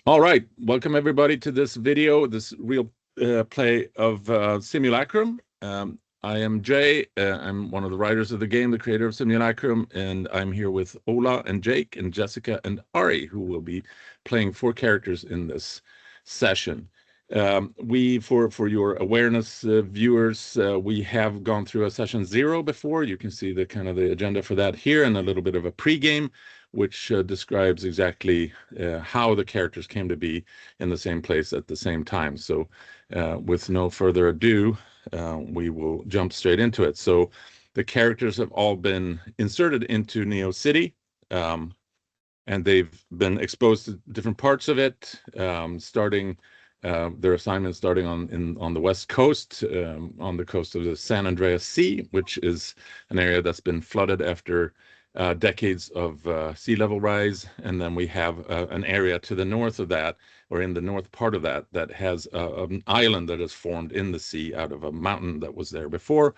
All right, welcome everybody to this video, this real play of Simulacrum. I am Jay. I'm one of the writers of the game, the creator of Simulacrum, and I'm here with Ola and Jake and Jessica and Ari, who will be playing 4 characters in this session. For your awareness, viewers, we have gone through a session 0 before. You can see the kind of the agenda for that here, and a little bit of a pregame, which describes exactly how the characters came to be in the same place at the same time. So, with no further ado, we will jump straight into it. So, the characters have all been inserted into Neo City. And they've been exposed to different parts of it, starting their assignment starting on the west coast, on the coast of the San Andreas Sea, which is an area that's been flooded after decades of sea level rise. And then we have an area to the north of that, or in the north part of that, that has an island that is formed in the sea out of a mountain that was there before.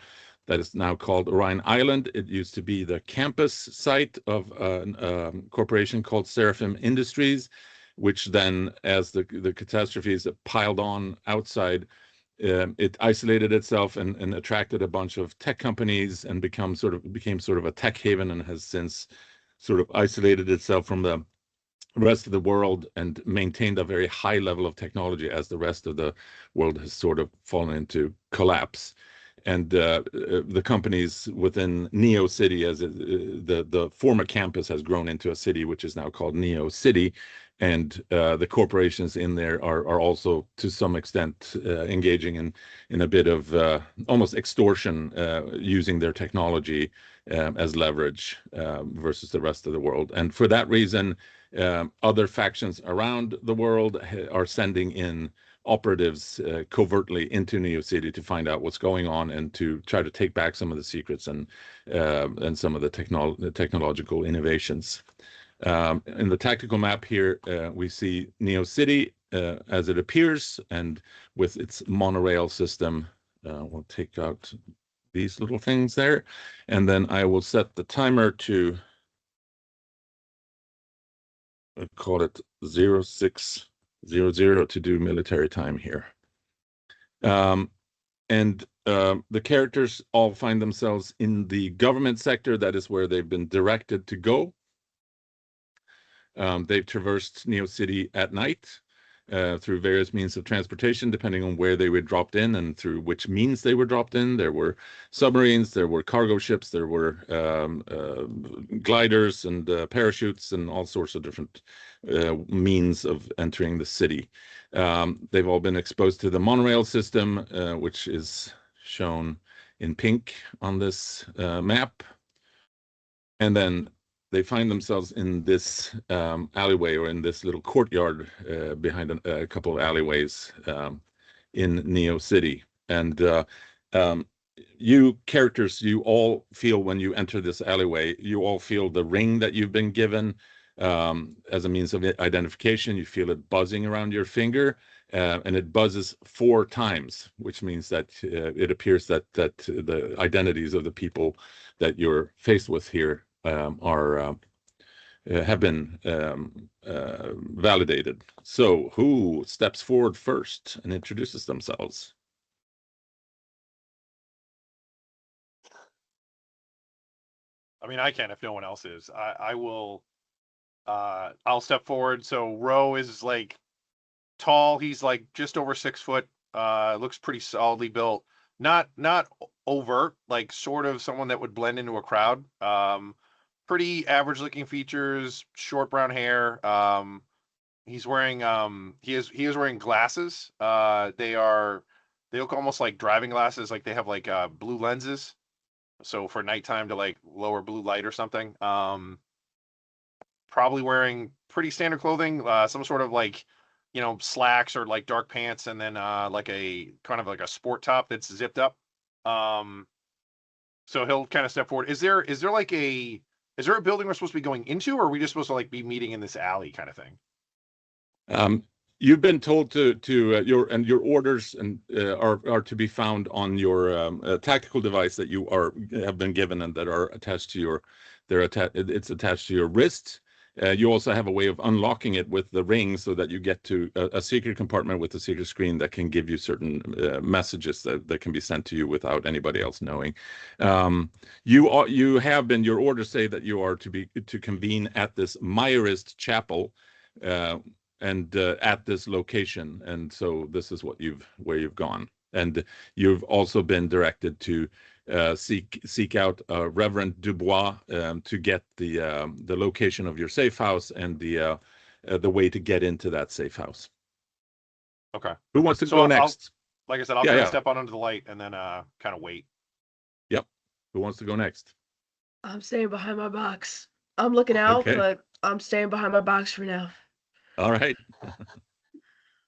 That is now called Orion Island. It used to be the campus site of a corporation called Seraphim Industries, which then, as the catastrophes that piled on outside, it isolated itself and attracted a bunch of tech companies and became sort of a tech haven, and has since sort of isolated itself from the rest of the world and maintained a very high level of technology as the rest of the world has sort of fallen into collapse. And the companies within Neo City, as the former campus has grown into a city, which is now called Neo City, and the corporations in there are also to some extent engaging in a bit of almost extortion, using their technology as leverage versus the rest of the world. And for that reason, other factions around the world are sending in operatives covertly into Neo City to find out what's going on and to try to take back some of the secrets and some of the technological innovations. In the tactical map here, we see Neo City as it appears, and with its monorail system. We'll take out these little things there, and then I will set the timer to, call it 0600 to do military time here. And the characters all find themselves in the government sector. That is where they've been directed to go. They've traversed Neo City at night through various means of transportation, depending on where they were dropped in and through which means they were dropped in. There were submarines, there were cargo ships, there were gliders and parachutes and all sorts of different means of entering the city. They've all been exposed to the monorail system, which is shown in pink on this map. And then they find themselves in this alleyway, or in this little courtyard behind a couple of alleyways in Neo City. And you characters, you all feel when you enter this alleyway, you all feel the ring that you've been given as a means of identification. You feel it buzzing around your finger, and it buzzes 4 times, which means that it appears that the identities of the people that you're faced with here have been validated. So, who steps forward first and introduces themselves? I mean, I can if no one else is. I will. I'll step forward. So Ro is like tall. He's like just over 6 foot. Looks pretty solidly built. Not overt, like sort of someone that would blend into a crowd. Pretty average looking features, short brown hair. He's wearing he is wearing glasses. They look almost like driving glasses, like they have like blue lenses. So for nighttime to like lower blue light or something. Probably wearing pretty standard clothing, some sort of like, slacks or like dark pants, and then like a kind of like a sport top that's zipped up. So he'll kind of step forward. Is there like a building we're supposed to be going into, or are we just supposed to like be meeting in this alley kind of thing? You've been told to your orders and are to be found on your tactical device that you have been given and that are attached to your it's attached to your wrist, You also have a way of unlocking it with the ring so that you get to a secret compartment with a secret screen that can give you certain messages that can be sent to you without anybody else knowing. You have been, your orders say that you are to convene at this Meyerist chapel and at this location. And so this is where you've gone. And you've also been directed to seek out Reverend Dubois to get the location of your safe house and the way to get into that safe house. Okay. Who wants to go next? Like I said, I'll kind of step out under the light and then kind of wait. Yep. Who wants to go next? I'm staying behind my box. I'm looking out, but I'm staying behind my box for now. All right.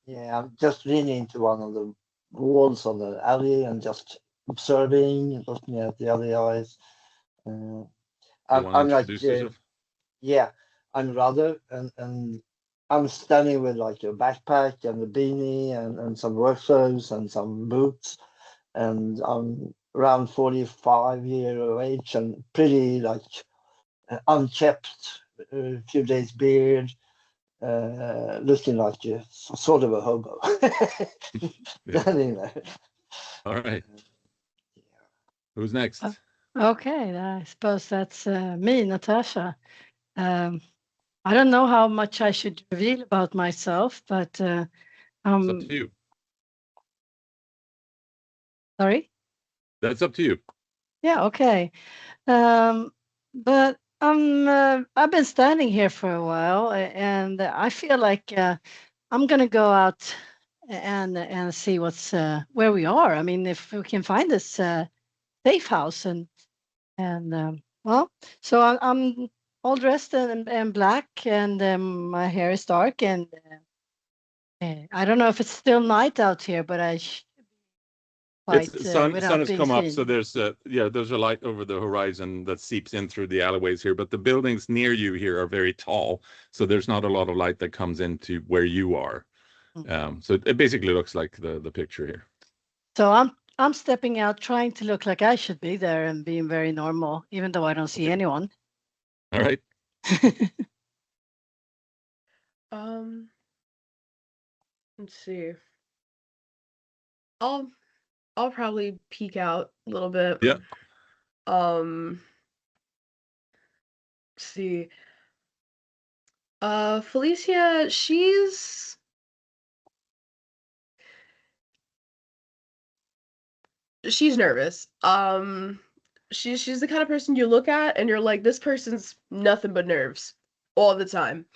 Yeah, I'm just leaning into one of the walls of the alley and just observing, looking at the other eyes. I'm like, yeah, I'm rather, and I'm standing with like a backpack and a beanie and some work clothes and some boots, and I'm around 45 years of age and pretty like unkept, a few days beard, looking like sort of a hobo. Standing there. All right. Who's next? Okay, I suppose that's me, Natasha. I don't know how much I should reveal about myself, but it's up to you. Sorry? That's up to you. Yeah, okay. But I've been standing here for a while, and I feel like I'm gonna go out and see what's where we are. I mean, if we can find this safe house and well, so I'm all dressed in black, and my hair is dark, and I don't know if it's still night out here, but I sun has come up, so there's a light over the horizon that seeps in through the alleyways here, but the buildings near you here are very tall, so there's not a lot of light that comes into where you are. So it basically looks like the picture here. So I'm stepping out, trying to look like I should be there and being very normal, even though I don't see anyone. All right. Let's see. I'll probably peek out a little bit. Yeah. Let's see. Felicia, she's nervous. She's the kind of person you look at and you're like, this person's nothing but nerves all the time.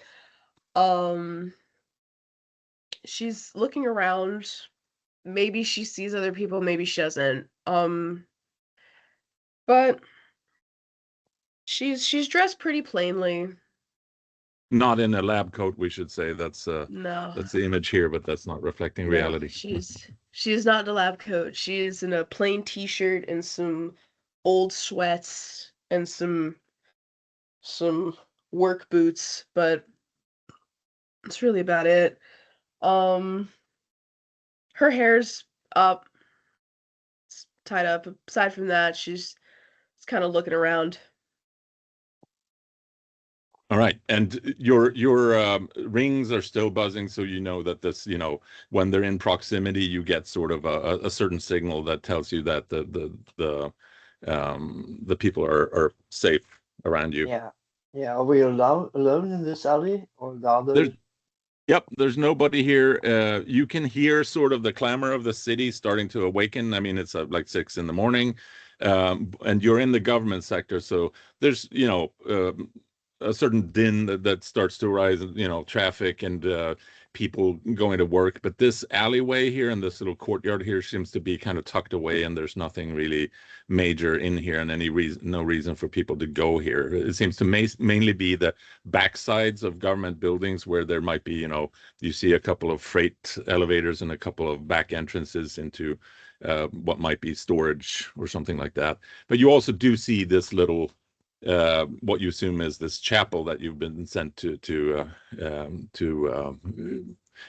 She's looking around. Maybe she sees other people, maybe she doesn't. But she's dressed pretty plainly. Not in a lab coat, we should say. That's no. That's the image here, but that's not reflecting reality. She's not in a lab coat. She's in a plain t-shirt and some old sweats and some work boots, but that's really about it. Her hair's up. It's tied up. Aside from that, she's kind of looking around. All right, and your rings are still buzzing, so you know that this, when they're in proximity, you get sort of a certain signal that tells you that the people are safe around you. Yeah. Are we alone in this alley, or the other? Yep, there's nobody here. You can hear sort of the clamor of the city starting to awaken. I mean, it's like 6 a.m, and you're in the government sector, so there's a certain din that starts to rise, traffic and people going to work. But this alleyway here and this little courtyard here seems to be kind of tucked away, and there's nothing really major in here, and no reason for people to go here. It seems to mainly be the backsides of government buildings where there might be, you see a couple of freight elevators and a couple of back entrances into what might be storage or something like that. But you also do see this little what you assume is this chapel that you've been sent to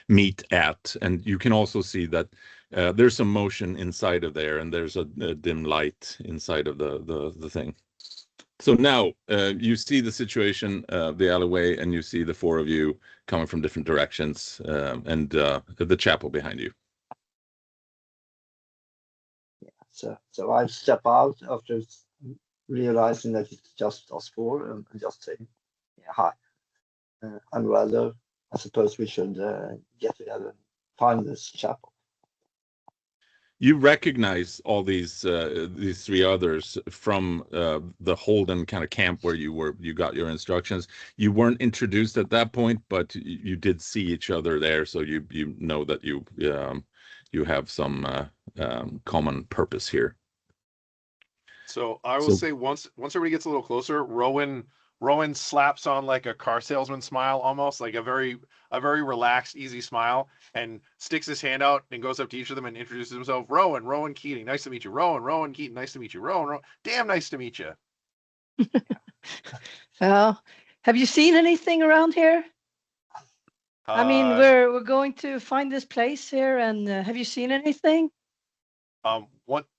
meet at, and you can also see that there's some motion inside of there, and there's a dim light inside of the thing. So now you see the situation, the alleyway, and you see the four of you coming from different directions, and the chapel behind you. So I step out after realizing that it's just us four and just say, yeah, hi. And rather, I suppose we should get together and find this chapel. You recognize all these three others from the Holden kind of camp where you got your instructions. You weren't introduced at that point, but you did see each other there, so you know that you have some common purpose here. So I will say once everybody gets a little closer, Rowan slaps on like a car salesman smile, almost like a very relaxed, easy smile, and sticks his hand out and goes up to each of them and introduces himself. Rowan Keating, nice to meet you. Rowan Keating, nice to meet you. Rowan, damn nice to meet you. Well, have you seen anything around here? I mean, we're going to find this place here, and have you seen anything?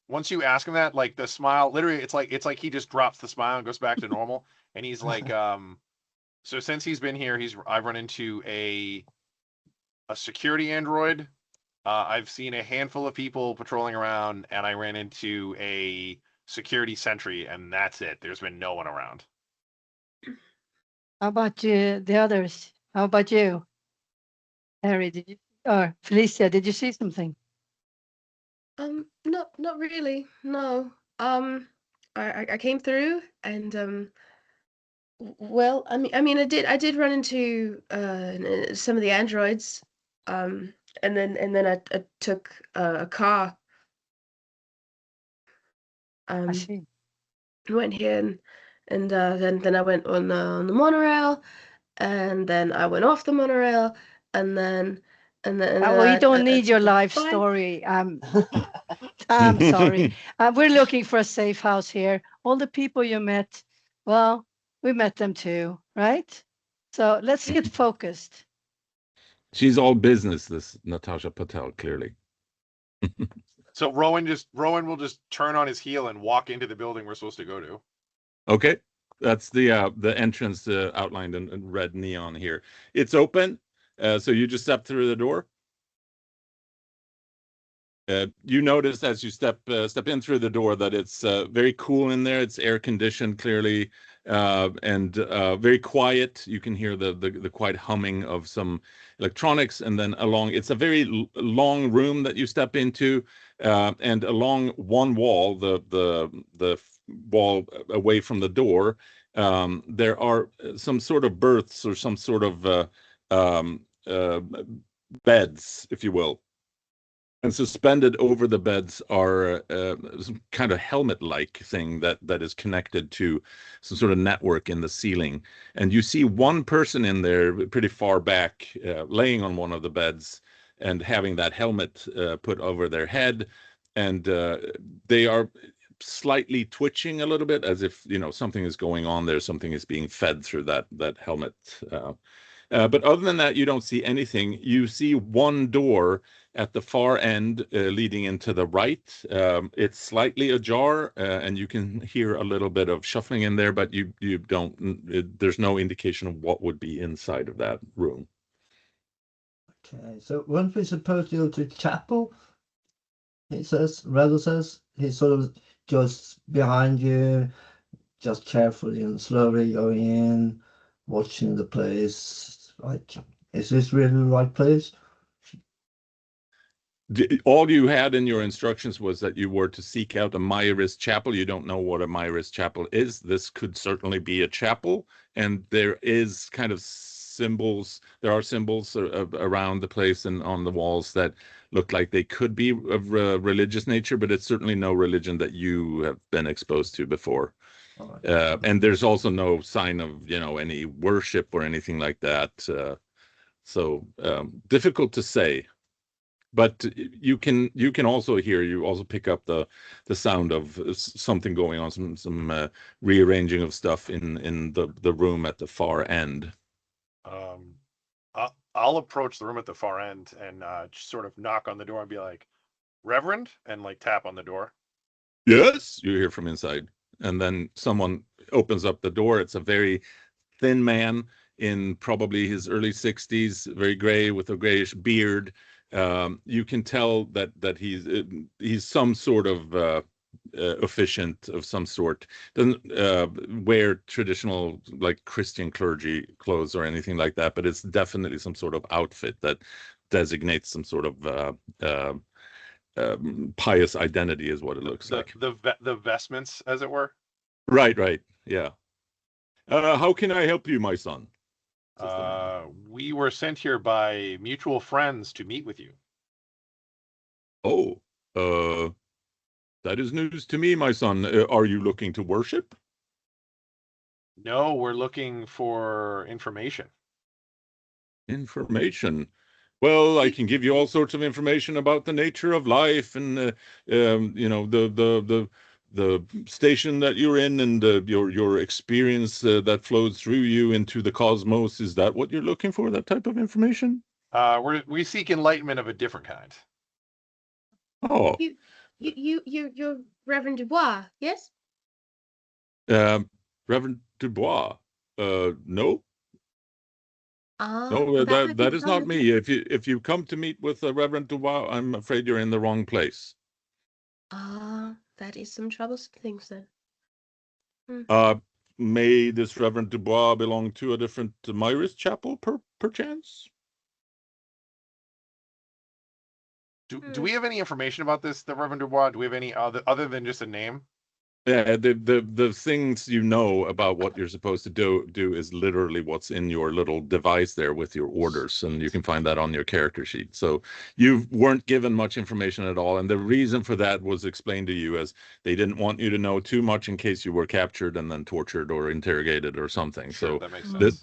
Once you ask him that, like the smile, literally, it's like he just drops the smile and goes back to normal, and he's like, so since he's been here, I've run into a security android. I've seen a handful of people patrolling around, and I ran into a security sentry, and that's it. There's been no one around. How about you, the others? How about you, Harry? Or Felicia? Did you see something? Not really. No. I came through, and well, I mean, I did run into some of the androids, and then I took a car. I see. Went here, and then I went on the monorail, and then I went off the monorail, and then Well, you don't need your took a life bike. story. I'm sorry. We're looking for a safe house here. All the people you met, well, we met them too, right? So let's get focused. She's all business, this Natasha Patel, clearly. So Rowan will just turn on his heel and walk into the building we're supposed to go to. Okay, that's the entrance outlined in red neon here. It's open, so you just step through the door. You notice as you step in through the door that it's very cool in there. It's air conditioned clearly, and very quiet. You can hear the quiet humming of some electronics, and then it's a very long room that you step into, and along one wall, the wall away from the door, there are some sort of berths or some sort of beds, if you will. And suspended over the beds are some kind of helmet-like thing that is connected to some sort of network in the ceiling. And you see one person in there pretty far back, laying on one of the beds and having that helmet put over their head. And they are slightly twitching a little bit, as if, something is going on there, something is being fed through that helmet. But other than that, you don't see anything. You see one door at the far end leading into the right. It's slightly ajar, and you can hear a little bit of shuffling in there, but you don't. There's no indication of what would be inside of that room. Okay, so weren't we supposed to go to chapel? Rather says he sort of goes behind you, just carefully and slowly going in, watching the place. Like, is this really the right place? All you had in your instructions was that you were to seek out a Myris chapel. You don't know what a Myris chapel is. This could certainly be a chapel, and there is kind of symbols. There are symbols around the place and on the walls that look like they could be of religious nature, but it's certainly no religion that you have been exposed to before. And there's also no sign of, any worship or anything like that. So difficult to say. But you can also hear, you also pick up the sound of something going on, some rearranging of stuff in the room at the far end. I'll approach the room at the far end and just sort of knock on the door and be like, "Reverend," and like tap on the door. Yes, you hear from inside. and then someone opens up the door. It's a very thin man in probably his early 60s, very gray with a grayish beard. You can tell that he's some sort of officiant of some sort. Doesn't wear traditional like Christian clergy clothes or anything like that, but it's definitely some sort of outfit that designates some sort of pious identity, is what it looks like. The vestments, as it were. Right. Yeah. How can I help you, my son? We were sent here by mutual friends to meet with you. Oh, that is news to me, my son. Are you looking to worship? No, we're looking for information. Information. Well, I can give you all sorts of information about the nature of life and the station that you're in and your experience that flows through you into the cosmos. Is that what you're looking for? That type of information? We seek enlightenment of a different kind. Oh, You're Reverend Dubois, yes? Reverend Dubois. No. No, Well, that might be that is not fun. me. If you come to meet with Reverend Dubois, I'm afraid you're in the wrong place. That is some troublesome things then. May this Reverend Dubois belong to a different Myris chapel, perchance? Do we have any information about this, the Reverend Dubois? Do we have any other than just a name? Yeah, the things you know about what you're supposed to do is literally what's in your little device there with your orders, and you can find that on your character sheet. So you weren't given much information at all, and the reason for that was explained to you as they didn't want you to know too much in case you were captured and then tortured or interrogated or something. Sure, So that makes sense.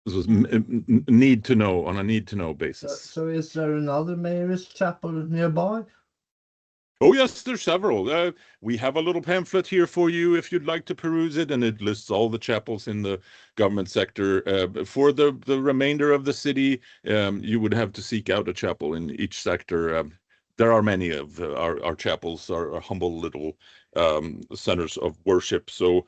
This was need to know on a need to know basis. So is there another Mayor's chapel nearby? Oh, yes, there's several. We have a little pamphlet here for you if you'd like to peruse it, and it lists all the chapels in the government sector. For the remainder of the city, you would have to seek out a chapel in each sector. There are many of our chapels, our humble little centers of worship. So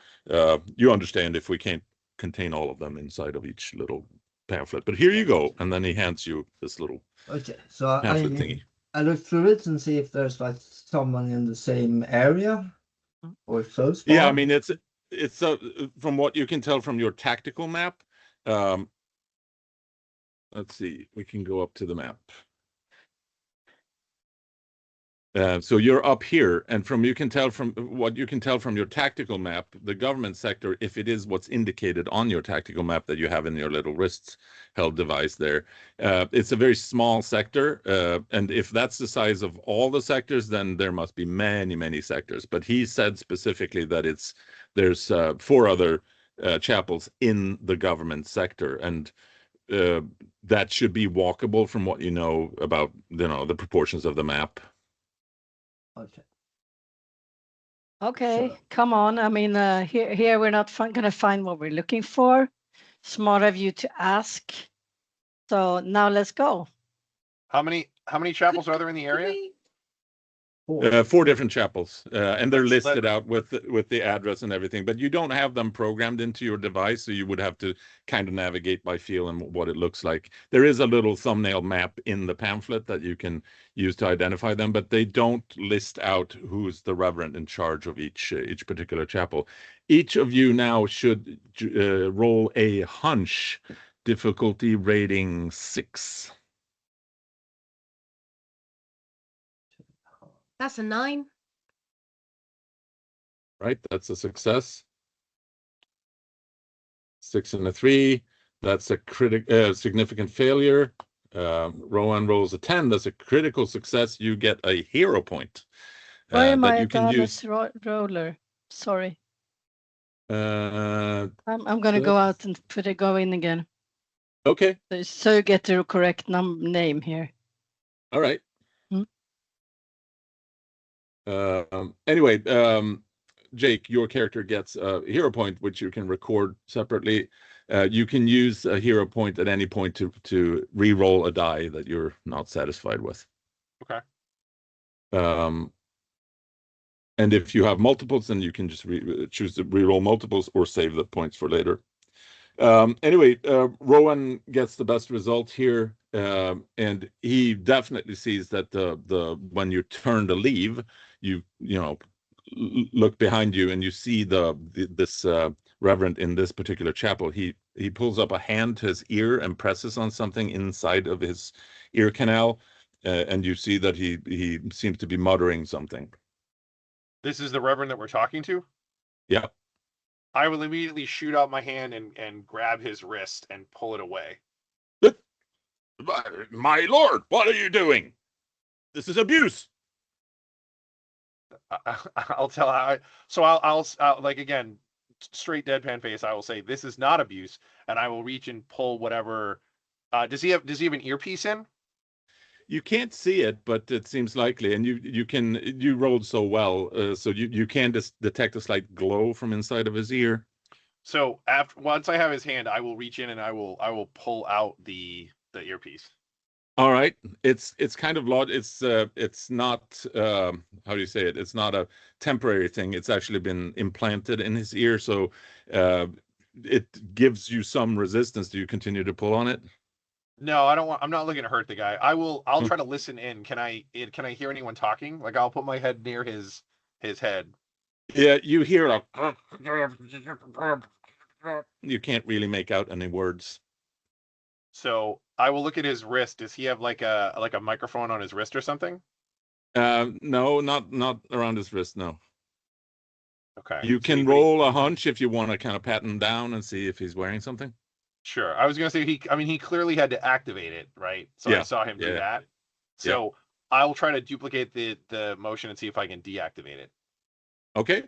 you understand if we can't contain all of them inside of each little pamphlet. But here you go, and then he hands you this little pamphlet thingy. I look through it and see if there's like someone in the same area or close by. Yeah, I mean it's from what you can tell from your tactical map. Let's see, we can go up to the map. So you're up here, and what you can tell from your tactical map, the government sector, if it is what's indicated on your tactical map that you have in your little wrists held device there, it's a very small sector, and if that's the size of all the sectors, then there must be many sectors. But he said specifically that there's 4 other chapels in the government sector, and that should be walkable from what you know about the proportions of the map. Okay, So, come on. I mean, here we're not going to find what we're looking for. Smart of you to ask. So now let's go. How many chapels are there in the area? 4 different chapels, and they're listed out with the address and everything, but you don't have them programmed into your device, so you would have to kind of navigate by feel and what it looks like. There is a little thumbnail map in the pamphlet that you can use to identify them, but they don't list out who's the reverend in charge of each particular chapel. Each of you now should roll a hunch, difficulty rating 6. That's a 9. Right, that's a success. 6 and a 3. That's a significant failure. Rowan rolls a 10. That's a critical success. You get a hero point. Why am I you at can the use roller? Sorry. uh, I'm going to go out and go in again. Okay. So you get the correct name here. All right. Anyway, Jake, your character gets a hero point, which you can record separately. You can use a hero point at any point to re-roll a die that you're not satisfied with. Okay. And if you have multiples, then you can just choose to reroll multiples or save the points for later. Anyway, Rowan gets the best result here, and he definitely sees that the when you turn to leave, you know look behind you and you see this reverend in this particular chapel. He pulls up a hand to his ear and presses on something inside of his ear canal, and you see that he seems to be muttering something. This is the reverend that we're talking to? Yeah. I will immediately shoot out my hand and grab his wrist and pull it away. My lord, what are you doing? This is abuse. I'll tell how. So I'll like, again, straight deadpan face. I will say this is not abuse, and I will reach and pull whatever. Does he have an earpiece in? You can't see it, but it seems likely, and you rolled so well, so you can just detect a slight glow from inside of his ear. So once I have his hand, I will reach in and I will pull out the earpiece. All right, it's kind of it's not how do you say it? It's not a temporary thing. It's actually been implanted in his ear, so it gives you some resistance. Do you continue to pull on it? No, I don't want. I'm not looking to hurt the guy. I'll try to listen in. Can I hear anyone talking? Like, I'll put my head near his head. Yeah, you hear a. You can't really make out any words. So I will look at his wrist. Does he have like a microphone on his wrist or something? No, not around his wrist. No. Okay. You can roll a hunch if you want to kind of pat him down and see if he's wearing something. Sure. I was gonna say he clearly had to activate it, right? So Yeah. I saw him do that. So Yeah. I will try to duplicate the motion and see if I can deactivate it. Okay.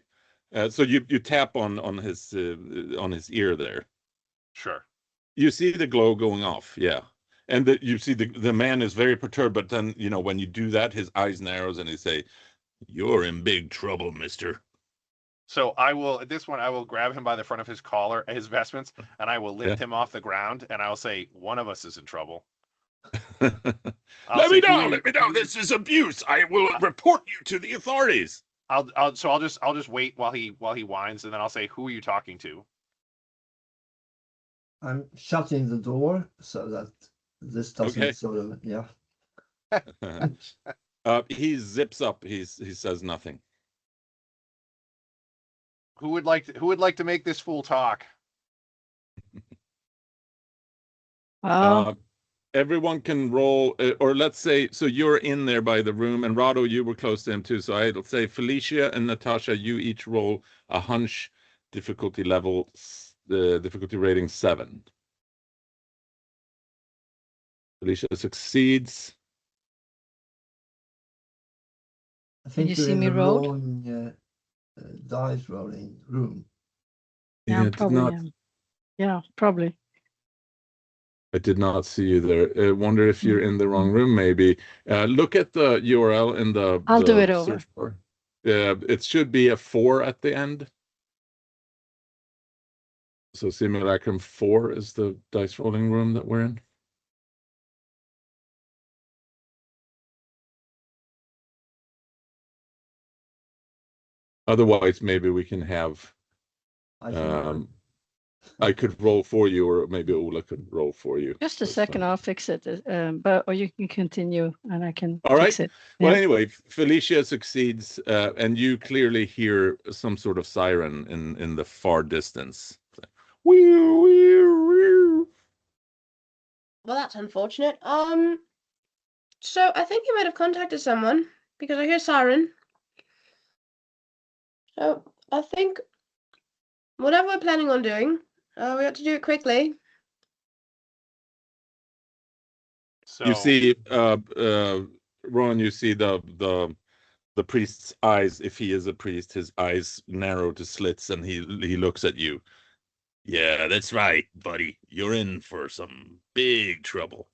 So you tap on his ear there. Sure. You see the glow going off, yeah, and you see the man is very perturbed. But then when you do that, his eyes narrows and he say, "You're in big trouble, mister." So I will, at this one, I will grab him by the front of his collar, his vestments, and I will lift him off the ground, and I'll say, one of us is in trouble. Let me down! Let me down! This is abuse! I will report you to the authorities. I'll just wait while he whines, and then I'll say, who are you talking to? I'm shutting the door so that this doesn't sort of, yeah. He zips up. He says nothing. Who would like to make this fool talk? Everyone can roll, or let's say, so you're in there by the room, and Rado, you were close to him too. So I'll say Felicia and Natasha, you each roll a hunch difficulty level, the difficulty rating 7. Felicia succeeds. I think you see me roll? Dice rolling room. Yeah, probably. Yeah, probably. I did not see you there. I wonder if you're in the wrong room, maybe. Look at the URL in the I'll do it over. search bar. It should be a 4 at the end. So Simulacrum 4 is the dice rolling room that we're in. Otherwise, maybe we can have. I could roll for you, or maybe Ola could roll for you. Just a second, I'll fix it. Or you can continue, and I can fix it. Well, anyway, Felicia succeeds, and you clearly hear some sort of siren in the far distance. Well, that's unfortunate. So I think you might have contacted someone because I hear siren. So I think whatever we're planning on doing, we have to do it quickly. So you see, Ron, you see the priest's eyes. If he is a priest, his eyes narrow to slits, and he looks at you. Yeah, that's right, buddy. You're in for some big trouble.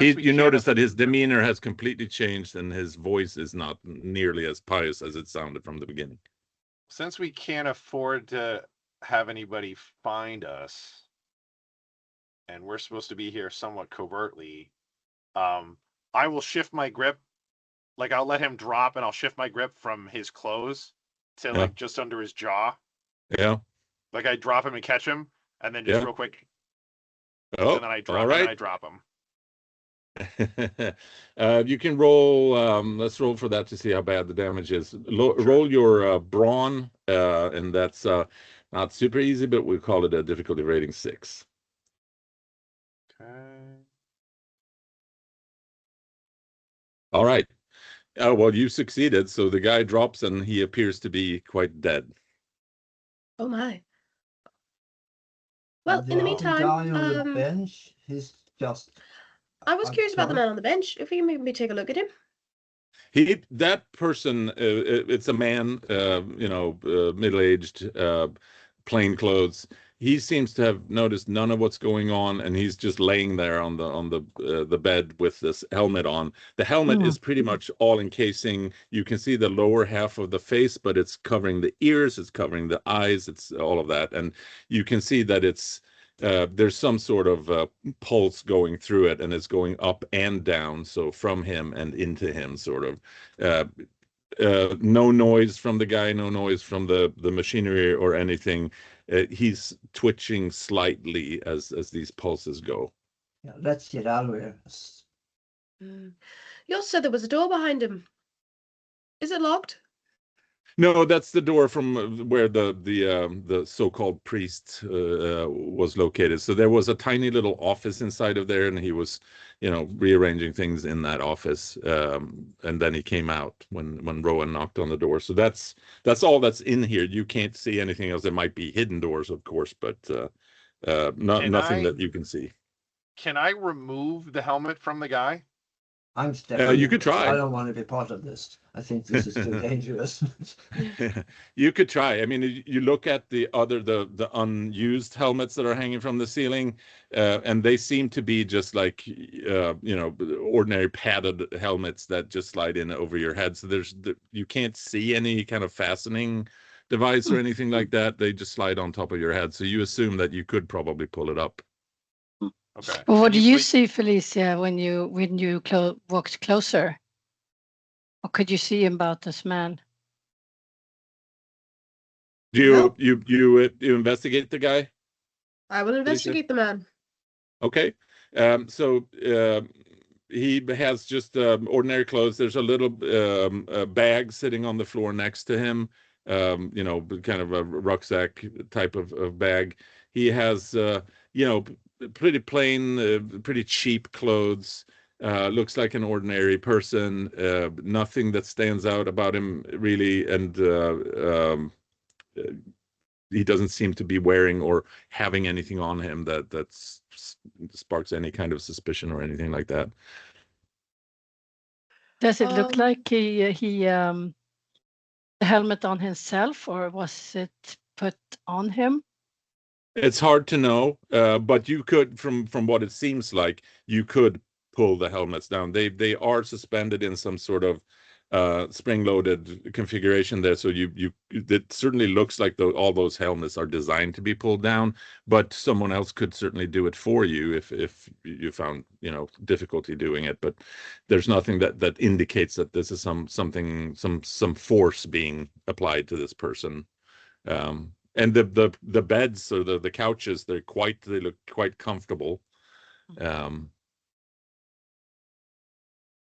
You notice that his demeanor has completely changed, and his voice is not nearly as pious as it sounded from the beginning. Since we can't afford to have anybody find us, and we're supposed to be here somewhat covertly, I will shift my grip like I'll let him drop and I'll shift my grip from his clothes to like just under his jaw. Yeah. Like I drop him and catch him, and then just real quick. Oh, and then I drop. all right. And I drop him. You can roll. Let's roll for that to see how bad the damage is. Sure. Roll your brawn, and that's not super easy, but we call it a difficulty rating 6. Okay. All right. Well, you succeeded. So the guy drops, and he appears to be quite dead. Oh my. Well, in the The meantime, guy on the bench, he's just. I was curious about the man on the bench. If you can maybe take a look at him. That person, it's a man, middle-aged, plain clothes. He seems to have noticed none of what's going on, and he's just laying there on the bed with this helmet on. The helmet is pretty much all encasing. You can see the lower half of the face, but it's covering the ears, it's covering the eyes, it's all of that, and you can see that it's there's some sort of pulse going through it, and it's going up and down, so from him and into him, sort of. No noise from the guy, no noise from the machinery or anything. He's twitching slightly as these pulses go. Yeah, let's get out of here. You also said there was a door behind him. Is it locked? No, that's the door from where the so-called priest was located. So there was a tiny little office inside of there, and he was, rearranging things in that office. And then he came out when Rowan knocked on the door. So that's all that's in here. You can't see anything else. There might be hidden doors, of course, but nothing that you can see. Can I remove the helmet from the guy? I'm stepping. You could try. I don't want to be part of this. I think this is too dangerous. You could try. I mean, you look at the unused helmets that are hanging from the ceiling, and they seem to be just like ordinary padded helmets that just slide in over your head. So you can't see any kind of fastening device or anything like that. They just slide on top of your head. So you assume that you could probably pull it up. Okay. Well, what do you see, Felicia, when you walked closer? What could you see about this man? Do you investigate the guy? I will investigate the man. Okay. So he has just ordinary clothes. There's a little bag sitting on the floor next to him. Kind of a rucksack type of bag. He has pretty plain, pretty cheap clothes. Looks like an ordinary person. Nothing that stands out about him really, and he doesn't seem to be wearing or having anything on him that sparks any kind of suspicion or anything like that. Does it look like he the helmet on himself, or was it put on him? It's hard to know, but you could, from what it seems like, you could pull the helmets down. They are suspended in some sort of spring-loaded configuration there. So it certainly looks like all those helmets are designed to be pulled down, but someone else could certainly do it for you if you found difficulty doing it. But there's nothing that indicates that this is some force being applied to this person. And the beds or the couches, they look quite comfortable.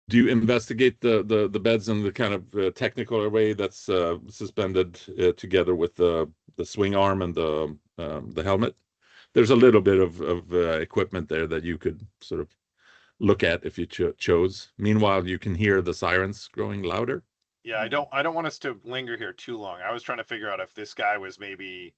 Do you investigate the beds in the kind of technical way that's suspended together with the swing arm and the helmet? There's a little bit of equipment there that you could sort of look at if you chose. Meanwhile, you can hear the sirens growing louder. Yeah, I don't want us to linger here too long. I was trying to figure out if this guy was maybe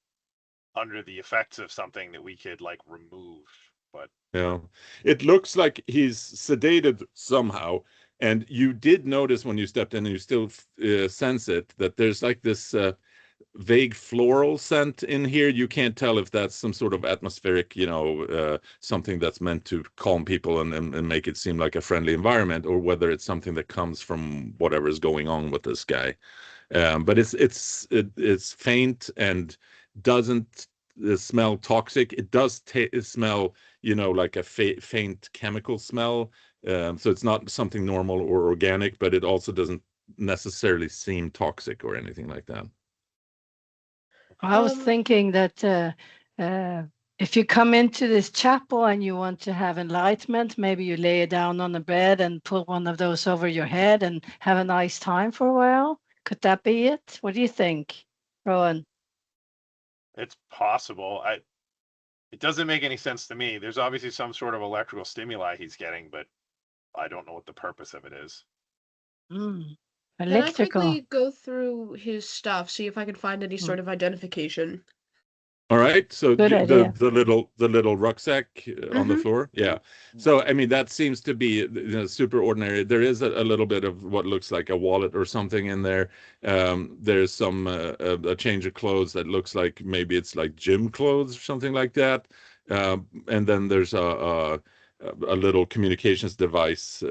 under the effects of something that we could like remove, but yeah, it looks like he's sedated somehow. And you did notice when you stepped in, and you still sense it, that there's like this vague floral scent in here. You can't tell if that's some sort of atmospheric, something that's meant to calm people and make it seem like a friendly environment, or whether it's something that comes from whatever is going on with this guy. But it's faint and doesn't smell toxic. It does smell, like a faint chemical smell. So it's not something normal or organic, but it also doesn't necessarily seem toxic or anything like that. I was thinking that if you come into this chapel and you want to have enlightenment, maybe you lay it down on the bed and put one of those over your head and have a nice time for a while. Could that be it? What do you think, Rowan? It's possible. It doesn't make any sense to me. There's obviously some sort of electrical stimuli he's getting, but I don't know what the purpose of it is. Can I Electrical. quickly go through his stuff, see if I can find any sort of identification? All right. So Good idea. the little rucksack on the floor. Yeah. So I mean that seems to be super ordinary. There is a little bit of what looks like a wallet or something in there. There's some a change of clothes that looks like maybe it's like gym clothes or something like that. And then there's a little communications device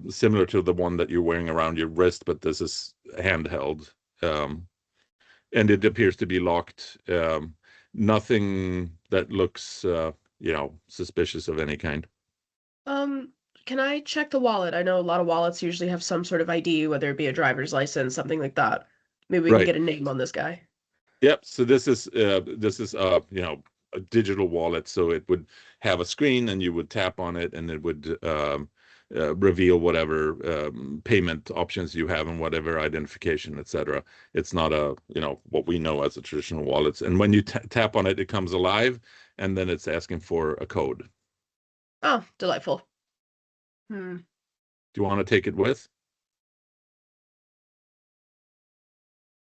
similar to the one that you're wearing around your wrist, but this is handheld. And it appears to be locked. Nothing that looks, suspicious of any kind. Can I check the wallet? I know a lot of wallets usually have some sort of ID, whether it be a driver's license, something like that. Maybe we can get a name on this guy. Yep. So this is a digital wallet. So it would have a screen, and you would tap on it, and it would reveal whatever payment options you have and whatever identification, etc. It's not what we know as a traditional wallets. And when you tap on it, it comes alive, and then it's asking for a code. Oh, delightful. Do you want to take it with?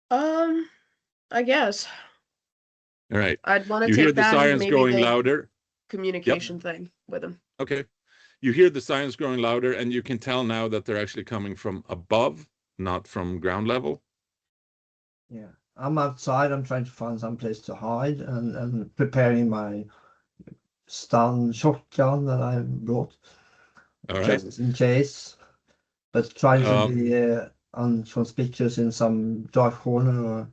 I guess. All right. I'd want to You take hear the that sirens maybe growing the louder. communication thing with him. Okay. You hear the sirens growing louder, and you can tell now that they're actually coming from above, not from ground level. Yeah, I'm outside. I'm trying to find some place to hide and preparing my stun shotgun that I brought, just in case. But trying to be unconspicuous in some dark corner or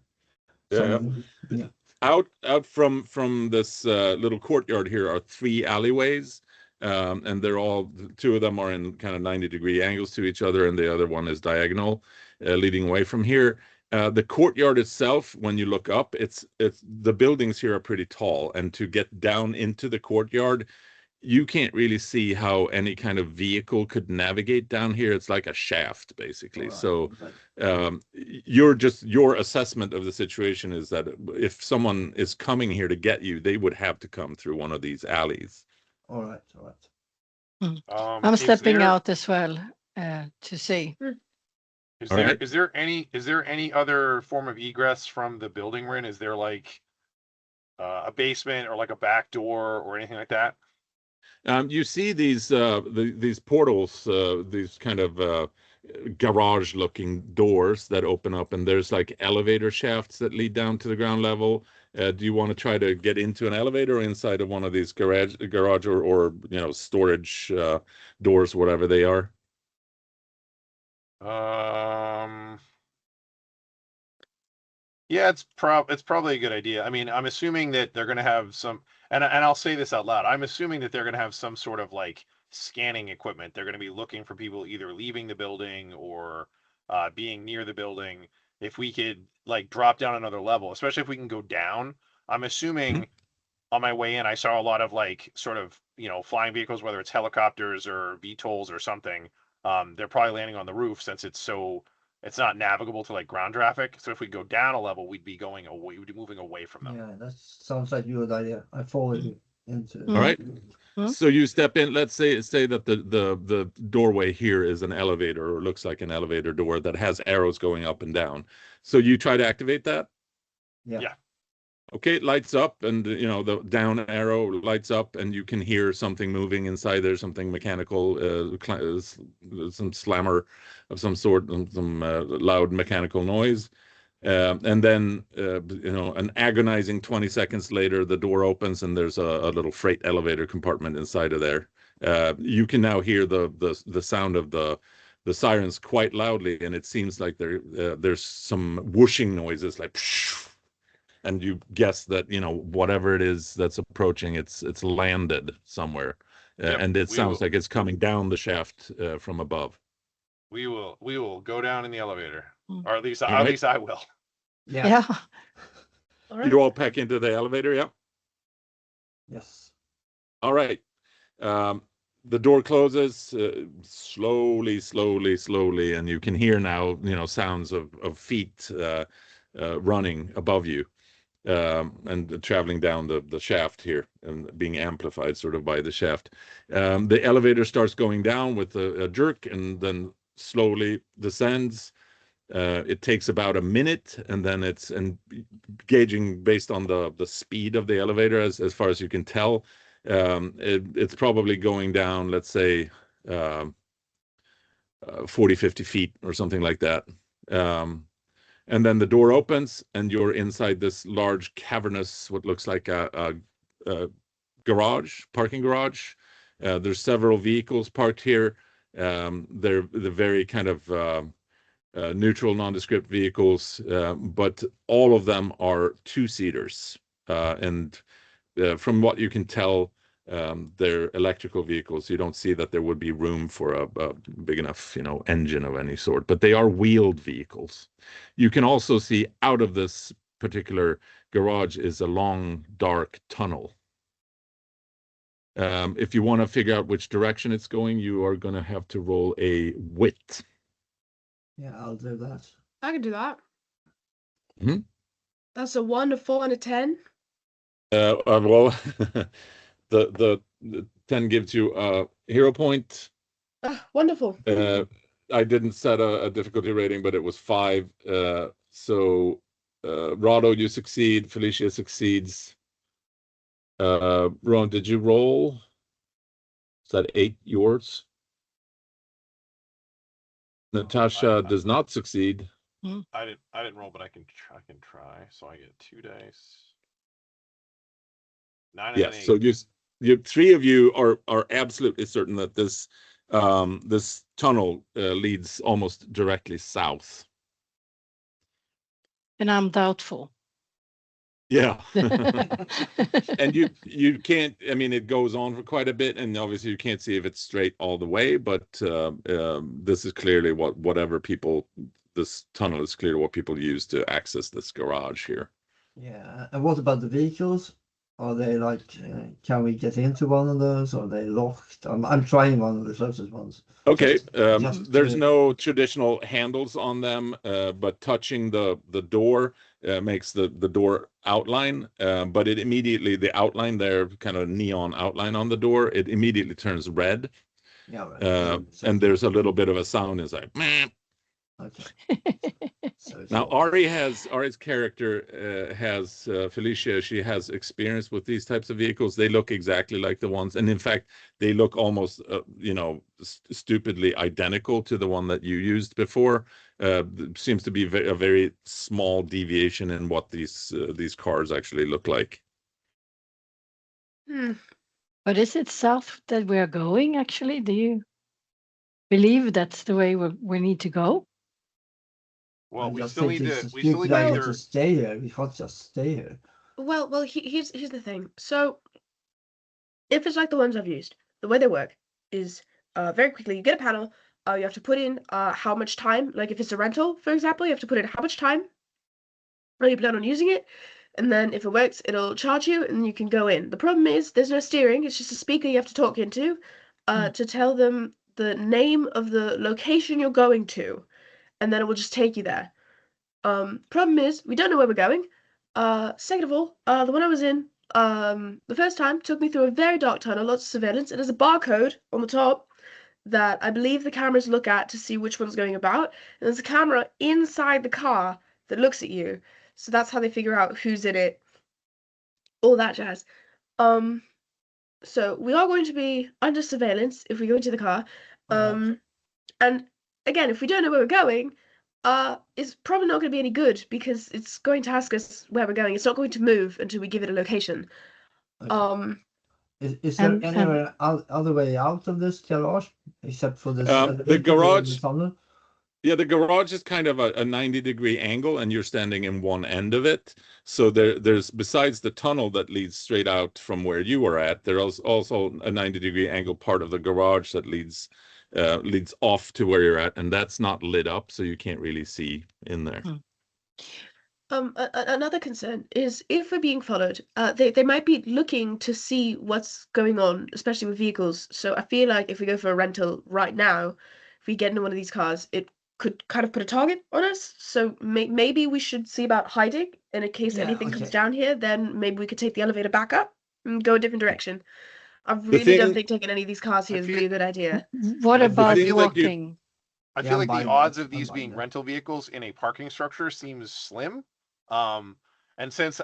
something. Yeah. Out from this little courtyard here are 3 alleyways. And they're all, 2 of them are in kind of 90-degree angles to each other, and the other one is diagonal, leading away from here. The courtyard itself, when you look up, it's the buildings here are pretty tall, and to get down into the courtyard, you can't really see how any kind of vehicle could navigate down here. It's like a shaft, basically. So your assessment of the situation is that if someone is coming here to get you, they would have to come through one of these alleys. All right. I'm stepping out as well to see. Is there any other form of egress from the building we're in? Is there like a basement or like a back door or anything like that? You see these portals, these kind of garage-looking doors that open up, and there's like elevator shafts that lead down to the ground level. Do you want to try to get into an elevator or inside of one of these garage or storage doors, whatever they are? Yeah, it's probably a good idea. I mean, I'm assuming that they're going to have some, and I'll say this out loud. I'm assuming that they're going to have some sort of like scanning equipment. They're going to be looking for people either leaving the building or being near the building. If we could like drop down another level, especially if we can go down, I'm assuming on my way in, I saw a lot of like sort of, flying vehicles, whether it's helicopters or VTOLs or something. They're probably landing on the roof since it's not navigable to like ground traffic. So if we go down a level, we'd be moving away from them. Yeah, that sounds like a good idea. I follow you into. All right. So you step in. Let's say that the doorway here is an elevator, or looks like an elevator door that has arrows going up and down. So you try to activate that. Yeah. Okay, it lights up, and the down arrow lights up, and you can hear something moving inside there, something mechanical, some slammer of some sort, some loud mechanical noise. And then, an agonizing 20 seconds later, the door opens, and there's a little freight elevator compartment inside of there. You can now hear the sound of the sirens quite loudly, and it seems like there's some whooshing noises, like. And you guess that whatever it is that's approaching, it's landed somewhere and it sounds like it's coming down the shaft from above. We will go down in the elevator, or at least right. I will. Yeah. All right. You all pack into the elevator, yeah? Yes. All right. The door closes slowly, and you can hear now, sounds of feet running above you and traveling down the shaft here and being amplified sort of by the shaft. The elevator starts going down with a jerk and then slowly descends. It takes about a minute, and then it's gauging based on the speed of the elevator as far as you can tell. It's probably going down, let's say, 40, 50 feet or something like that. And then the door opens, and you're inside this large, cavernous, what looks like a garage, parking garage. There's several vehicles parked here. They're very kind of neutral, nondescript vehicles, but all of them are two-seaters. And from what you can tell, they're electrical vehicles. You don't see that there would be room for a big enough, engine of any sort, but they are wheeled vehicles. You can also see out of this particular garage is a long, dark tunnel. If you want to figure out which direction it's going, you are going to have to roll a wit. Yeah, I'll do that. I can do that. Hmm? That's a 1, a 4, and a 10. Well, the 10 gives you a hero point. Wonderful. I didn't set a difficulty rating, but it was 5. So Rado, you succeed. Felicia succeeds. Ron, did you roll? Is that 8 yours? Natasha does not succeed. I didn't roll, but I can try. So I get 2 dice. 9 and Yes. 8. So you 3 of you are absolutely certain that this tunnel leads almost directly south. And I'm doubtful. Yeah. And you can't, I mean, it goes on for quite a bit, and obviously you can't see if it's straight all the way, but this is clearly this tunnel is clearly what people use to access this garage here. Yeah, and what about the vehicles? Are they like, can we get into one of those? Are they locked? I'm trying one of the closest ones. Okay, there's no traditional handles on them, but touching the door makes the door outline, but it immediately, the outline there, kind of neon outline on the door, it immediately turns red. Yeah, right. And there's a little bit of a sound inside. Okay. So now Ari's character has Felicia. She has experience with these types of vehicles. They look exactly like the ones, and in fact, they look almost stupidly identical to the one that you used before. Seems to be a very small deviation in what these cars actually look like. But is it south that we're going? Actually, do you believe that's the way we need to go? Well, we still need to either stay here. We can't just stay here. Well, here's the thing. So, if it's like the ones I've used, the way they work is very quickly you get a panel. You have to put in how much time. Like if it's a rental, for example, you have to put in how much time you plan on using it, and then if it works, it'll charge you, and you can go in. The problem is there's no steering. It's just a speaker you have to talk into to tell them the name of the location you're going to, and then it will just take you there. Problem is, we don't know where we're going. Second of all, the one I was in, the first time took me through a very dark tunnel, lots of surveillance. It has a barcode on the top that I believe the cameras look at to see which one's going about. And there's a camera inside the car that looks at you. So that's how they figure out who's in it. All that jazz. So we are going to be under surveillance if we go into the car. And again, if we don't know where we're going, it's probably not going to be any good because it's going to ask us where we're going. It's not going to move until we give it a location. Okay. Is there any other way out of this garage except for this the garage? tunnel? Yeah, the garage is kind of a 90-degree angle, and you're standing in one end of it. So there's besides the tunnel that leads straight out from where you were at, there's also a 90-degree angle part of the garage that leads off to where you're at, and that's not lit up, so you can't really see in there. Another concern is if we're being followed, they might be looking to see what's going on, especially with vehicles. So I feel like if we go for a rental right now, if we get into one of these cars, it could kind of put a target on us. So maybe we should see about hiding, and in case anything comes down here, then maybe we could take the elevator back up and go a different direction. I really don't think taking any of these cars here is really a good idea. What about walking? I feel like the odds of these being rental vehicles in a parking structure seems slim. And since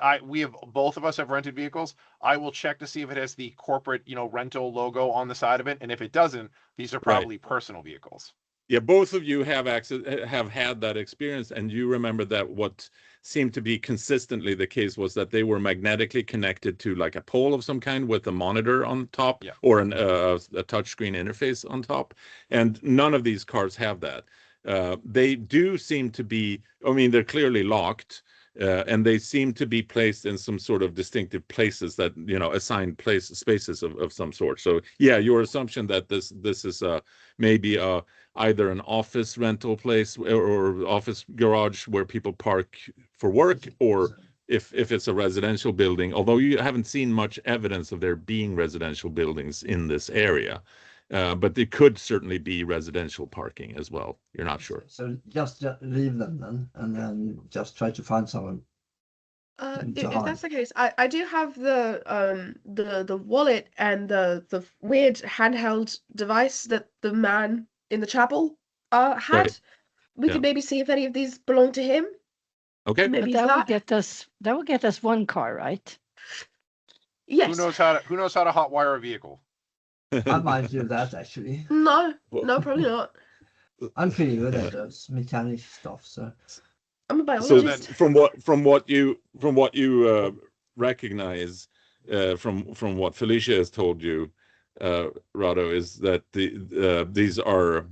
both of us have rented vehicles, I will check to see if it has the corporate, rental logo on the side of it. And if it doesn't, these are probably personal vehicles. Yeah, both of you have had that experience, and you remember that what seemed to be consistently the case was that they were magnetically connected to like a pole of some kind with a monitor on top, or a touchscreen interface on top, and none of these cars have that. They do seem to be, I mean, they're clearly locked. And they seem to be placed in some sort of distinctive places that, assigned spaces of some sort. So yeah, your assumption that this is maybe either an office rental place or office garage where people park for work, or if it's a residential building, although you haven't seen much evidence of there being residential buildings in this area. But it could certainly be residential parking as well. You're not sure. So just leave them then, and then just try to find someone. If that's the case, I do have the wallet and the weird handheld device that the man in the chapel had. Right. We could maybe see if any of these belong to him. Okay. Maybe that would get us one car, right? Yes. Who knows how to hotwire a vehicle? I might do that actually. No, probably not. I'm pretty good at those mechanic stuff, so I'm a biologist. So from what you recognize from what Felicia has told you, Rado, is that these are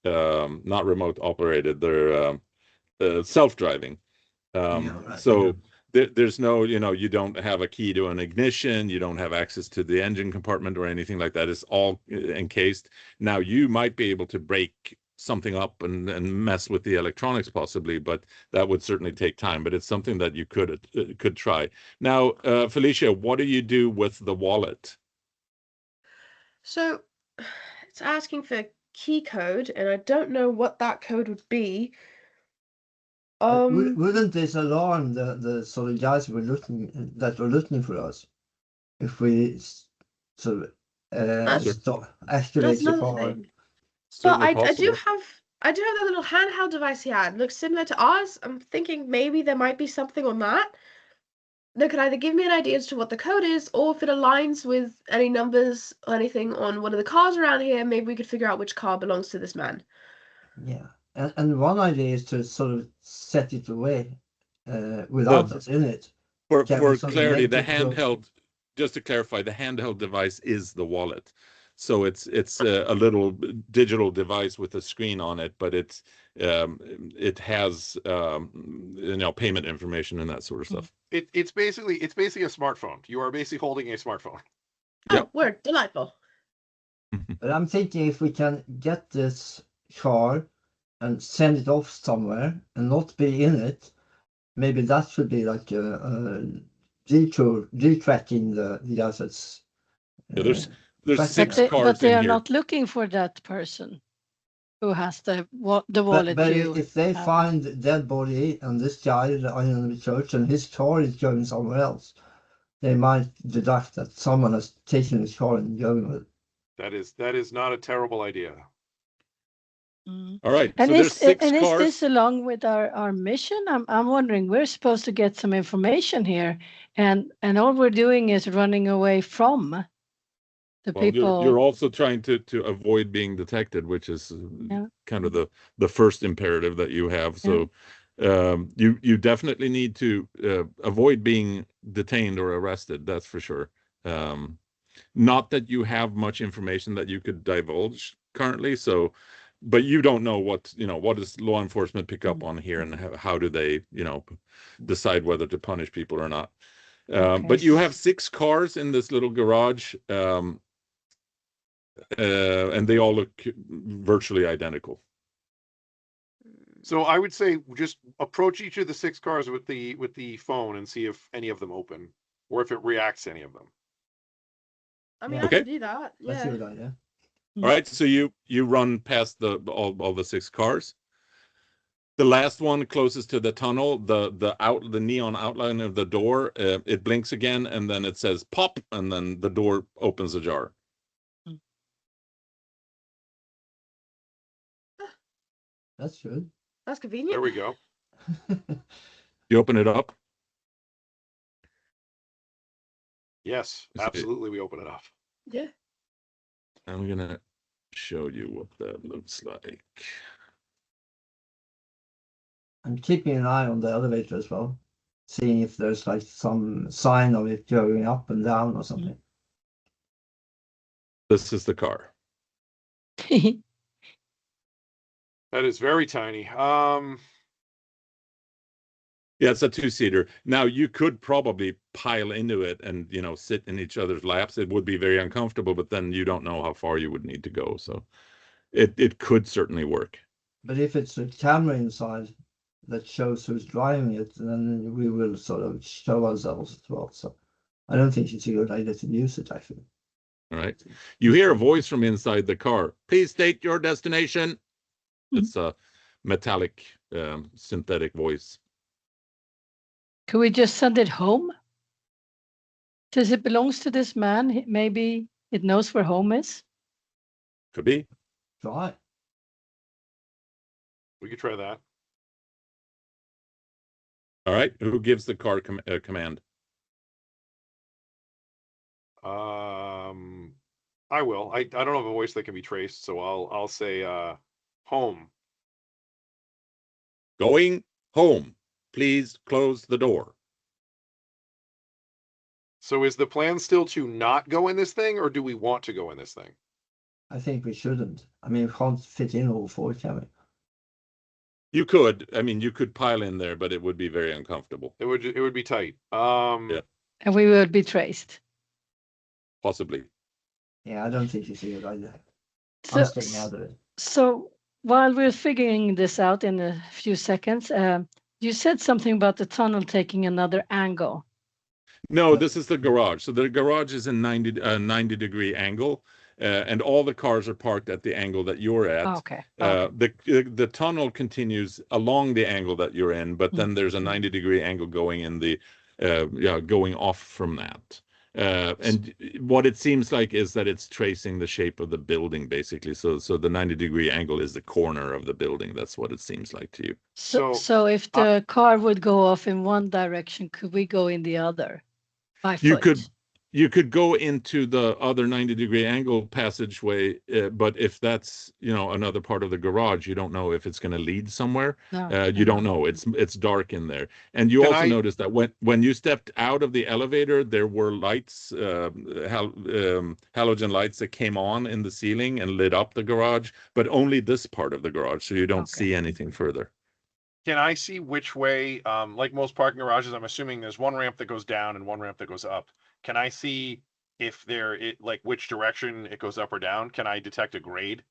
not remote operated; they're self-driving. So. There's no, you don't have a key to an ignition, you don't have access to the engine compartment or anything like that. It's all encased. Now, you might be able to break something up and mess with the electronics possibly, but that would certainly take time. But it's something that you could try. Now, Felicia, what do you do with the wallet? So it's asking for key code, and I don't know what that code would be. Wouldn't this alarm the sort of guys that were looking for us if we sort of activate the car? But I do have that little handheld device he had. It looks similar to ours. I'm thinking maybe there might be something on that that could either give me an idea as to what the code is, or if it aligns with any numbers or anything on one of the cars around here, maybe we could figure out which car belongs to this man. Yeah. And one idea is to sort of set it away without us in it. For clarity, the handheld, just to clarify, the handheld device is the wallet. So it's a little digital device with a screen on it, but it has payment information and that sort of stuff. It's basically a smartphone. You are basically holding a smartphone. Oh, word, delightful. But I'm thinking if we can get this car and send it off somewhere and not be in it, maybe that should be like a detracking the assets. Yeah, there's 6 cars but they in are here. not looking for that person who has the wallet. But if they find a dead body and this guy in the church and his car is going somewhere else, they might deduct that someone has taken his car and going with it. That is not a terrible idea. All right. And, so there's 6 cars. Is this along with our mission? I'm wondering, we're supposed to get some information here, and all we're doing is running away from the people. You're also trying to avoid being detected, which is kind of the first imperative that you have. So you definitely need to avoid being detained or arrested. That's for sure. Not that you have much information that you could divulge currently. So but you don't know what does law enforcement pick up on here, and how do they decide whether to punish people or not. But you have 6 cars in this little garage, and they all look virtually identical. So I would say just approach each of the 6 cars with the phone and see if any of them open, or if it reacts to any of them. I mean, Okay. I can do that. That's Yeah. a good idea. All right, so you run past all the 6 cars. The last one closest to the tunnel, the neon outline of the door, it blinks again, and then it says pop, and then the door opens ajar. That's good. That's convenient. There we go. You open it up. Yes, absolutely. We open it up. Yeah. I'm gonna show you what that looks like. I'm keeping an eye on the elevator as well, seeing if there's like some sign of it going up and down or something. This is the car. That is very tiny. Yeah, it's a 2-seater. Now you could probably pile into it and sit in each other's laps. It would be very uncomfortable, but then you don't know how far you would need to go. So it could certainly work. But if it's a camera inside that shows who's driving it, then we will sort of show ourselves as well. So I don't think it's a good idea to use it, actually. All right. You hear a voice from inside the car. Please state your destination. It's a metallic, synthetic voice. Could we just send it home? Since it belongs to this man, maybe it knows where home is. Could be. Try. We could try that. All right. Who gives the car command? I will. I don't have a voice that can be traced, so I'll say home. Going home. Please close the door. So is the plan still to not go in this thing, or do we want to go in this thing? I think we shouldn't. I mean, we can't fit in all 4, can we? You could. I mean, you could pile in there, but it would be very uncomfortable. It would be tight. Yeah. And we would be traced. Possibly. Yeah, I don't think it's a good idea. So, I'm staying out of it. So while we're figuring this out in a few seconds, you said something about the tunnel taking another angle. No, this is the garage. So the garage is a 90-degree angle, and all the cars are parked at the angle that you're at. Okay. The tunnel continues along the angle that you're in, but then there's a 90-degree angle going in the going off from that. And what it seems like is that it's tracing the shape of the building, basically. So the 90-degree angle is the corner of the building. That's what it seems like to you. So if the car would go off in one direction, could we go in the other by foot? You could go into the other 90-degree angle passageway, but if that's another part of the garage, you don't know if it's going to lead somewhere. You don't know. It's dark in there, and you also noticed that when you stepped out of the elevator, there were lights, halogen lights that came on in the ceiling and lit up the garage, but only this part of the garage, so you don't see anything further. Can I see which way? Like most parking garages, I'm assuming there's one ramp that goes down and one ramp that goes up. Can I see if like which direction it goes up or down? Can I detect a grade?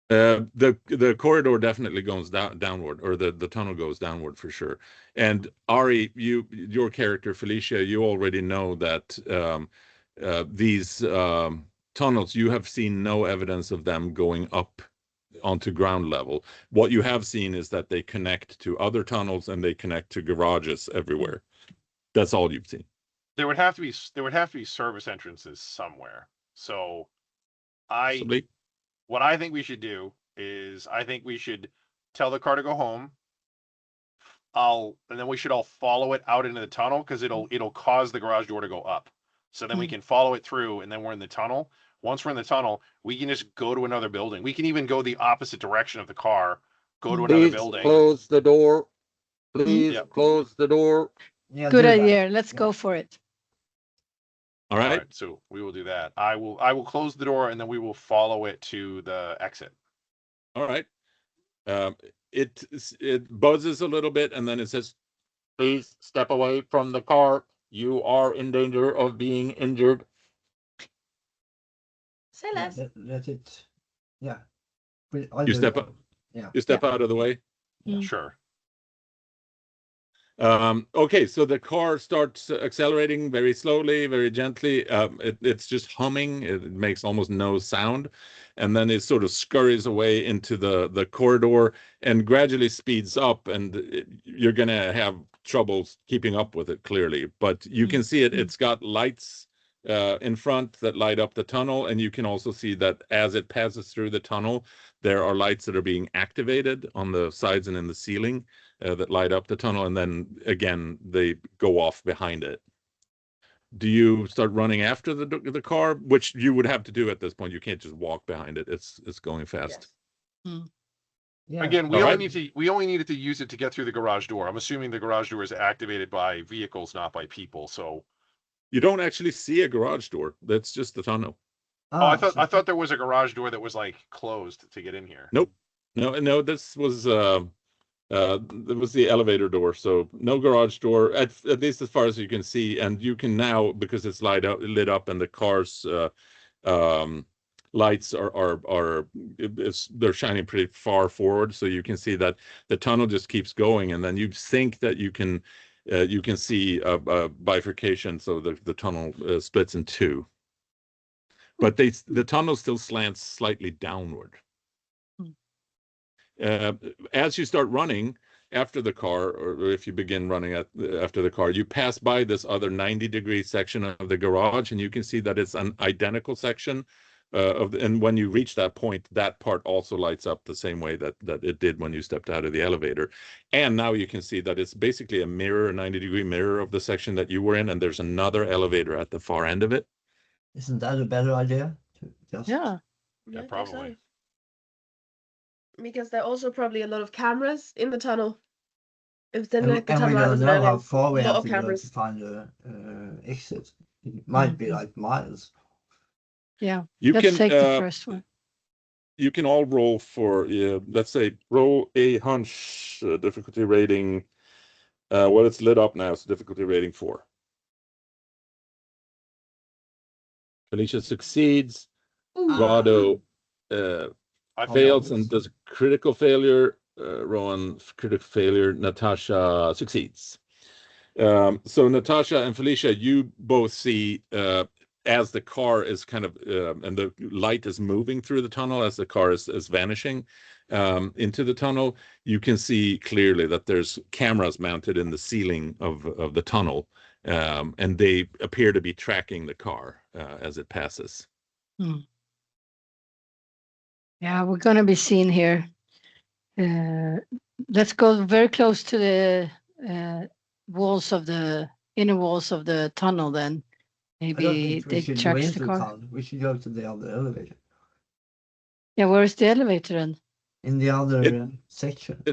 The corridor definitely goes downward, or the tunnel goes downward for sure. And Ari, your character Felicia, you already know that these tunnels, you have seen no evidence of them going up onto ground level. What you have seen is that they connect to other tunnels and they connect to garages everywhere. That's all you've seen. There would have to be service entrances somewhere. So what I think we should do is I think we should tell the car to go home. And then we should all follow it out into the tunnel, because it'll cause the garage door to go up. So then we can follow it through, and then we're in the tunnel. Once we're in the tunnel, we can just go to another building. We can even go the opposite direction of the car, go to another building. Close the door. Please close the door. Yeah, good idea. Let's go for it. All right. So we will do that. I will close the door, and then we will follow it to the exit. All right. It buzzes a little bit, and then it says, "Please step away from the car. You are in danger of being injured." Say less. Let it. Yeah. You step up. Yeah. You step out of the way. Sure. Okay, so the car starts accelerating very slowly, very gently. It's just humming. It makes almost no sound. And then it sort of scurries away into the corridor and gradually speeds up. And you're going to have trouble keeping up with it, clearly. But you can see it. It's got lights in front that light up the tunnel. And you can also see that as it passes through the tunnel, there are lights that are being activated on the sides and in the ceiling. That light up the tunnel, and then again they go off behind it. Do you start running after the car, which you would have to do at this point? You can't just walk behind it. It's going fast. Yes. Yeah. Again, we only needed to use it to get through the garage door. I'm assuming the garage door is activated by vehicles, not by people. So you don't actually see a garage door. That's just the tunnel. Oh, I thought there was a garage door that was like closed to get in here. Nope. No. This was it was the elevator door, so no garage door, at least as far as you can see. And you can now, because it's lit up, and the car's lights they're shining pretty far forward, so you can see that the tunnel just keeps going, and then you think that you can see a bifurcation, so the tunnel splits in two. But the tunnel still slants slightly downward. As you start running after the car, or if you begin running after the car, you pass by this other 90-degree section of the garage, and you can see that it's an identical section and when you reach that point, that part also lights up the same way that it did when you stepped out of the elevator. And now you can see that it's basically a mirror, a 90-degree mirror of the section that you were in, and there's another elevator at the far end of it. Isn't that a better idea? Yeah, I think probably. so. Because there are also probably a lot of cameras in the tunnel. If then like the And we tunnel don't has know how far we a lot have of to go to cameras. find the exit. It might be like miles. Yeah, Let's take the first one. You can all roll for, let's say, roll a hunch, difficulty rating. Well, it's lit up now, so difficulty rating 4. Felicia succeeds. Vado fails and does critical failure. Rowan, critical failure. Natasha succeeds. So Natasha and Felicia, you both see as the car is kind of and the light is moving through the tunnel as the car is vanishing into the tunnel, you can see clearly that there's cameras mounted in the ceiling of the tunnel, and they appear to be tracking the car as it passes. Yeah, we're going to be seen here. Let's go very close to the walls of the inner walls of the tunnel then. Maybe they track the car. We should go to the other elevator. Yeah, where's the elevator then? In the other section.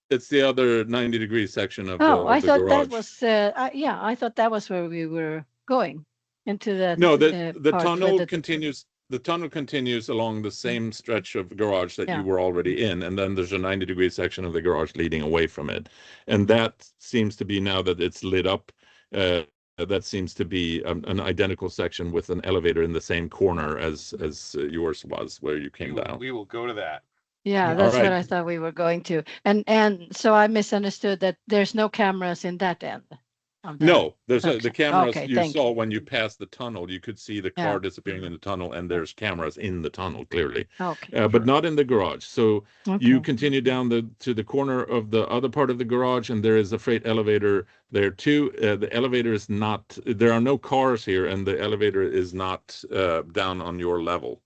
It's the other 90-degree section of I the thought garage. that was I thought that was where we were going, into that. No, the tunnel continues. The tunnel continues along the same stretch of garage that you were already in, and then there's a 90-degree section of the garage leading away from it, and that seems to be, now that it's lit up, that seems to be an identical section with an elevator in the same corner as yours was, where you came down. We will go to that. Yeah, that's what I thought we were going to, and so I misunderstood that there's no cameras in that end. No, there's the cameras you saw when you passed the tunnel. You could see the car disappearing in the tunnel, and there's cameras in the tunnel clearly, but not in the garage. So you continue down to the corner of the other part of the garage, and there is a freight elevator there too. The elevator is not. There are no cars here, and the elevator is not down on your level.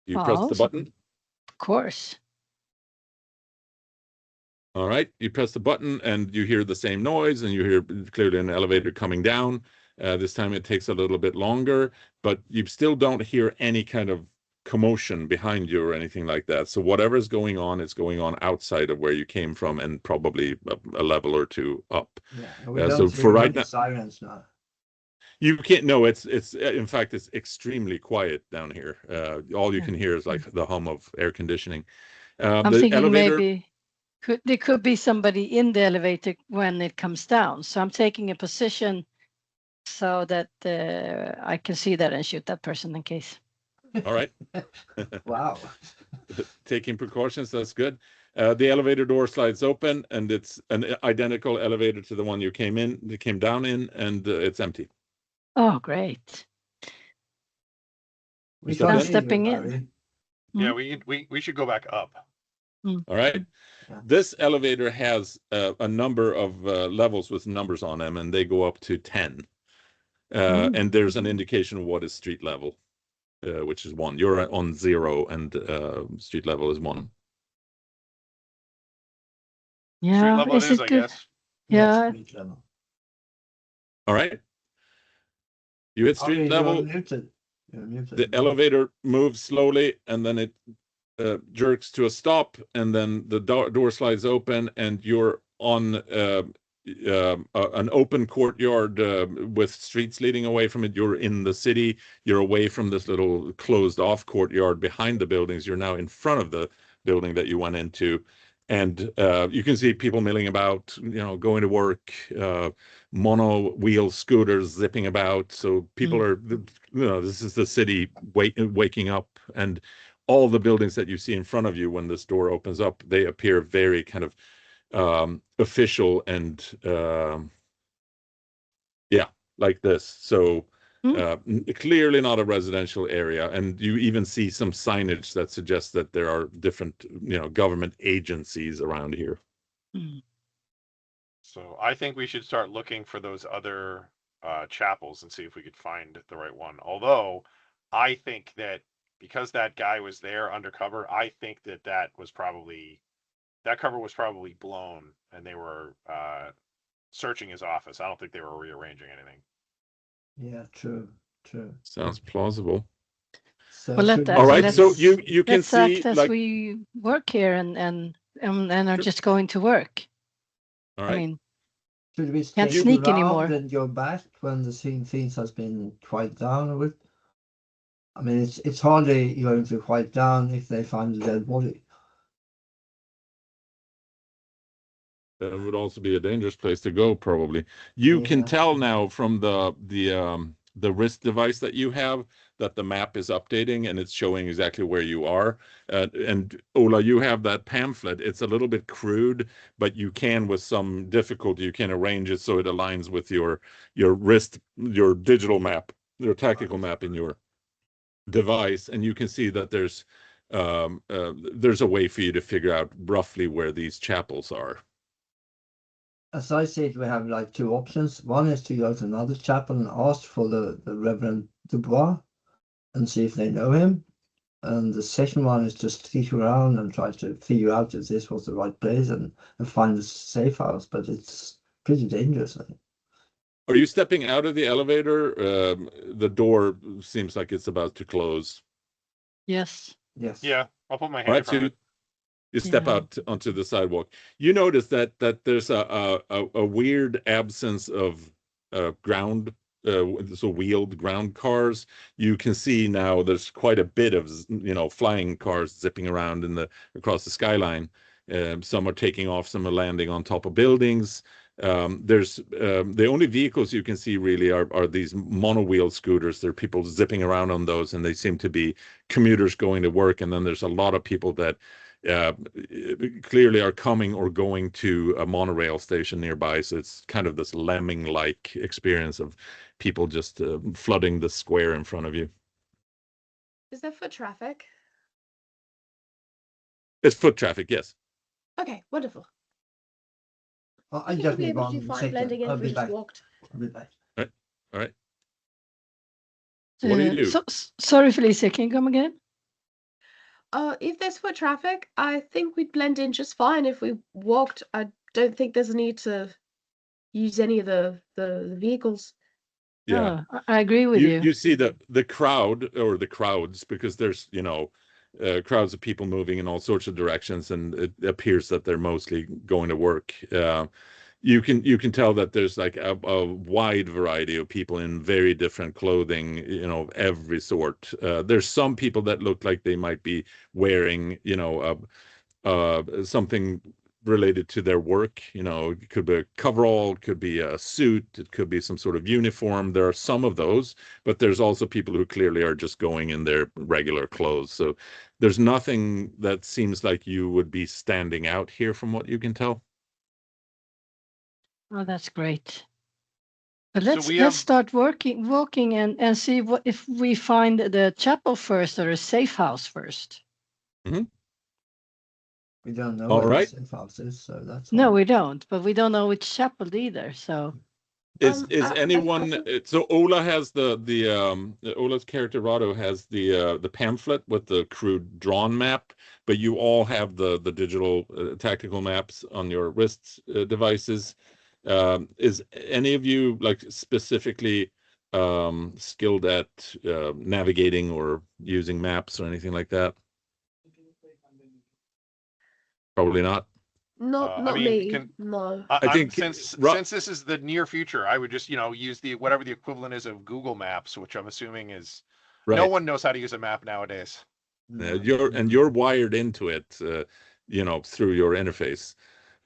You press the button. Of course. All right, you press the button and you hear the same noise, and you hear clearly an elevator coming down. This time it takes a little bit longer, but you still don't hear any kind of commotion behind you or anything like that. So whatever is going on outside of where you came from, and probably a level or two up. Yeah, so for right now, sirens now. You can't. No, it's in fact it's extremely quiet down here. All you can hear is like the hum of air conditioning. I'm The thinking elevator. maybe there could be somebody in the elevator when it comes down. So I'm taking a position so that I can see that and shoot that person in case. All right. Wow. Taking precautions, that's good. The elevator door slides open, and it's an identical elevator to the one you came down in, and it's empty. Oh, great. We So I'm then- stepping in. Yeah, we should go back up. All right. Yeah. This elevator has a number of levels with numbers on them, and they go up to 10. And there's an indication of what is street level, which is 1. You're on 0, and street level is 1. Yeah, Street level is it is, it I good? guess. Yeah. Street level. All right. You hit I street mean, level. You're muted. You're muted. The elevator moves slowly, and then it jerks to a stop, and then the door slides open, and you're on an open courtyard with streets leading away from it. You're in the city. You're away from this little closed-off courtyard behind the buildings. You're now in front of the building that you went into. And you can see people milling about, going to work, mono-wheel scooters zipping about. So people are, this is the city waking up. And all the buildings that you see in front of you when this door opens up, they appear very kind of official and, like this. So clearly not a residential area. And you even see some signage that suggests that there are different, government agencies around here. So I think we should start looking for those other chapels and see if we could find the right one. Although I think that because that guy was there undercover, I think that cover was probably blown and they were searching his office. I don't think they were rearranging anything. Yeah, true. Sounds plausible. So Well, all right, so you can let's see act as like we work here and are just going to work. all right. I mean, should we can't stick sneak around anymore. and go back when the things has been quiet down a bit? I mean, it's hardly going to quiet down if they find a dead body. That would also be a dangerous place to go, probably. You can tell now from the wrist device that you have that the map is updating and it's showing exactly where you are. And Ola, you have that pamphlet. It's a little bit crude, but you can, with some difficulty, you can arrange it so it aligns with your wrist, your digital map, your tactical map in your device, and you can see that there's a way for you to figure out roughly where these chapels are. As I said, we have like 2 options. One is to go to another chapel and ask for the Reverend Dubois and see if they know him. And the second one is to stick around and try to figure out if this was the right place and find a safe house. But it's pretty dangerous, I think. Are you stepping out of the elevator? The door seems like it's about to close. Yes. Yeah, I'll put my hand All in right, front of so it. you step out onto the sidewalk. You notice that there's a weird absence of ground, so wheeled ground cars. You can see now there's quite a bit of flying cars zipping around across the skyline. Some are taking off, some are landing on top of buildings. There's the only vehicles you can see really are these mono-wheel scooters. There are people zipping around on those, and they seem to be commuters going to work. And then there's a lot of people that clearly are coming or going to a monorail station nearby. So it's kind of this lemming-like experience of people just flooding the square in front of you. Is there foot traffic? It's foot traffic, yes. Okay, wonderful. I think just we'll be need able to do 1 fine second. blending in I'll if we be just back. walked. I'll be back. All right. So what do you do? Sorry, Felicia, can you come again? If there's foot traffic, I think we'd blend in just fine if we walked. I don't think there's a need to use any of the vehicles. Yeah, I agree with you. You see the crowd or the crowds, because there's crowds of people moving in all sorts of directions, and it appears that they're mostly going to work. you can tell that there's like a wide variety of people in very different clothing, you know, of every sort. There's some people that look like they might be wearing, you know, something related to their work. You know, it could be a coverall, it could be a suit, it could be some sort of uniform. There are some of those, but there's also people who clearly are just going in their regular clothes. So there's nothing that seems like you would be standing out here from what you can tell. Oh, that's great. But let's start walking and see what if we find the chapel first or a safe house first. Mm-hmm. We don't know All what right. the safe house is, so that's no, we don't. But we don't know which chapel either. So is anyone? So Ola has Ola's character Rado has the pamphlet with the crude drawn map, but you all have the digital tactical maps on your wrist devices. Is any of you like specifically skilled at navigating or using maps or anything like that? Probably not. Not I mean, me. No. I think since this is the near future, I would just, you know, use whatever the equivalent is of Google Maps, which I'm assuming is right. No one knows how to use a map nowadays. You're wired into it, you know, through your interface.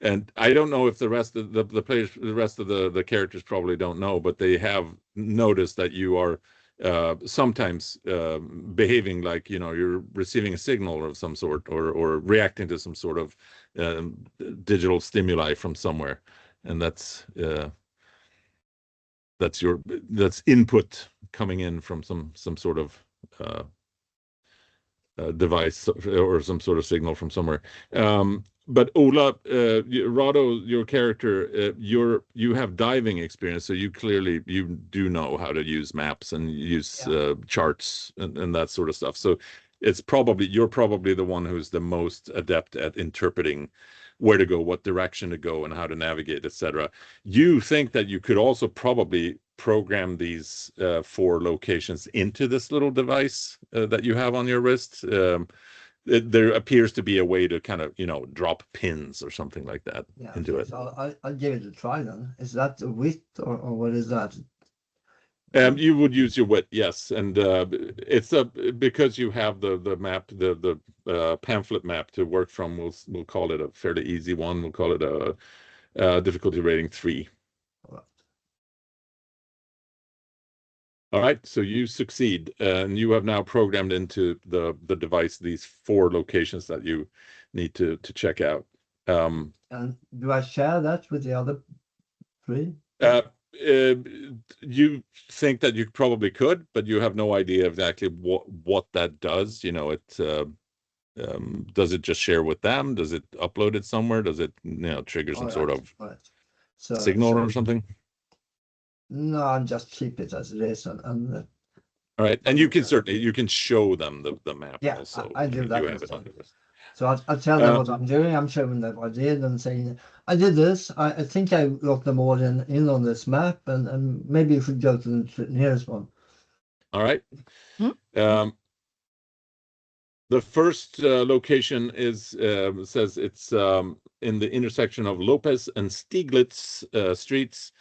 And I don't know if the rest of the players, the rest of the characters probably don't know, but they have noticed that you are sometimes behaving like, you know, you're receiving a signal of some sort or reacting to some sort of digital stimuli from somewhere, and that's input coming in from some sort of device or some sort of signal from somewhere. But Ola, Rado, your character, you have diving experience, so you do know how to use maps and use charts and that sort of stuff. So you're probably the one who's the most adept at interpreting where to go, what direction to go, and how to navigate, etc. You think that you could also probably program these 4 locations into this little device that you have on your wrist. There appears to be a way to kind of, you know, drop pins or something like that into it. So I'll give it a try then. Is that a wit or what is that? You would use your wit, yes, and it's because you have the map, the pamphlet map to work from. We'll call it a fairly easy one. We'll call it a difficulty rating 3. All right, so you succeed, and you have now programmed into the device these 4 locations that you need to check out. And do I share that with the other 3? You think that you probably could, but you have no idea exactly what that does. You know, does it just share with them? Does it upload it somewhere? Does it, you know, trigger some sort of signal or something? No, I'll just keep it as it is. And all right, and you can show them the map also. I do that. So I'll tell them what I'm doing. I'm showing them what I did and saying, I did this. I think I got them all in on this map, and maybe you should go to the nearest one. All right. The first location says it's in the intersection of Lopez and Stieglitz streets.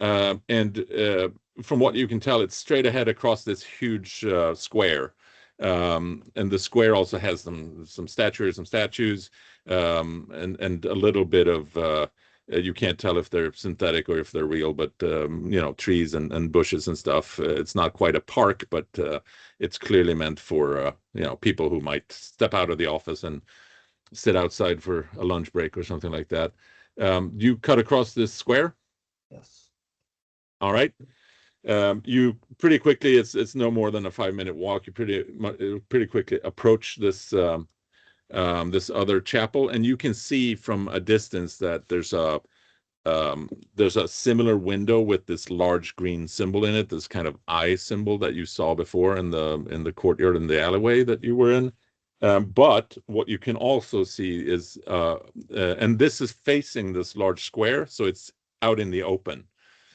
And from what you can tell, it's straight ahead across this huge square. And the square also has some statues, and a little bit of you can't tell if they're synthetic or if they're real, but you know, trees and bushes and stuff. It's not quite a park, but it's clearly meant for you know, people who might step out of the office and sit outside for a lunch break or something like that. You cut across this square? Yes. All right. You pretty quickly, it's no more than a 5-minute walk. You pretty quickly approach this this other chapel, and you can see from a distance that there's a similar window with this large green symbol in it, this kind of eye symbol that you saw before in the courtyard in the alleyway that you were in. But what you can also see is, and this is facing this large square, so it's out in the open.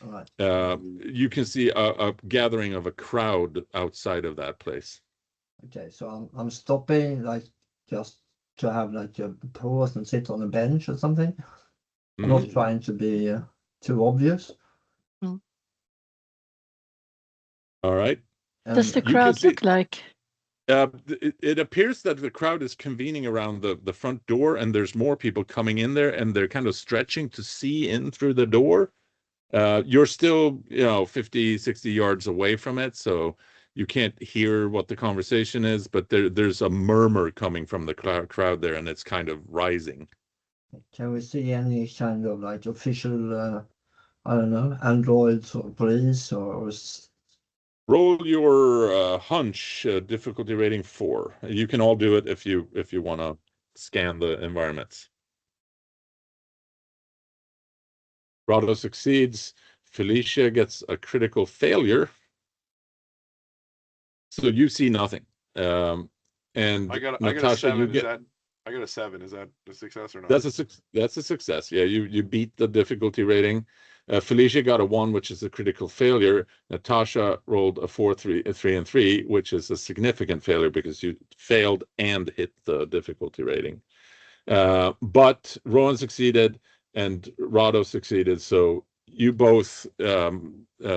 All right. You can see a gathering of a crowd outside of that place. Okay, so I'm stopping, like, just to have like a pause and sit on a bench or something. I'm not trying to be too obvious. All right. Does the crowd look like? It appears that the crowd is convening around the front door, and there's more people coming in there, and they're kind of stretching to see in through the door. You're still, 50, 60 yards away from it, so you can't hear what the conversation is, but there's a murmur coming from the crowd there, and it's kind of rising. Can we see any kind of like official, I don't know, androids or police or Roll your hunch, difficulty rating 4. You can all do it if you want to scan the environments. Rado succeeds. Felicia gets a critical failure. So you see nothing. And I got Natasha, a 7. you get. I got a 7. Is that a success or not? That's a success. Yeah, you beat the difficulty rating. Felicia got a 1, which is a critical failure. Natasha rolled a 4, 3, 3, and 3, which is a significant failure because you failed and hit the difficulty rating. But Rowan succeeded and Rado succeeded. So you both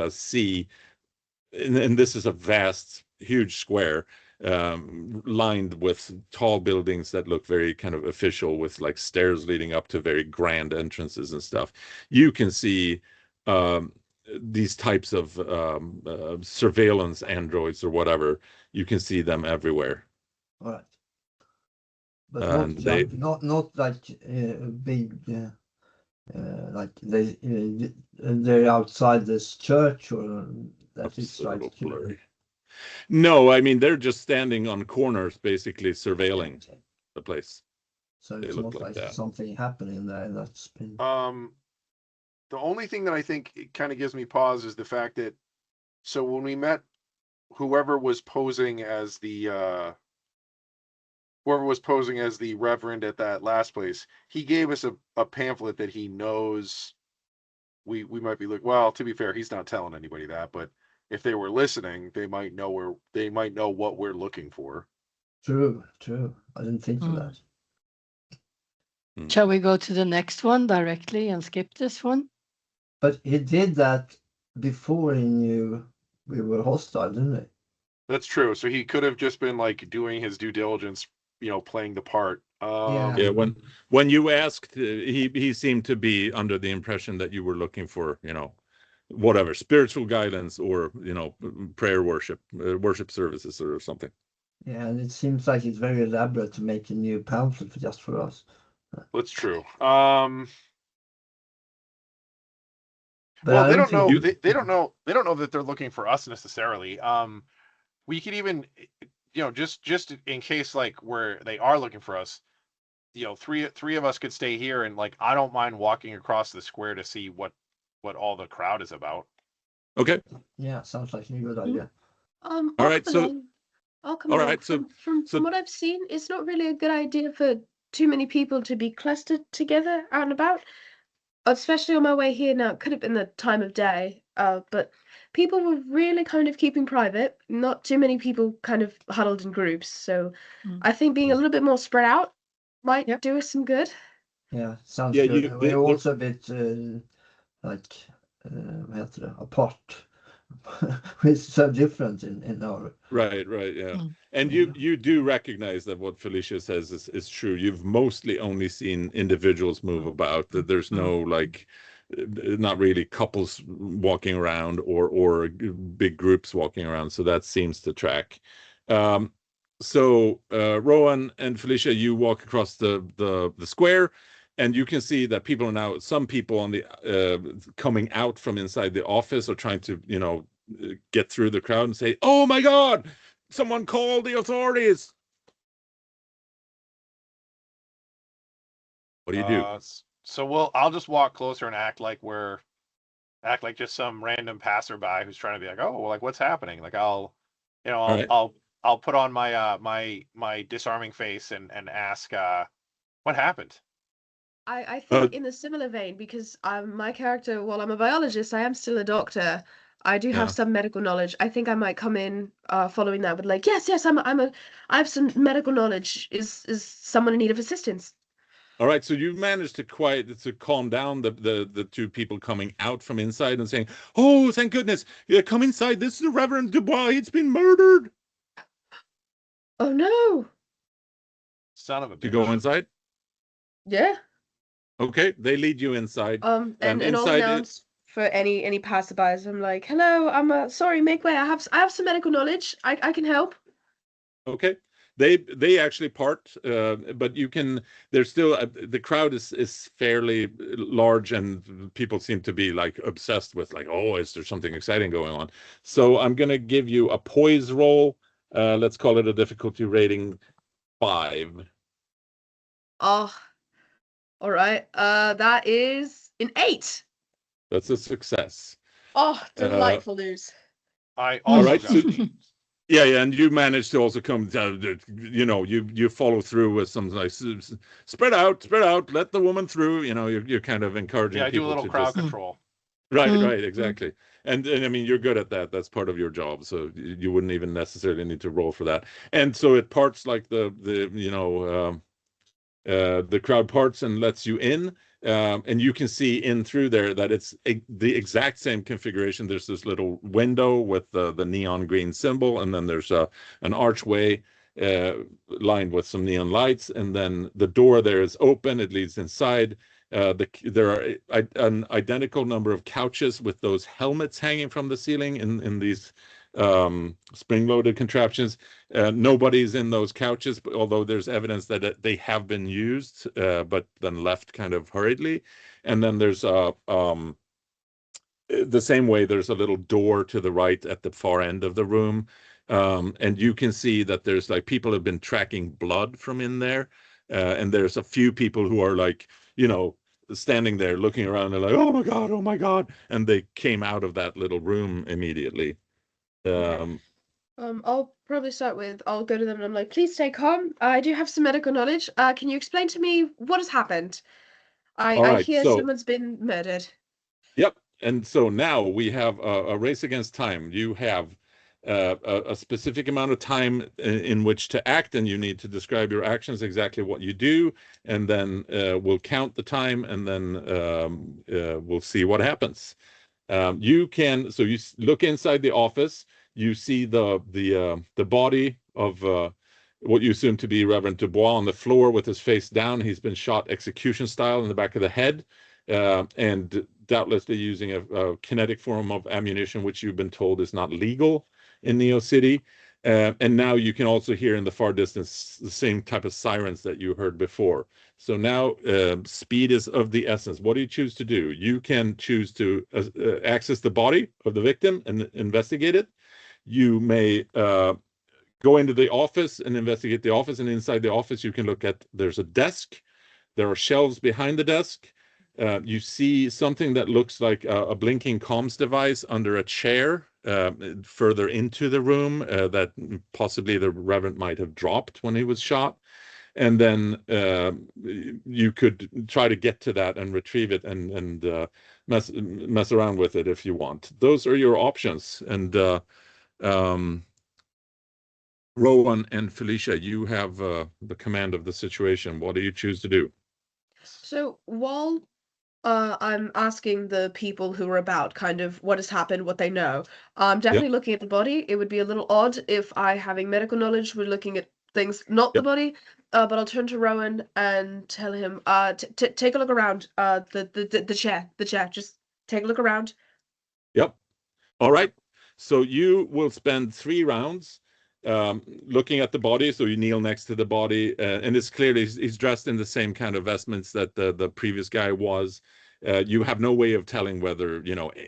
see, and this is a vast, huge square lined with tall buildings that look very kind of official, with like stairs leading up to very grand entrances and stuff. You can see these types of surveillance androids or whatever. You can see them everywhere. All right. But not like big, like they're outside this church, or that it's like blurry. No, I mean they're just standing on corners, basically surveilling the place. So it's not like something happening there that's been. The only thing that I think it kind of gives me pause is the fact that, so when we met whoever was posing as the reverend at that last place, he gave us a pamphlet that he knows we might be well, to be fair, he's not telling anybody that, but if they were listening, they might know what we're looking for. True. I didn't think of that. Shall we go to the next one directly and skip this one? But he did that before he knew we were hostile, didn't he? That's true. So he could have just been like doing his due diligence, playing the part. Yeah. When you asked, he seemed to be under the impression that you were looking for, whatever, spiritual guidance or, prayer worship services or something. Yeah, and it seems like it's very elaborate to make a new pamphlet just for us. That's true. But well, they don't know. They don't know. They don't know that they're looking for us necessarily. We could even, just in case, like, where they are looking for us, three of us could stay here, and like, I don't mind walking across the square to see what all the crowd is about. Okay. Yeah, sounds like a good idea. All right. So. I'll come along. From what I've seen, it's not really a good idea for too many people to be clustered together out and about. Especially on my way here now, it could have been the time of day, but people were really kind of keeping private. Not too many people kind of huddled in groups. So I think being a little bit more spread out might do us some good. Yeah, sounds good. We're also a bit apart. We're so different in our right, yeah. And you do recognize that what Felicia says is true. You've mostly only seen individuals move about, that there's no not really couples walking around or big groups walking around, so that seems to track. So Rowan and Felicia, you walk across the square, and you can see that people are now, some people on the coming out from inside the office are trying to, get through the crowd and say, "Oh my God, someone call the authorities." What do you do? So I'll just walk closer and act like just some random passerby who's trying to be like, "Oh, well, like, what's happening?" Like, I'll put on my my disarming face and ask, what happened? I think in a similar vein, because my character, while I'm a biologist, I am still a doctor. I do have some medical knowledge. I think I might come in following that with like, yes, I have some medical knowledge. Is someone in need of assistance? All right, so you managed to calm down the two people coming out from inside and saying, "Oh, thank goodness! Yeah, come inside. This is the Reverend Dubois. He's been murdered." Oh no! Son of a To go bitch. inside. Yeah. Okay, they lead you inside. And I'll Inside announce for any passerbys. I'm like, hello, I'm sorry, make way. I have some medical knowledge. I can help. Okay. They actually part, but you can. There's still the crowd is fairly large, and people seem to be like obsessed with like, oh, is there something exciting going on? So I'm gonna give you a poise roll. Let's call it a difficulty rating 5. Oh, all right. That is an 8. That's a success. Oh, Uh, delightful news. I all also right, got so an 8. yeah, and you managed to also come down, you follow through with some like spread out, let the woman through. You're kind of encouraging Yeah, I do a people little to crowd just control. right, exactly. And I mean, you're good at that. That's part of your job, so you wouldn't even necessarily need to roll for that. And so it parts like the crowd parts and lets you in, and you can see in through there that it's the exact same configuration. There's this little window with the neon green symbol, and then there's an archway lined with some neon lights, and then the door there is open. It leads inside. There are an identical number of couches with those helmets hanging from the ceiling in these spring-loaded contraptions. Nobody's in those couches, but although there's evidence that they have been used, but then left kind of hurriedly. And then there's the same way, there's a little door to the right at the far end of the room. And you can see that there's like people have been tracking blood from in there. And there's a few people who are like, standing there looking around and like, oh my God. And they came out of that little room immediately. Okay. I'll probably start with, I'll go to them and I'm like, please stay calm. I do have some medical knowledge. Can you explain to me what has happened? All I right, hear so someone's been murdered. yep. And so now we have a race against time. You have a specific amount of time in which to act, and you need to describe your actions, exactly what you do, and then we'll count the time, and then we'll see what happens. So you look inside the office, you see the body of what you assume to be Reverend Dubois on the floor with his face down. He's been shot execution style in the back of the head, and doubtlessly using a kinetic form of ammunition, which you've been told is not legal in Neo City. And now you can also hear in the far distance the same type of sirens that you heard before. So now speed is of the essence. What do you choose to do? You can choose to access the body of the victim and investigate it. You may go into the office and investigate the office. And inside the office, you can look at, there's a desk. There are shelves behind the desk. You see something that looks like a blinking comms device under a chair further into the room that possibly the Reverend might have dropped when he was shot. And then you could try to get to that and retrieve it and mess around with it if you want. Those are your options. And um, Rowan and Felicia, you have the command of the situation. What do you choose to do? So while I'm asking the people who are about kind of what has happened, what they know, I'm Yep, definitely looking at the body. It would be a little odd if I, having medical knowledge, were looking at things not the yep, body. But I'll turn to Rowan and tell him, take a look around. The chair. Just take a look around. yep. All right. So you will spend 3 rounds looking at the body. So you kneel next to the body, and it's clearly he's dressed in the same kind of vestments that the previous guy was. You have no way of telling whether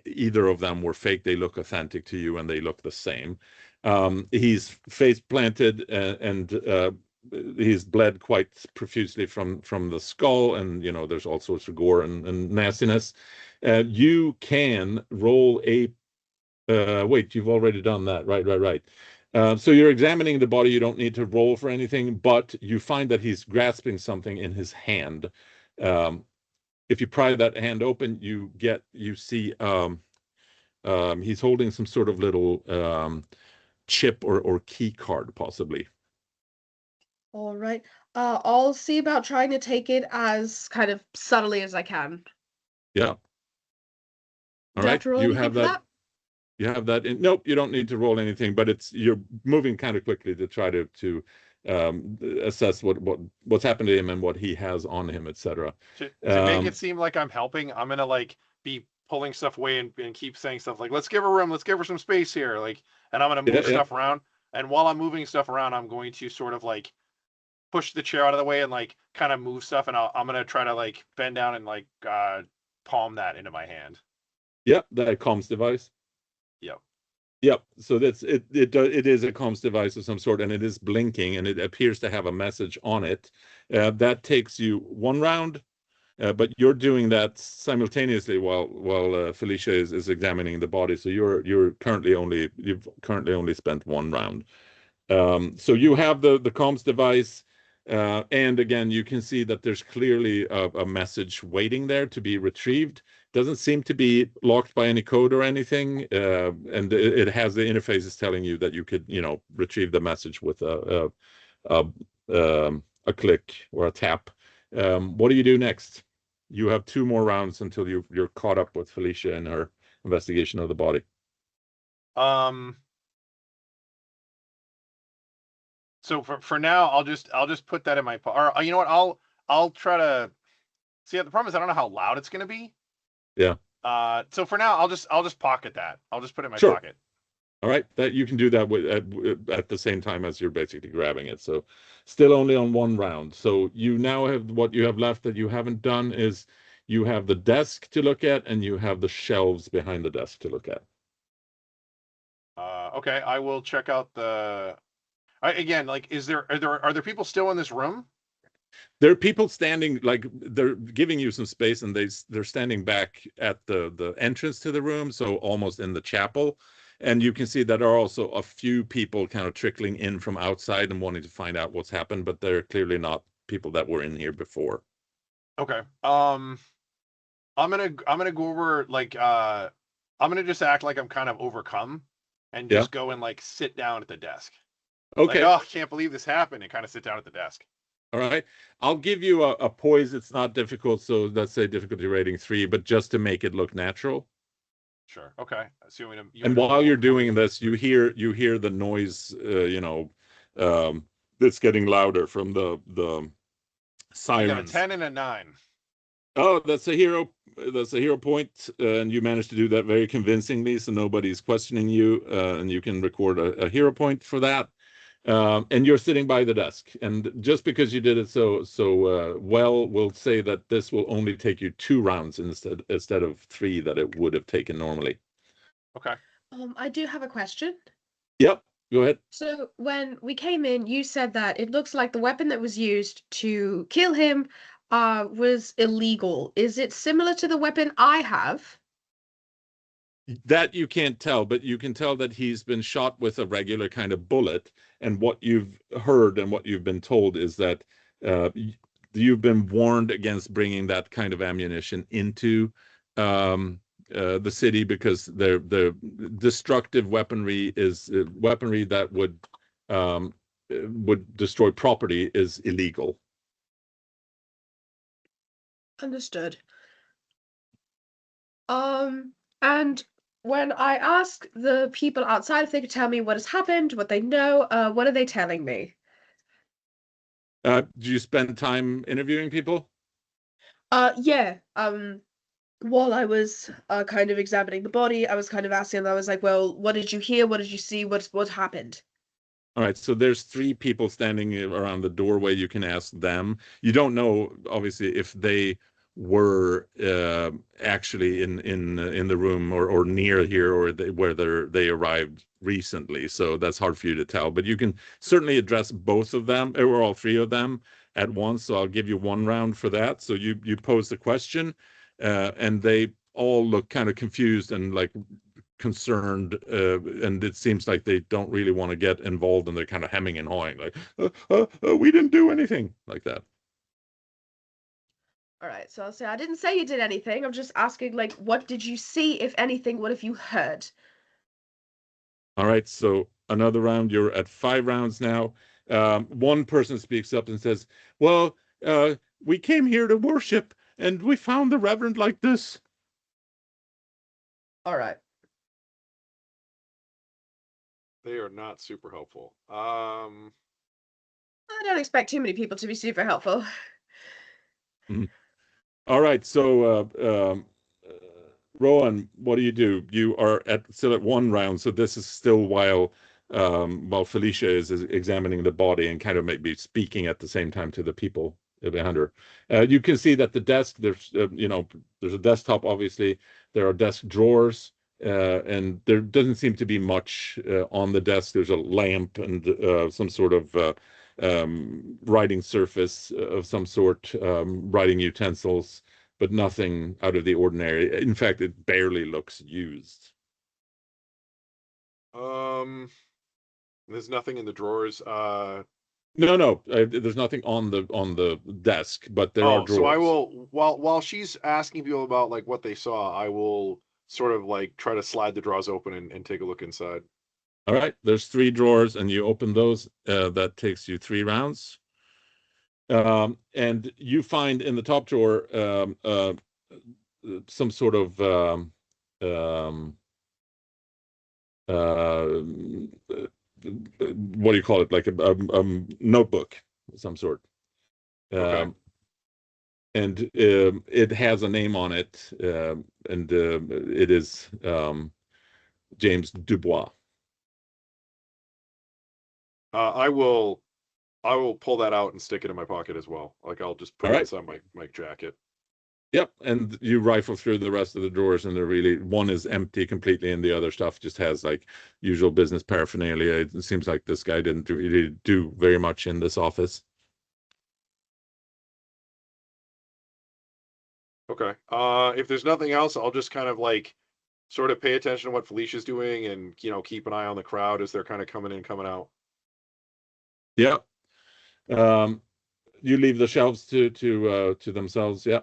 either of them were fake. They look authentic to you, and they look the same. He's face planted, and he's bled quite profusely from the skull, and there's all sorts of gore and nastiness. You can roll a wait, you've already done that. Right. So you're examining the body. You don't need to roll for anything, but you find that he's grasping something in his hand. Um, if you pry that hand open, you see he's holding some sort of little chip or key card, possibly. All right. I'll see about trying to take it as kind of subtly as I can. Yeah. All Do I right. have to roll anything for that? You have that in. Nope, you don't need to roll anything, but you're moving kind of quickly to try to assess what's happened to him and what he has on him, etc. To make it seem like I'm helping, I'm gonna like be pulling stuff away and keep saying stuff like, let's give her room, let's give her some space here, like, and I'm gonna move stuff around. And while I'm moving stuff around, I'm going to sort of like push the chair out of the way and like kind of move stuff, and I'm gonna try to like bend down and like palm that into my hand. Yep, that comms device. Yep. Yep. So that's it. It is a comms device of some sort, and it is blinking, and it appears to have a message on it. That takes you 1 round, but you're doing that simultaneously while Felicia is examining the body. So you've currently only spent 1 round. So you have the comms device, and again, you can see that there's clearly a message waiting there to be retrieved. Doesn't seem to be locked by any code or anything, and it has the interfaces telling you that you could, retrieve the message with a click or a tap. What do you do next? You have 2 more rounds until you're caught up with Felicia in her investigation of the body. So for now, I'll just put that in my or you know what, I'll try to see. The problem is I don't know how loud it's gonna be. Yeah. So for now, I'll just pocket that. I'll just put it in my Sure. pocket. All right, that you can do that at the same time as you're basically grabbing it. So still only on 1 round. So you now have what you have left that you haven't done is you have the desk to look at and you have the shelves behind the desk to look at. Okay, I will check out the. Again, like, are there people still in this room? There are people standing, like they're giving you some space, and they're standing back at the entrance to the room, so almost in the chapel. And you can see that there are also a few people kind of trickling in from outside and wanting to find out what's happened, but they're clearly not people that were in here before. Okay. I'm gonna go over like I'm gonna just act like I'm kind of overcome and just go and like sit down at the desk. Okay. Like, oh, I can't believe this happened, and kind of sit down at the desk. All right. I'll give you a poise. It's not difficult, so let's say difficulty rating 3, but just to make it look natural. Sure. Okay. So and while you're doing this, you hear the noise, that's getting louder from the sirens. I got a 10 and a 9. Oh, that's a hero. That's a hero point, and you managed to do that very convincingly, so nobody's questioning you, and you can record a hero point for that. And you're sitting by the desk, and just because you did it so well, we'll say that this will only take you 2 rounds instead of 3 that it would have taken normally. Okay. I do have a question. Yep, go ahead. So when we came in, you said that it looks like the weapon that was used to kill him was illegal. Is it similar to the weapon I have? That you can't tell, but you can tell that he's been shot with a regular kind of bullet. And what you've heard and what you've been told is that you've been warned against bringing that kind of ammunition into the city, because the destructive weaponry is weaponry that would destroy property is illegal. Understood. And when I ask the people outside if they could tell me what has happened, what they know, what are they telling me? Do you spend time interviewing people? Yeah. While I was kind of examining the body, I was kind of asking them, I was like, well, what did you hear? What did you see? What happened? All right, so there's 3 people standing around the doorway. You can ask them. You don't know, obviously, if they were actually in the room or near here, or whether they arrived recently. So that's hard for you to tell. But you can certainly address both of them, or all 3 of them at once. So I'll give you 1 round for that. So you pose the question, and they all look kind of confused and like concerned, and it seems like they don't really want to get involved, and they're kind of hemming and hawing, like, we didn't do anything, like that. All right, so I'll say, I didn't say you did anything. I'm just asking, like, what did you see, if anything? What have you heard? All right, so another round. You're at 5 rounds now. One person speaks up and says, well, we came here to worship, and we found the Reverend like this. All right. They are not super helpful. I don't expect too many people to be super helpful. All right, so Rowan, what do? You are still at 1 round, so this is still while Felicia is examining the body and kind of maybe speaking at the same time to the people behind her. You can see that the desk, there's there's a desktop, obviously. There are desk drawers, and there doesn't seem to be much on the desk. There's a lamp and some sort of writing surface of some sort, writing utensils, but nothing out of the ordinary. In fact, it barely looks used. There's nothing in the drawers. No, there's nothing on the desk, but there are drawers. So I will, while she's asking people about like what they saw, I will sort of like try to slide the drawers open and take a look inside. All right, there's 3 drawers, and you open those. That takes you 3 rounds. And you find in the top drawer some sort of what do you call it? Like a notebook of some sort. Okay. And it has a name on it, and it is James Dubois. I will pull that out and stick it in my pocket as well. Like I'll just put it inside my jacket. Yep, and you rifle through the rest of the drawers, and they're really, one is empty completely, and the other stuff just has like usual business paraphernalia. It seems like this guy didn't really do very much in this office. Okay. If there's nothing else, I'll just kind of like sort of pay attention to what Felicia's doing, and keep an eye on the crowd as they're kind of coming in, coming out. Yeah. You leave the shelves to themselves. Yeah.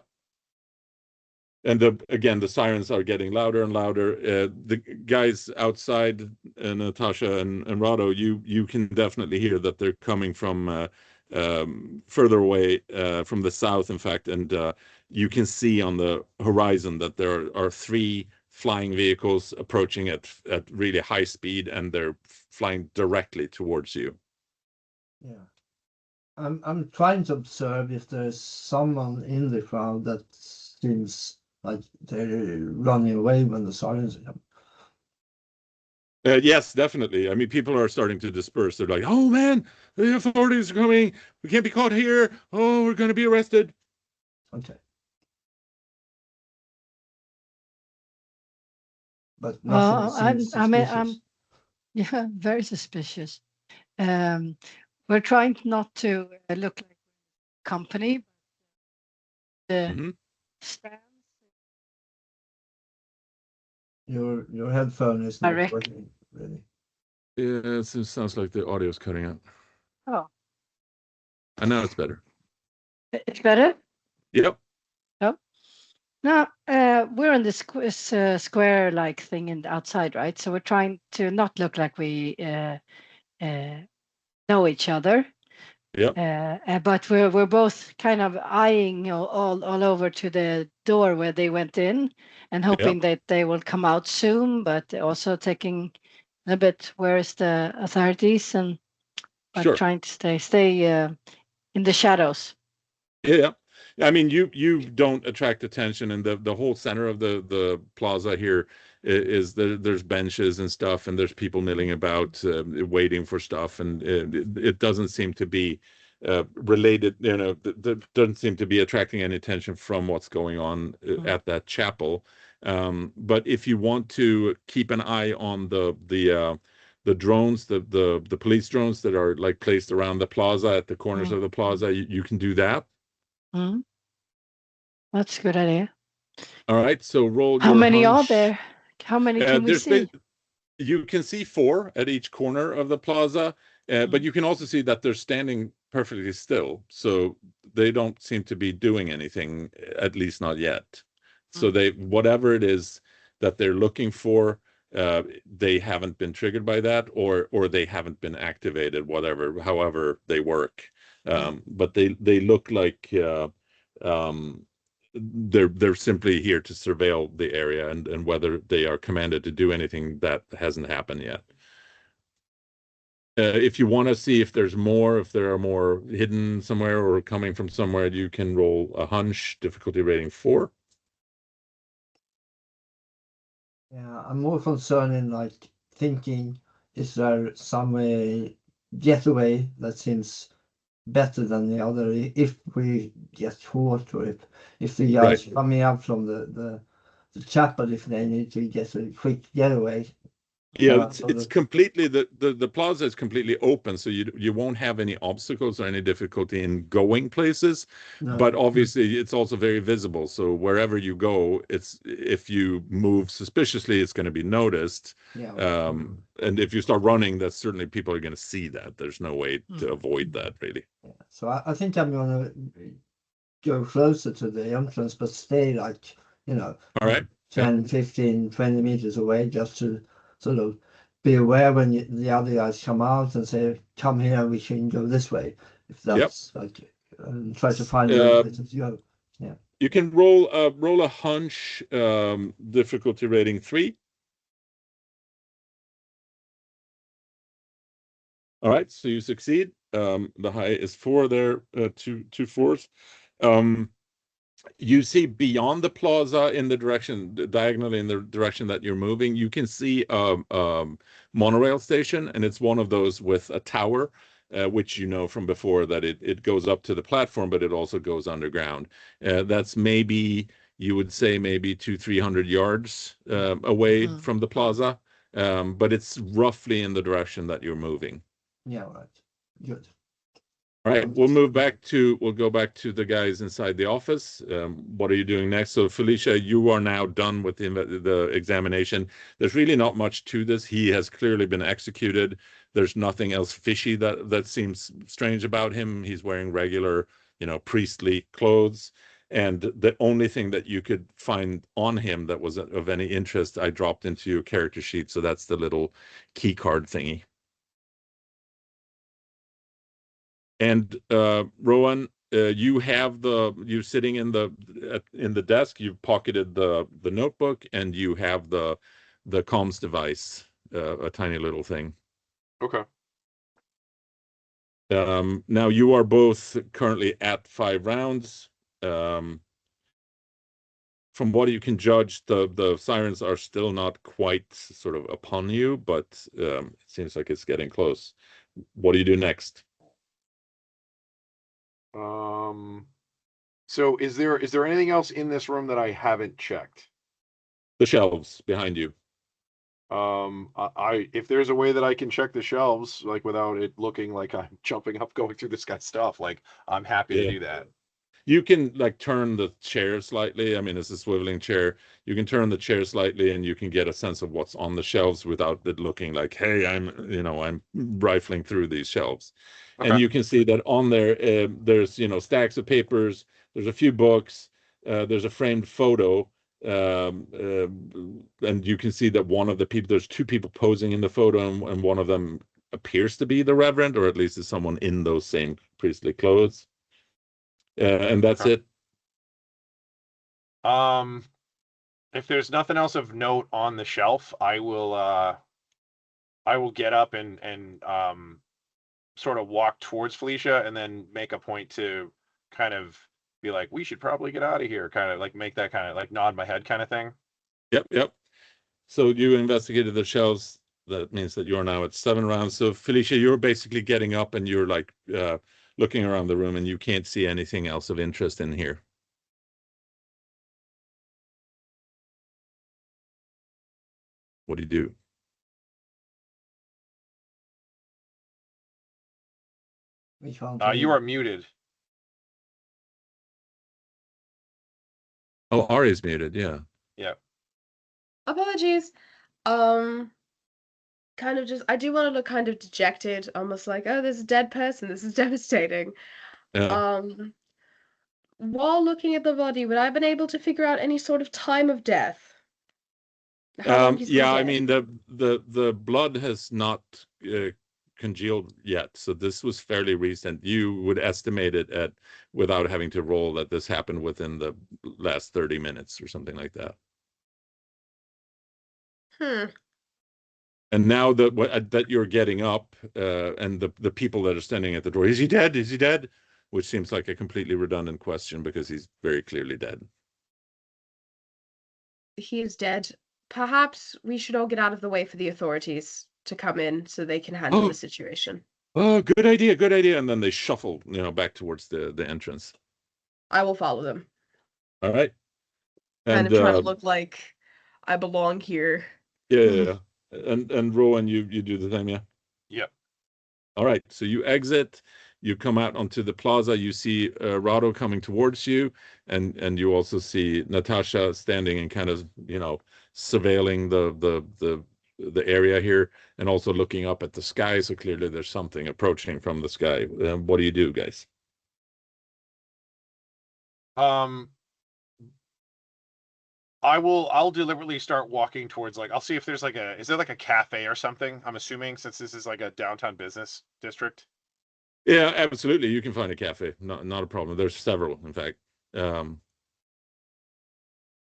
And again, the sirens are getting louder and louder. The guys outside, Natasha and Rado, you can definitely hear that they're coming from further away, from the south, in fact. And you can see on the horizon that there are 3 flying vehicles approaching at really high speed, and they're flying directly towards you. Yeah. I'm trying to observe if there's someone in the crowd that seems like they're running away when the sirens come. Yes, definitely. I mean, people are starting to disperse. They're like, oh man, the authorities are coming. We can't be caught here. Oh, we're going to be arrested. Okay. But nothing seems suspicious. Yeah, very suspicious. We're trying not to look like company. The stands. Your headphone is not working, really. Yeah, it sounds like the audio's cutting out. Oh. I know it's better. It's better? Yep. Oh. Now, we're on this square-like thing outside, right? So we're trying to not look like we know each other. Yeah. But we're both kind of eyeing all over to the door where they went in, and hoping that they will come out soon, but also taking a bit where is the authorities, and trying to stay in the shadows. Yeah. I mean, you don't attract attention, and the whole center of the plaza here is there's benches and stuff, and there's people milling about, waiting for stuff, and it doesn't seem to be related. Doesn't seem to be attracting any attention from what's going on at that chapel. But if you want to keep an eye on the drones, the police drones that are like placed around the plaza at the corners of the plaza, you can do that. That's a good idea. All right, so roll. How many are there? How many can we see? You can see 4 at each corner of the plaza, but you can also see that they're standing perfectly still, so they don't seem to be doing anything, at least not yet. So whatever it is that they're looking for, they haven't been triggered by that, or they haven't been activated, however they work. But they look like they're simply here to surveil the area, and whether they are commanded to do anything, that hasn't happened yet. If you want to see if there are more hidden somewhere or coming from somewhere, you can roll a hunch, difficulty rating 4. Yeah, I'm more concerned in like thinking, is there some way getaway that seems better than the other if we get caught, or if the guys coming up from the chapel, if they need to get a quick getaway. Yeah, it's completely the plaza is completely open, so you won't have any obstacles or any difficulty in going places. No. But obviously, it's also very visible. So wherever you go, if you move suspiciously, it's going to be noticed. Yeah. And if you start running, that's certainly people are going to see that. There's no way to avoid that, really. Yeah. So I think I'm going to go closer to the entrance, but stay like, all right, 10, 15, 20 meters away, just to sort of be aware when the other guys come out and say, come here, we can go this way. If that's like, and try to find a place to go. Yeah. You can roll a hunch, difficulty rating 3. All right, so you succeed. The high is 4 there, 2 4s. You see beyond the plaza in the direction, diagonally in the direction that you're moving, you can see a monorail station, and it's one of those with a tower, which you know from before that it goes up to the platform, but it also goes underground. That's maybe, you would say, maybe 200-300 yards away from the plaza, but it's roughly in the direction that you're moving. Yeah, right. Good. All right, we'll go back to the guys inside the office. What are you doing next? So Felicia, you are now done with the examination. There's really not much to this. He has clearly been executed. There's nothing else fishy that seems strange about him. He's wearing regular, priestly clothes. And the only thing that you could find on him that was of any interest, I dropped into your character sheet. So that's the little key card thingy. And Rowan, you sitting in the desk. You've pocketed the notebook, and you have the comms device, a tiny little thing. Okay. Now you are both currently at 5 rounds. From what you can judge, the sirens are still not quite sort of upon you, but it seems like it's getting close. What do you do next? So is there anything else in this room that I haven't checked? The shelves behind you. If there's a way that I can check the shelves, like without it looking like I'm jumping up, going through this guy's stuff, like I'm happy to do that. You can like turn the chair slightly. I mean, it's a swiveling chair. You can turn the chair slightly, and you can get a sense of what's on the shelves without it looking like, hey, I'm rifling through these shelves. Okay. And you can see that on there, there's stacks of papers. There's a few books. There's a framed photo, and you can see that one of the people, there's 2 people posing in the photo, and one of them appears to be the Reverend, or at least is someone in those same priestly clothes. And that's it. If there's nothing else of note on the shelf, I will get up and sort of walk towards Felicia, and then make a point to kind of be like, we should probably get out of here, kind of like make that kind of like nod my head kind of thing. Yep. So you investigated the shelves. That means that you're now at 7 rounds. So Felicia, you're basically getting up, and you're like looking around the room, and you can't see anything else of interest in here. What do you do? You are muted. Oh, Ari's muted. Yeah. Apologies. Kind of just, I do want to look kind of dejected, almost like, oh, there's a dead person. This is devastating. Yeah. While looking at the body, would I have been able to figure out any sort of time of death? How long he's been Yeah, I dead? mean the blood has not congealed yet, so this was fairly recent. You would estimate it at, without having to roll, that this happened within the last 30 minutes or something like that. And now that you're getting up, and the people that are standing at the door, is he dead? Is he dead? Which seems like a completely redundant question because he's very clearly dead. He is dead. Perhaps we should all get out of the way for the authorities to come in so they can handle the situation. Oh, good idea, good idea. And then they shuffle, back towards the entrance. I will follow them. All right. Kind of trying to look like I belong here. Yeah. And Rowan, you do the same, yeah? Yep. All right. So you exit, you come out onto the plaza, you see Rado coming towards you, and you also see Natasha standing and kind of, surveilling the area here, and also looking up at the sky. So clearly there's something approaching from the sky. What do you do, guys? I'll deliberately start walking towards, like, I'll see if there's is there like a cafe or something? I'm assuming, since this is like a downtown business district. Yeah, absolutely. You can find a cafe. Not a problem. There's several, in fact.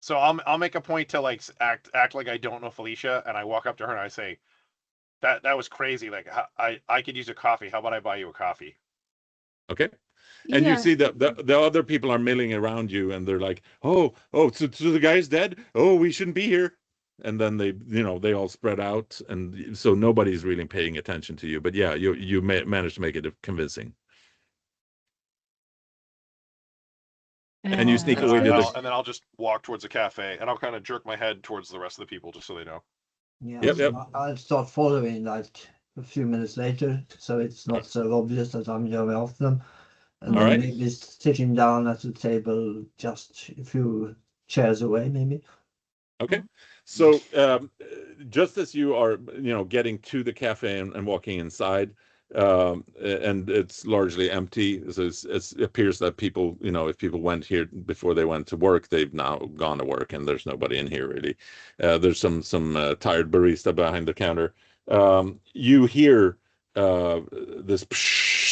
So I'll make a point to like act like I don't know Felicia, and I walk up to her and I say, that was crazy. Like, I could use a coffee. How about I buy you a coffee? Okay. And you see that the other people are milling around you, and they're like, oh, so the guy's dead. Oh, we shouldn't be here. And then they all spread out, and so nobody's really paying attention to you. But yeah, you managed to make it convincing. And you sneak away to and then I'll just walk towards the cafe, and I'll kind of jerk my head towards the rest of the people just so they know. Yeah, Yep. I'll start following like a few minutes later, so it's not so obvious that I'm going after them. And then maybe sitting down at the table just a few chairs away, maybe. Okay. So just as you are, getting to the cafe and walking inside, and it's largely empty, so it appears that people, if people went here before they went to work, they've now gone to work, and there's nobody in here really. There's some tired barista behind the counter. You hear this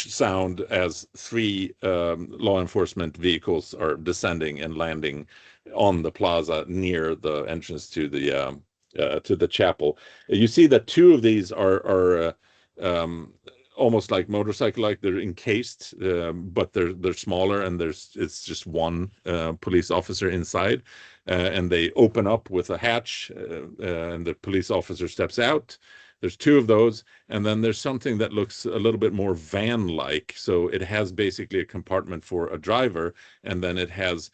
sound as three law enforcement vehicles are descending and landing on the plaza near the entrance to the chapel. You see that two of these are almost like motorcycle, like they're encased, but they're smaller, and it's just one police officer inside, and they open up with a hatch, and the police officer steps out. There's two of those, and then there's something that looks a little bit more van-like. So it has basically a compartment for a driver, and then it has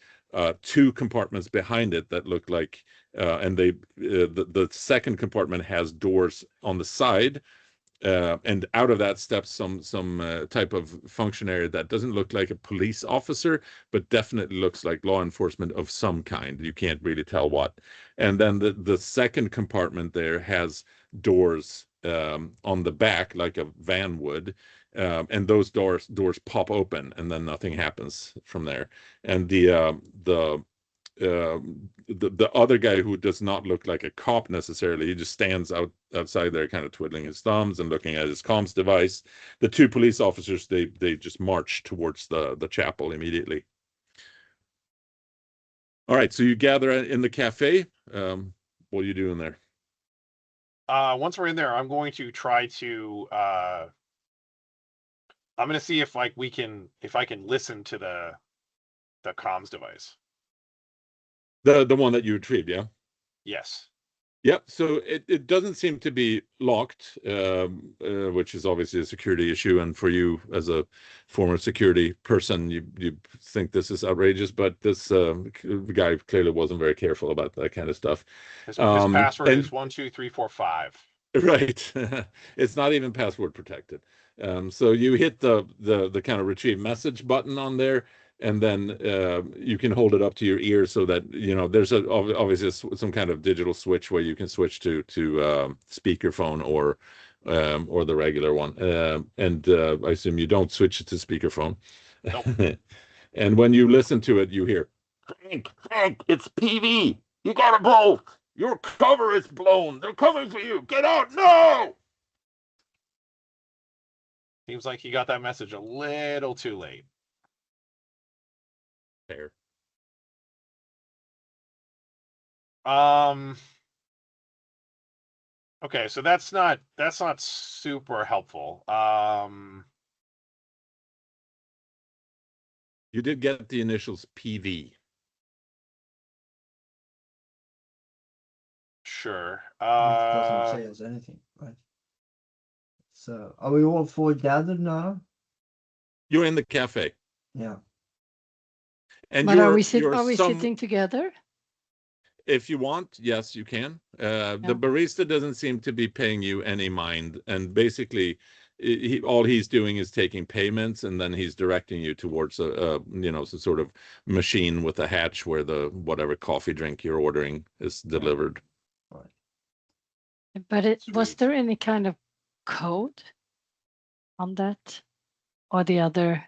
two compartments behind it that look like, and the second compartment has doors on the side, and out of that steps some type of functionary that doesn't look like a police officer, but definitely looks like law enforcement of some kind. You can't really tell what. And then the second compartment there has doors on the back like a van would, and those doors pop open, and then nothing happens from there. And the other guy, who does not look like a cop necessarily, he just stands outside there kind of twiddling his thumbs and looking at his comms device. The two police officers, they just march towards the chapel immediately. All right, so you gather in the cafe. What are you doing there? Once we're in there, I'm going to try to I'm going to see if I can listen to the comms device. The one that you retrieved, yeah? Yes. Yeah, so it doesn't seem to be locked, which is obviously a security issue. And for you, as a former security person, you think this is outrageous, but this guy clearly wasn't very careful about that kind of stuff. His password is 12345. Right. It's not even password protected. So you hit the kind of retrieve message button on there, and then you can hold it up to your ear so that there's obviously some kind of digital switch where you can switch to speakerphone or the regular one, and I assume you don't switch it to speakerphone. Nope. And when you listen to it, you hear, Frank, it's PV, you got a bolt, Your cover is blown. They're coming for you. Get out. No! Seems like he got that message a little too late. Fair. Okay, so that's not super helpful. You did get the initials PV. Sure. It doesn't say us anything, right? So are we all four gathered now? You're in the cafe. Yeah. And But are we some, sitting together? if you want, yes, you can. The barista doesn't seem to be paying you any mind, and basically, all he's doing is taking payments, and then he's directing you towards some sort of machine with a hatch where the whatever coffee drink you're ordering is delivered. Right. But was there any kind of code on that, or the other,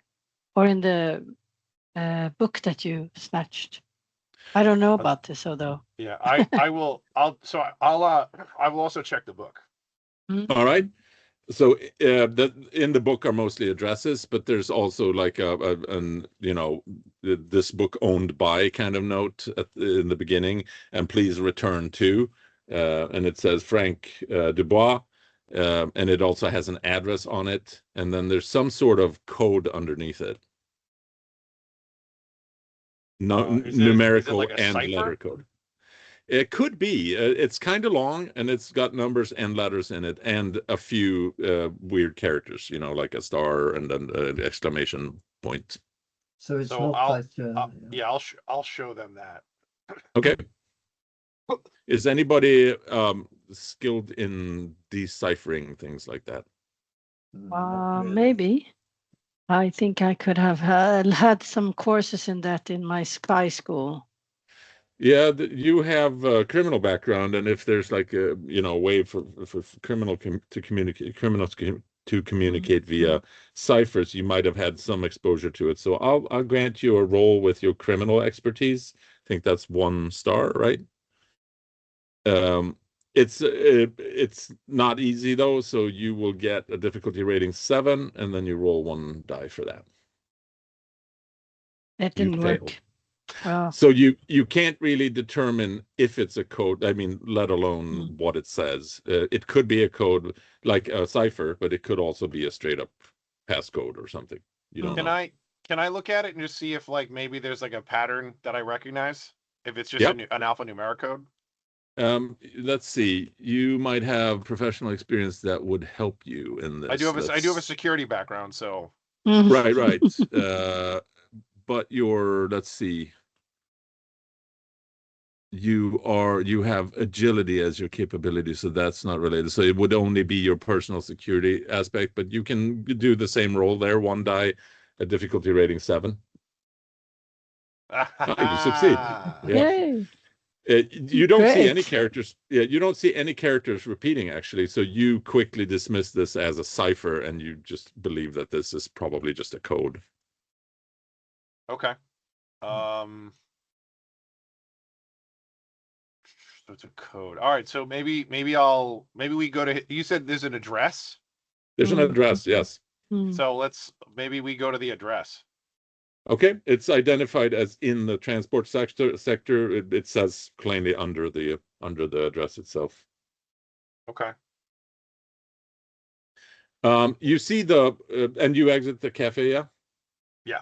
or in the book that you snatched? I don't know about this, although. Yeah, I will also check the book. All right. So in the book are mostly addresses, but there's also like this book owned by kind of note in the beginning, and please return to, and it says Frank Dubois, and it also has an address on it, and then there's some sort of code underneath it. Numerical like and cipher? letter code. It could be. It's kind of long, and it's got numbers and letters in it, and a few weird characters, like a star and then an exclamation point. So it's not I'll show them that. Okay. Is anybody skilled in deciphering things like that? Maybe. I think I could have had some courses in that in my spy school. Yeah, you have a criminal background, and if there's like a way for criminals to communicate via ciphers, you might have had some exposure to it. So I'll grant you a roll with your criminal expertise. I think that's 1 star, right? It's not easy though, so you will get a difficulty rating 7, and then you roll 1 die for that. It didn't work. So you can't really determine if it's a code, I mean, let alone what it says. It could be a code like a cipher, but it could also be a straight up passcode or something. You don't know. Can I look at it and just see if like maybe there's like a pattern that I recognize? If it's just an alphanumeric code? Let's see. You might have professional experience that would help you in this. I do have a security background, so right. But let's see. You have agility as your capability, so that's not related. So it would only be your personal security aspect, but you can do the same roll there. 1 die, a difficulty rating 7. You succeed. Yay. You don't see any characters. Yeah, you don't see any characters repeating actually. So you quickly dismiss this as a cipher, and you just believe that this is probably just a code. Okay. So it's a code. All right. So maybe we go to. You said there's an address. There's an address. Yes. So maybe we go to the address. Okay, it's identified as in the transport sector. It says plainly under the address itself. Okay. You see and you exit the cafe, yeah? Yeah.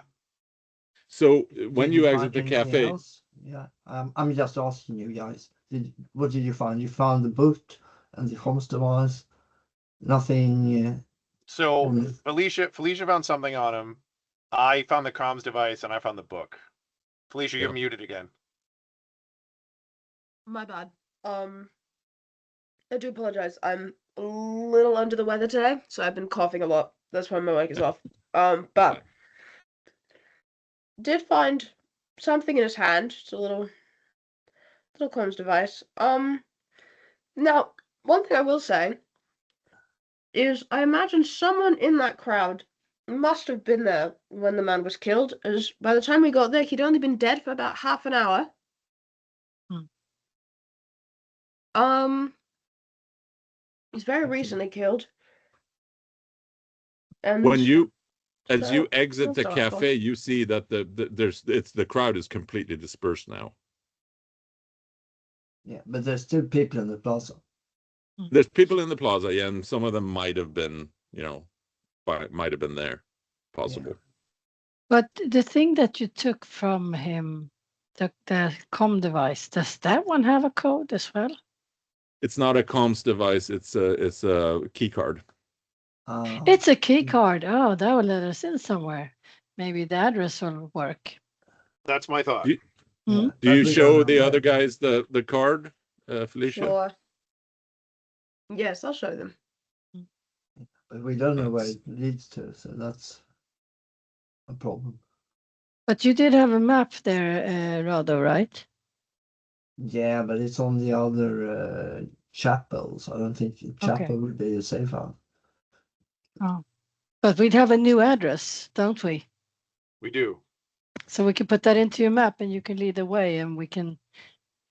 So when you exit the cafe, else? Yeah, I'm just asking you guys. What did you find? You found the boot and the comms device. Nothing. So Felicia found something on him. I found the comms device and I found the book. Felicia, you're muted again. My bad. I do apologize. I'm a little under the weather today, so I've been coughing a lot. That's why my mic is off. But did find something in his hand. It's a little comms device. Now, one thing I will say is I imagine someone in that crowd must have been there when the man was killed, as by the time we got there, he'd only been dead for about half an hour. He's very recently killed. And When you, as so you exit the that's awful. cafe, you see that the crowd is completely dispersed now. Yeah, but there's still people in the plaza. There's people in the plaza, yeah, and some of them might have been, might have been there, possible. Yeah. But the thing that you took from him, the comm device, does that one have a code as well? It's not a comms device. It's a key card. It's a key card. Oh, that will let us in somewhere. Maybe the address will work. That's my thought. Do you show the other guys the card, Felicia? Sure. Yes, I'll show them. But we don't know where it leads to, so that's a problem. But you did have a map there, Rado, right? Yeah, but it's on the other chapel, so I don't think the chapel would be a safe house. Oh, but we'd have a new address, don't we? We do. So we can put that into your map and you can lead the way and we can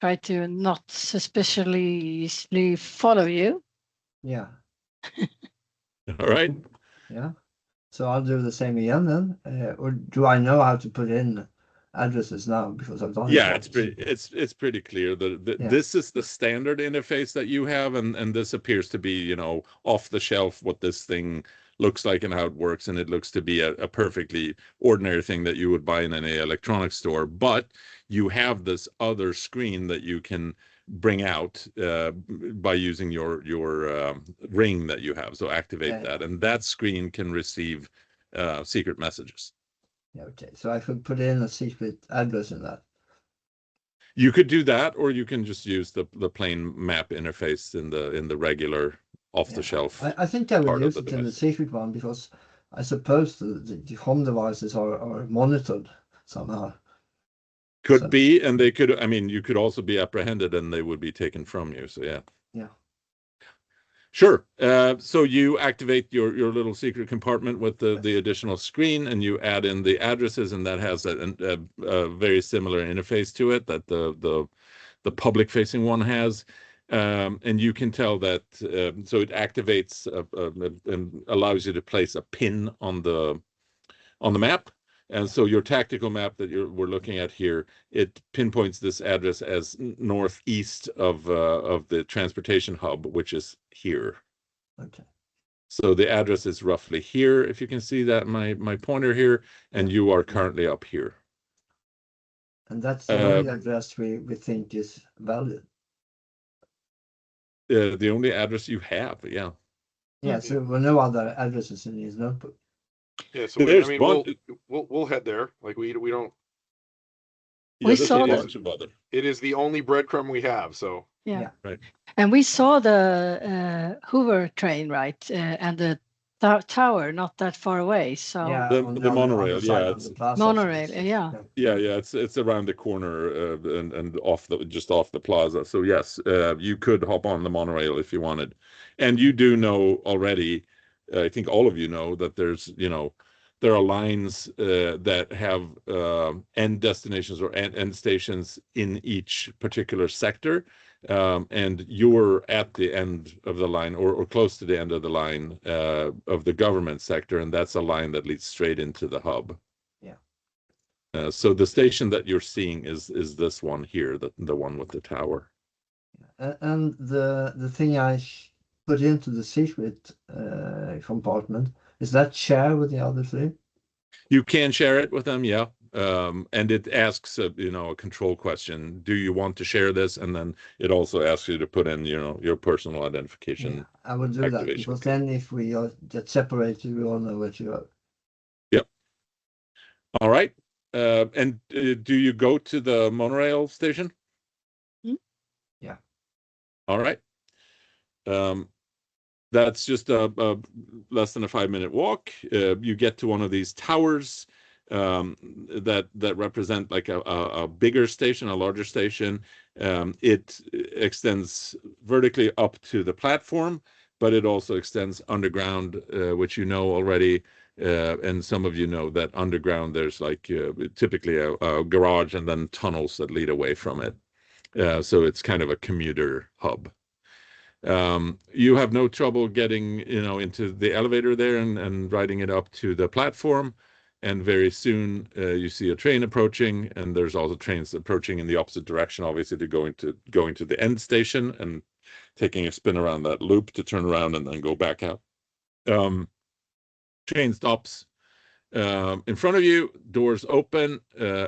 try to not suspiciously follow you. Yeah. All right. Yeah. So I'll do the same again then. Or do I know how to put in addresses now because I've done it? Yeah, it's pretty clear that this is the standard interface that you have, and this appears to be, off the shelf what this thing looks like and how it works, and it looks to be a perfectly ordinary thing that you would buy in any electronics store. But you have this other screen that you can bring out by using your ring that you have. So activate that, and that screen can receive secret messages. Yeah, okay, so I could put in a secret address in that. You could do that, or you can just use the plain map interface in the regular off-the-shelf. I think I would use it in the secret one because I suppose the home devices are monitored somehow. Could be, and they could. I mean, you could also be apprehended, and they would be taken from you. So yeah. Yeah. Sure. So you activate your little secret compartment with the additional screen, and you add in the addresses, and that has a very similar interface to it that the public-facing one has. And you can tell that so it activates and allows you to place a pin on the map. And so your tactical map that we're looking at here, it pinpoints this address as northeast of the transportation hub, which is here. Okay. So the address is roughly here, if you can see that, my pointer here, and you are currently up here. And that's the only address we think is valid. The only address you have, yeah. Yeah, so there were no other addresses in his notebook. Yeah, so we'll head there. Like we don't. We saw it is the only breadcrumb we have. So yeah, right. And we saw the Hoover train, right, and the tower not that far away. So yeah, the monorail, yeah, it's monorail, yeah. It's around the corner and just off the plaza. So yes, you could hop on the monorail if you wanted, and you do know already. I think all of you know that there's there are lines that have end destinations or end stations in each particular sector. And you're at the end of the line or close to the end of the line of the government sector, and that's a line that leads straight into the hub. Yeah. So the station that you're seeing is this one here, the one with the tower. And the thing I put into the secret compartment, is that share with the other three? You can share it with them, yeah. And it asks a control question. Do you want to share this? And then it also asks you to put in your personal identification. Yeah, I would do that because then if we get separated, we all know where to go. Yep. All right. And do you go to the monorail station? Yeah. All right. That's just a less than a 5-minute walk. You get to one of these towers that represent like a bigger station, a larger station. It extends vertically up to the platform, but it also extends underground, which you know already. And some of you know that underground there's like typically a garage and then tunnels that lead away from it. So it's kind of a commuter hub. You have no trouble getting, into the elevator there and riding it up to the platform. And very soon you see a train approaching, and there's also trains approaching in the opposite direction, obviously, to going to the end station and taking a spin around that loop to turn around and then go back out. Train stops in front of you, doors open,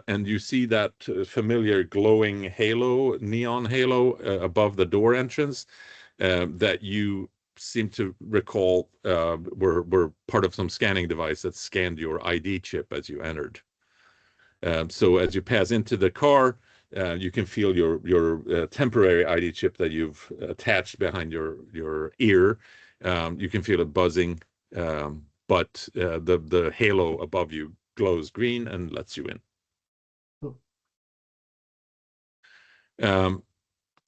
and you see that familiar glowing halo, neon halo above the door entrance that you seem to recall were part of some scanning device that scanned your ID chip as you entered. So as you pass into the car, you can feel your temporary ID chip that you've attached behind your ear. You can feel it buzzing, but the halo above you glows green and lets you in.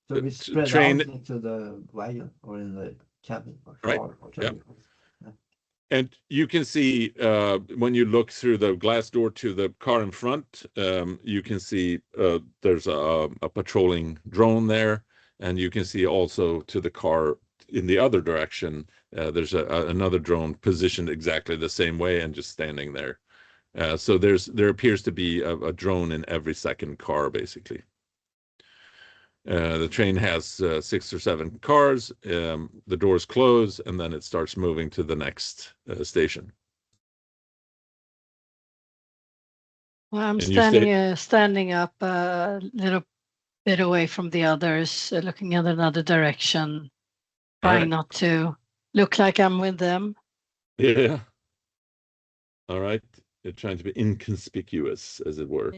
So we spread train out into the wagon or in the cabin or right. car or Yeah. And you can see when you look through the glass door to the car in front, you can see there's a patrolling drone there, and you can see also to the car in the other direction, there's another drone positioned exactly the same way and just standing there. So there appears to be a drone in every second car, basically. The train has 6 or 7 cars. The doors close, and then it starts moving to the next station. Well, I'm And standing up a little bit away from the others, looking in another direction, trying not to look like I'm with them. Yeah. All right. You're trying to be inconspicuous, as it were.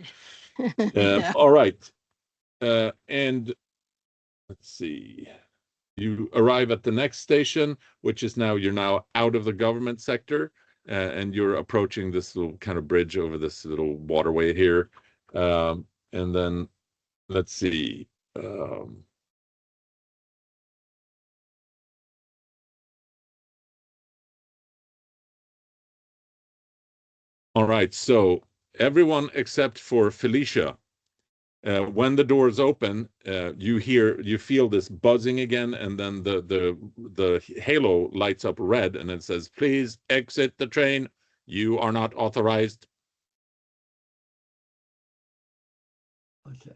Yeah. All right. And let's see. You arrive at the next station, which is you're now out of the government sector, and you're approaching this little kind of bridge over this little waterway here. And then let's see. All right. So everyone except for Felicia. When the doors open, you feel this buzzing again, and then the halo lights up red, and it says, "Please exit the train. You are not authorized." Okay.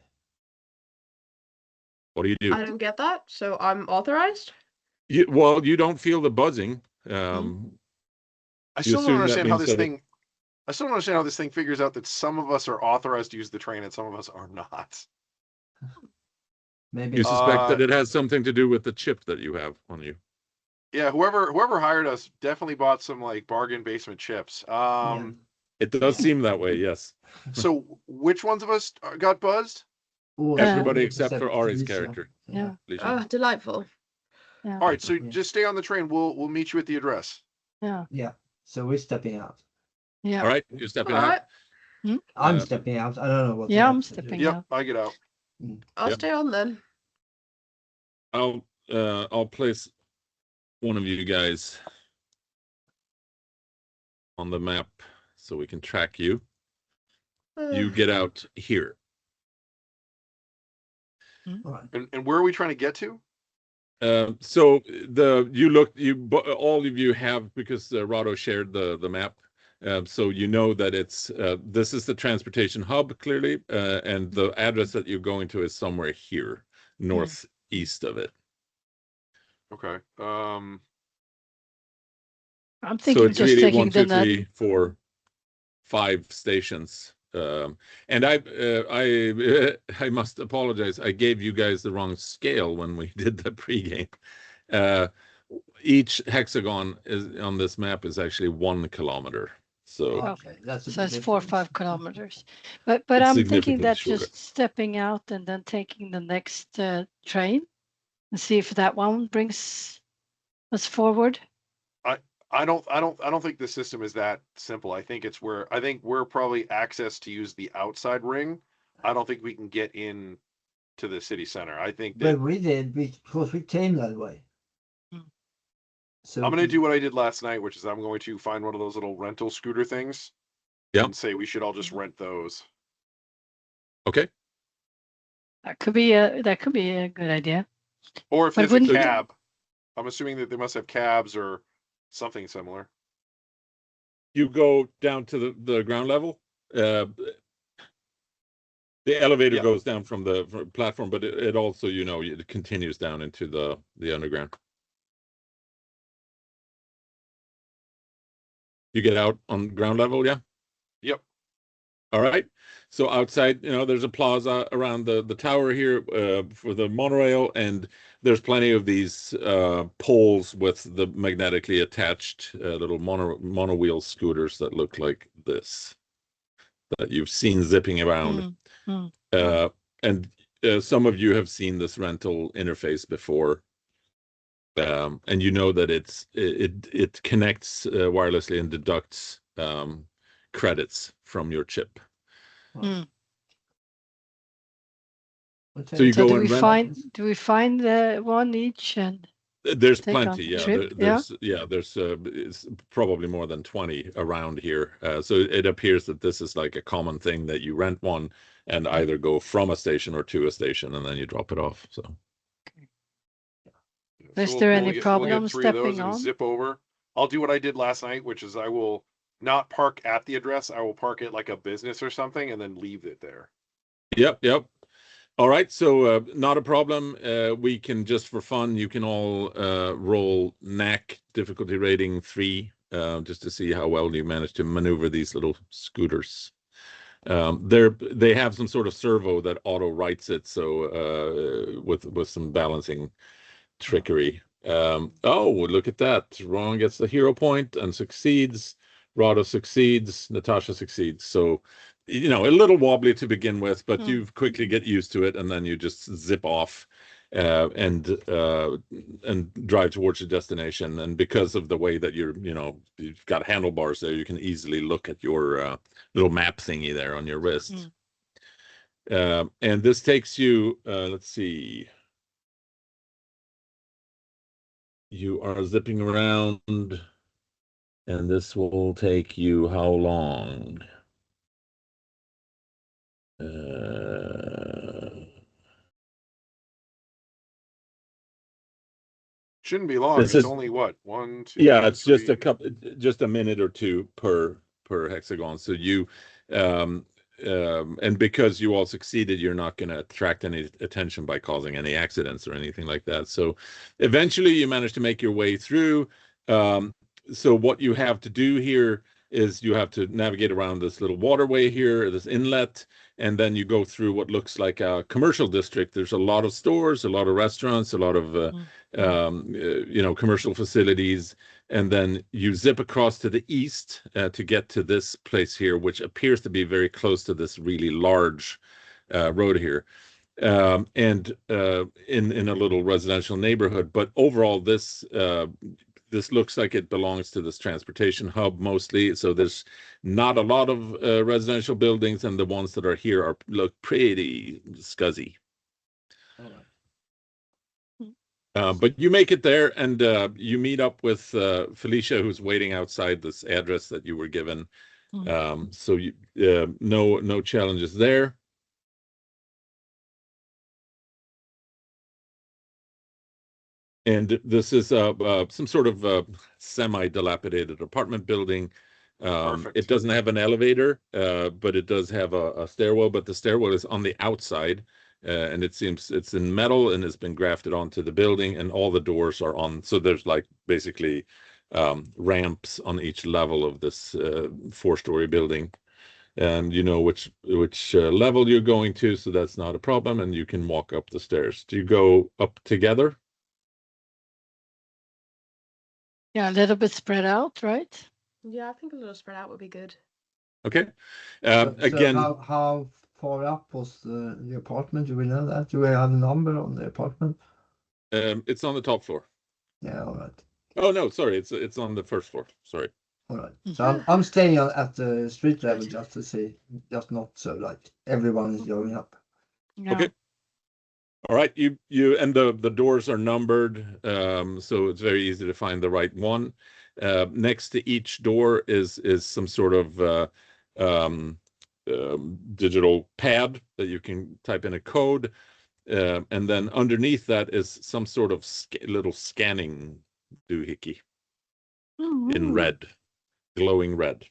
What do you do? I don't get that. So I'm authorized? Well, you don't feel the buzzing. I still don't understand how this thing. It, I still don't understand how this thing figures out that some of us are authorized to use the train and some of us are not. Maybe you suspect that it has something to do with the chip that you have on you. Yeah, whoever hired us definitely bought some like bargain basement chips. It does seem that way, yes. So which ones of us got buzzed? Everybody except for Ari's character. Yeah. Oh, delightful. Yeah. All right, so just stay on the train. We'll meet you at the address. Yeah. Yeah. So we're stepping out. Yeah. All right, you're stepping All out. right. I'm stepping out. I don't know what. Yeah, I'm stepping Yep, out. I get out. I'll stay on then. I'll place one of you guys on the map so we can track you. You get out here. And where are we trying to get to? So all of you have, because Rado shared the map. So you know that this is the transportation hub, clearly, and the address that you're going to is somewhere here, northeast of it. Okay. I'm thinking so it's just really taking 1, 2, the 3, 4, 5 stations. And I must apologize. I gave you guys the wrong scale when we did the pregame. Each hexagon on this map is actually 1 kilometer. So okay, so it's 4 or 5 kilometers. But I'm thinking that just stepping out and then taking the next train and see if that one brings us forward. I don't think the system is that simple. I think we're probably access to use the outside ring. I don't think we can get in to the city center. I think that. But we did because we came that way. So I'm going to do what I did last night, which is I'm going to find one of those little rental scooter things. Yeah. And say we should all just rent those. Okay. That could be a good idea. Or if But there's a wouldn't- cab, I'm assuming that they must have cabs or something similar. You go down to the ground level. The elevator Yep. goes down from the platform, but it also, you know, it continues down into the underground. You get out on ground level, yeah? Yep. All right. So outside, you know, there's a plaza around the tower here for the monorail, and there's plenty of these poles with the magnetically attached little monowheel scooters that look like this, that you've seen zipping around. And some of you have seen this rental interface before, and you know that it connects wirelessly and deducts credits from your chip. Mm. Okay. So you So go do and do we find one each and there's take on plenty, the yeah. trip? There's it's probably more than 20 around here. So it appears that this is like a common thing that you rent one and either go from a station or to a station, and then you drop it off. So Is there any we'll get problem 3 of those stepping and on? zip over. I'll do what I did last night, which is I will not park at the address. I will park it like a business or something and then leave it there. Yep. All right, so not a problem. We can, just for fun, you can all roll knack difficulty rating 3, just to see how well you manage to maneuver these little scooters. They have some sort of servo that auto rights it, so with some balancing trickery. Oh, look at that! Ron gets the hero point and succeeds. Rado succeeds. Natasha succeeds. So, you know, a little wobbly to begin with, but you quickly get used to it, and then you just zip off and drive towards your destination. And because of the way that you've got handlebars there, you can easily look at your little map thingy there on your wrist. And this takes you, let's see. You are zipping around, and this will take you how long? Shouldn't be long. It's only what, 1, 2. Yeah, it's 3. just a minute or two per hexagon. So you and because you all succeeded, you're not going to attract any attention by causing any accidents or anything like that. So eventually you manage to make your way through. So what you have to do here is you have to navigate around this little waterway here, this inlet, and then you go through what looks like a commercial district. There's a lot of stores, a lot of restaurants, a lot of commercial facilities, and then you zip across to the east to get to this place here, which appears to be very close to this really large road here, and in a little residential neighborhood. But overall, this looks like it belongs to this transportation hub mostly. So there's not a lot of residential buildings, and the ones that are here look pretty scuzzy. All right. But you make it there, and you meet up with Felicia, who's waiting outside this address that you were given. So you, no challenges there. And this is some sort of semi-dilapidated apartment building. It doesn't have an elevator, but it does have a stairwell, but the stairwell is on the outside. And it seems it's in metal and has been grafted onto the building, and all the doors are on. So there's like basically ramps on each level of this 4-story building, and you know which level you're going to, so that's not a problem, and you can walk up the stairs. Do you go up together? Yeah, a little bit spread out, right? Yeah, I think a little spread out would be good. Okay. So Again, how far up was the apartment? Do we know that? Do we have a number on the apartment? it's on the top floor. Yeah, all right. Oh no, sorry, it's on the first floor. Sorry. All right. So I'm staying at the street level just to see, just not so like everyone is going up. Yeah. Okay. All right, you and the doors are numbered, so it's very easy to find the right one. Next to each door is some sort of digital pad that you can type in a code, and then underneath that is some sort of little scanning doohickey in red, glowing red.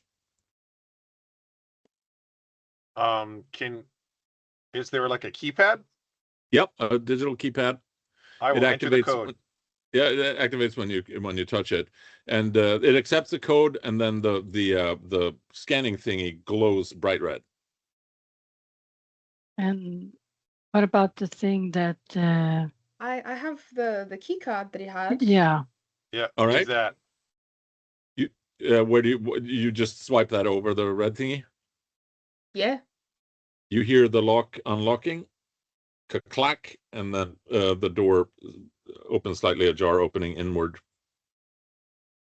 Is there like a keypad? Yep, a digital keypad. I will enter the code. It activates when you touch it, and it accepts the code, and then the scanning thingy glows bright red. And what about the thing that? I have the key card that he had. Yeah. Yeah. All right. Is that? Where do you just swipe that over the red thingy? Yeah. You hear the lock unlocking, clack, and then the door opens slightly ajar, opening inward.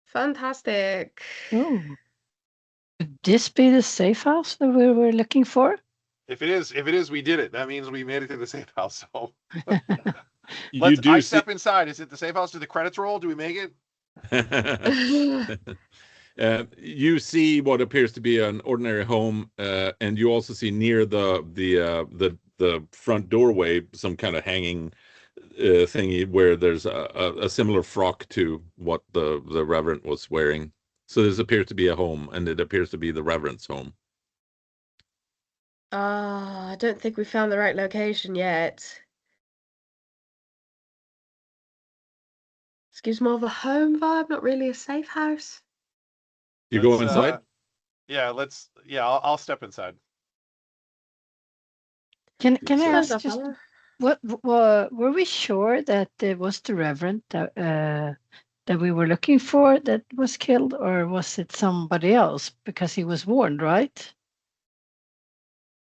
Fantastic. Oh. Could this be the safe house that we were looking for? If it is, we did it. That means we made it to the safe house. So I step inside. Is it the safe house? Do the credits roll? Do we make it? You see what appears to be an ordinary home, and you also see near the front doorway some kind of hanging thingy where there's a similar frock to what the Reverend was wearing. So this appears to be a home, and it appears to be the Reverend's home. I don't think we found the right location yet. This gives more of a home vibe, not really a safe house. You go inside? I'll step inside. Can I Suppose ask I'll just follow. were we sure that it was the Reverend that we were looking for that was killed, or was it somebody else? Because he was warned, right?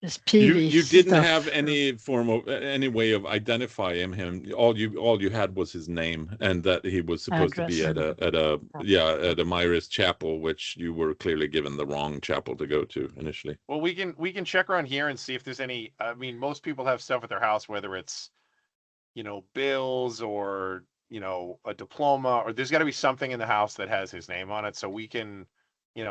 This PV You didn't stuff. have any way of identifying him. All you had was his name, and that he was supposed to be at a Myris chapel, which you were clearly given the wrong chapel to go to initially. Well, we can check around here and see if there's any. I mean, most people have stuff at their house, whether it's, bills or a diploma, or there's got to be something in the house that has his name on it, so we can,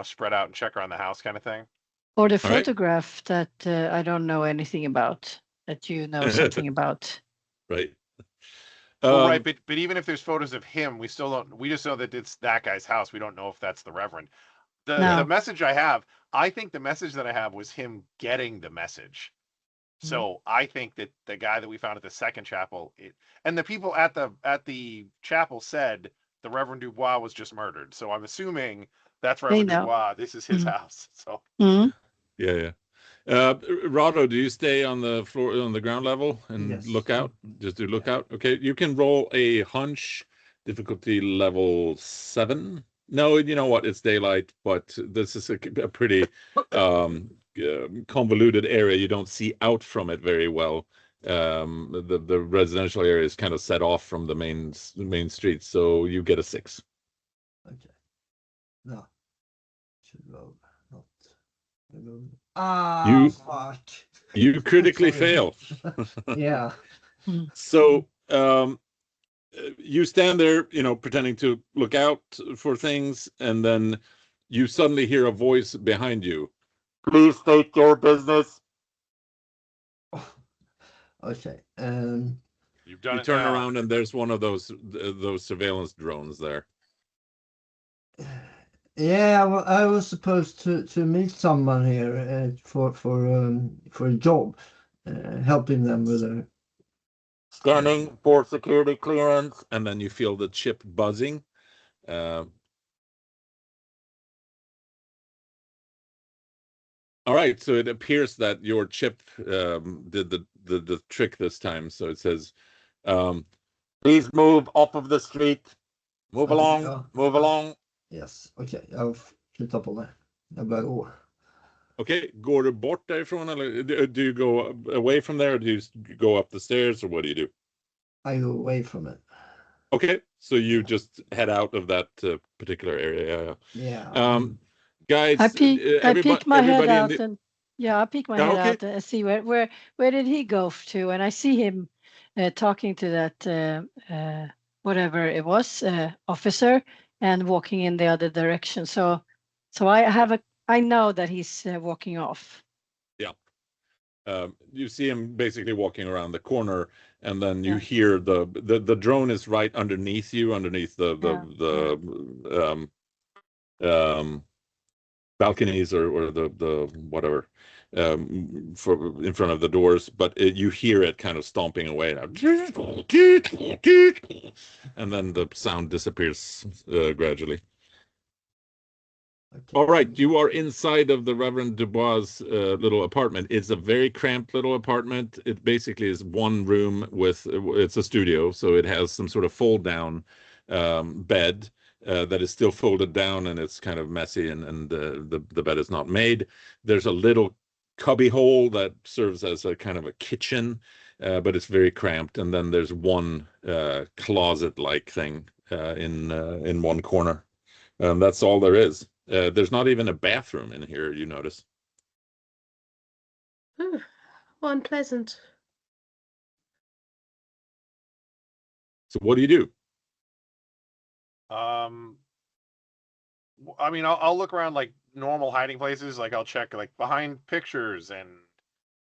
spread out and check around the house, kind of thing. Or the photograph that I don't know anything about, that you know something about. Right. Well, right, but even if there's photos of him, we still don't. We just know that it's that guy's house. We don't know if that's the Reverend. The message I think the message that I have was him getting the message. So I think that the guy that we found at the second chapel, and the people at the chapel said the Reverend Dubois was just murdered. So I'm assuming that's Reverend Dubois. This is his house. So. Yeah. Rado, do you stay on the floor, on the ground level, and look out? Just do look out. Okay, you can roll a hunch, difficulty level 7. No, you know what? It's daylight, but this is a pretty convoluted area. You don't see out from it very well. The residential area is kind of set off from the main street, so you get a 6. Okay. No. Should roll. Fuck. You critically fail. Yeah. So you stand there, pretending to look out for things, and then you suddenly hear a voice behind you. Please state your business. Okay. You've done you it turn now. around, and there's one of those surveillance drones there. Yeah, well, I was supposed to meet someone here for a job, helping them with a Scanning for security clearance, and then you feel the chip buzzing. All right, so it appears that your chip did the trick this time. So it says, please move off of the street. Move along, move along. Yes, okej. Jag flyttar på mig. Jag börjar gå. Okay, går du bort därifrån, eller do you go away from there, or do you go up the stairs, or what do you do? I go away from it. Okay, so you just head out of that particular area. Yeah. Guys, I peek my head out and I peek my head okay. out and see where did he go to, and I see him talking to that whatever it was officer, and walking in the other direction. So I know that he's walking off. Yeah. You see him basically walking around the corner, and then you hear the drone is right underneath you, underneath the balconies or the whatever for in front of the doors, but you hear it kind of stomping away, and then the sound disappears gradually. Okay. All right, you are inside of the Reverend Dubois' little apartment. It's a very cramped little apartment. It basically is one room with, it's a studio, so it has some sort of fold-down bed that is still folded down, and it's kind of messy, and the bed is not made. There's a little cubby hole that serves as a kind of a kitchen, but it's very cramped. And then there's one closet-like thing in one corner. That's all there is. There's not even a bathroom in here, you notice. Well, unpleasant. So what do you do? I mean, I'll look around like normal hiding places. Like I'll check like behind pictures and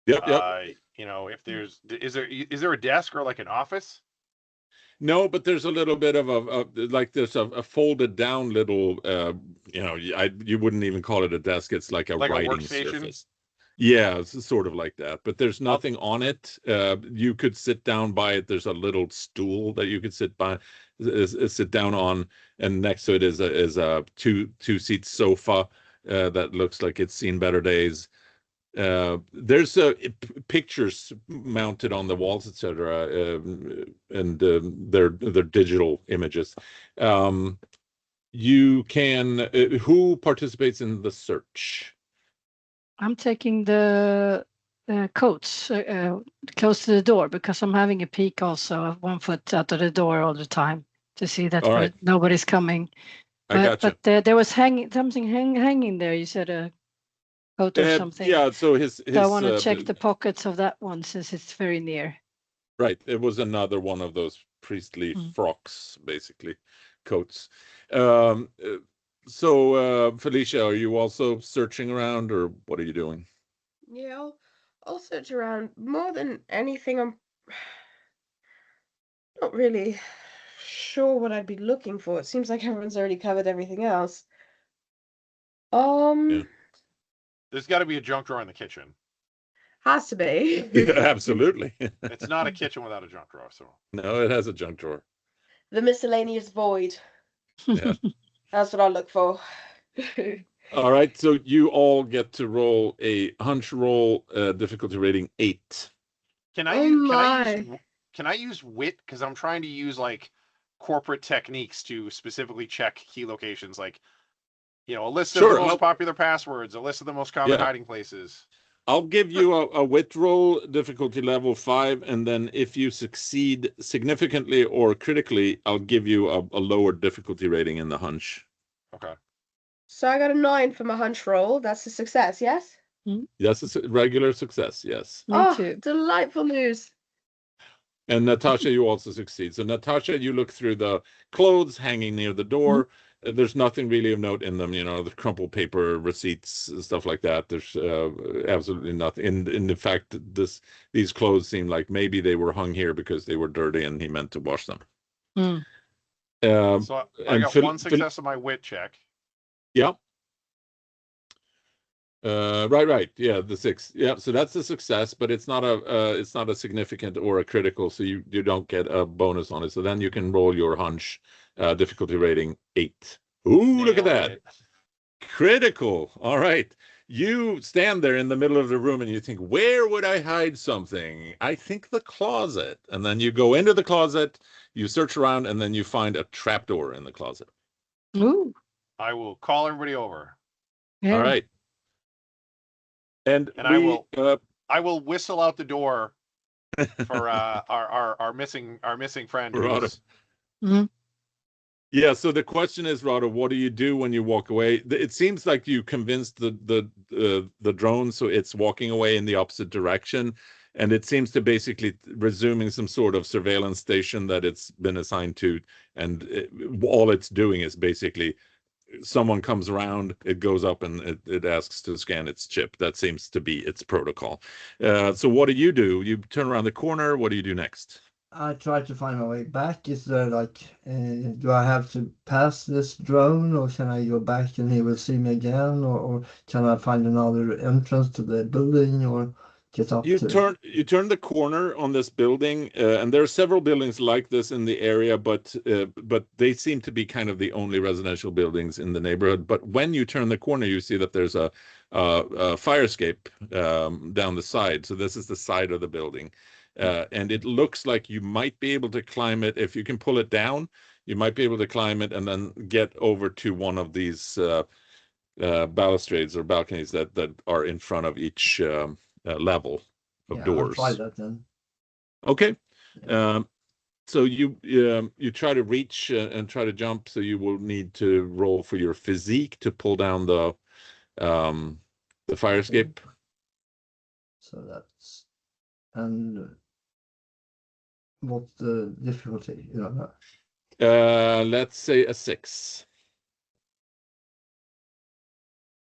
Yep. you know, if there's is there a desk or like an office? No, but there's a little bit of a like there's a folded down little you know, you wouldn't even call it a desk. It's like a writing surface. Yeah, it's sort of like that, but there's nothing on it. You could sit down by it. There's a little stool that you could sit down on, and next to it is a two-seat sofa that looks like it's seen better days. There's pictures mounted on the walls, etc., and they're digital images. You can. Who participates in the search? I'm taking the coats close to the door because I'm having a peek also of 1 foot out of the door all the time to see that nobody's coming. But there was something hanging there. You said a coat or something. Yeah, so so I want to check the pockets of that one since it's very near. Right, it was another one of those priestly frocks, basically, coats. So, Felicia, are you also searching around, or what are you doing? Yeah, I'll search around. More than anything, I'm not really sure what I'd be looking for. It seems like everyone's already covered everything else. Yeah. There's got to be a junk drawer in the kitchen. Has to be. Yeah, absolutely. It's not a kitchen without a junk drawer, so. No, it has a junk drawer. The miscellaneous void. Yeah. That's what I'll look for. All right, so you all get to roll a hunch roll, difficulty rating 8. Can I use wit? Because I'm trying to use like corporate techniques to specifically check key locations, like, you know, a list of the most popular passwords, a list of the most common hiding places. I'll give you a wit roll, difficulty level 5, and then if you succeed significantly or critically, I'll give you a lower difficulty rating in the hunch. Okay. So I got a 9 for my hunch roll. That's a success, yes? Yes, it's a regular success, yes. Me too. Delightful news. And Natasha, you also succeed. So Natasha, you look through the clothes hanging near the door. There's nothing really of note in them, you know, the crumpled paper, receipts, stuff like that. There's absolutely nothing. In fact, these clothes seem like maybe they were hung here because they were dirty and he meant to wash them. So I got one success on my wit check. Yeah. Right. Yeah, the 6. Yeah, so that's a success, but it's not a significant or a critical, so you don't get a bonus on it. So then you can roll your hunch, difficulty rating 8. Ooh, look at that. Critical. All right. You stand there in the middle of the room and you think, where would I hide something? I think the closet. And then you go into the closet, you search around, and then you find a trapdoor in the closet. Ooh. I will call everybody over. Yeah. All right. And I will whistle out the door for our missing friend. Yeah, so the question is, Rada, what do you do when you walk away? It seems like you convinced the drone, so it's walking away in the opposite direction, and it seems to basically resuming some sort of surveillance station that it's been assigned to, and all it's doing is basically someone comes around, it goes up and it asks to scan its chip. That seems to be its protocol. So what do? You turn around the corner. What do you do next? I try to find my way back. Is there like, do I have to pass this drone, or can I go back and he will see me again, or can I find another entrance to the building, or get up You to? turn the corner on this building, and there are several buildings like this in the area, but they seem to be kind of the only residential buildings in the neighborhood. But when you turn the corner, you see that there's a fire escape down the side. So this is the side of the building. And it looks like you might be able to climb it. If you can pull it down, you might be able to climb it and then get over to one of these balustrades or balconies that are in front of each level of doors. I'll try that then. Okay. So you try to reach and try to jump. So you will need to roll for your physique to pull down the fire escape. So that's, and what's the difficulty? Let's say a 6.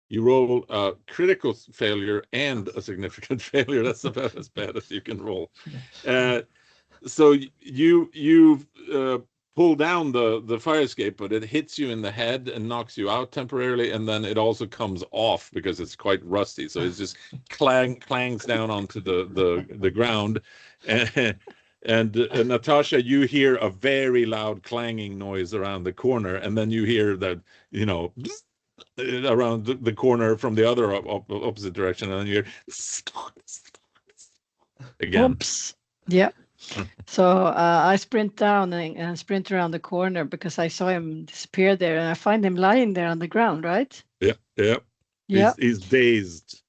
You roll a critical failure and a significant failure. That's about as bad as you can roll. So you pull down the fire escape, but it hits you in the head and knocks you out temporarily, and then it also comes off because it's quite rusty. So it just clangs down onto the ground. And Natasha, you hear a very loud clanging noise around the corner, and then you hear that, around the corner from the other opposite direction, and then you hear again. Oops. Yeah. So I sprint down and sprint around the corner because I saw him disappear there, and I find him lying there on the ground, right? Yeah. He's dazed.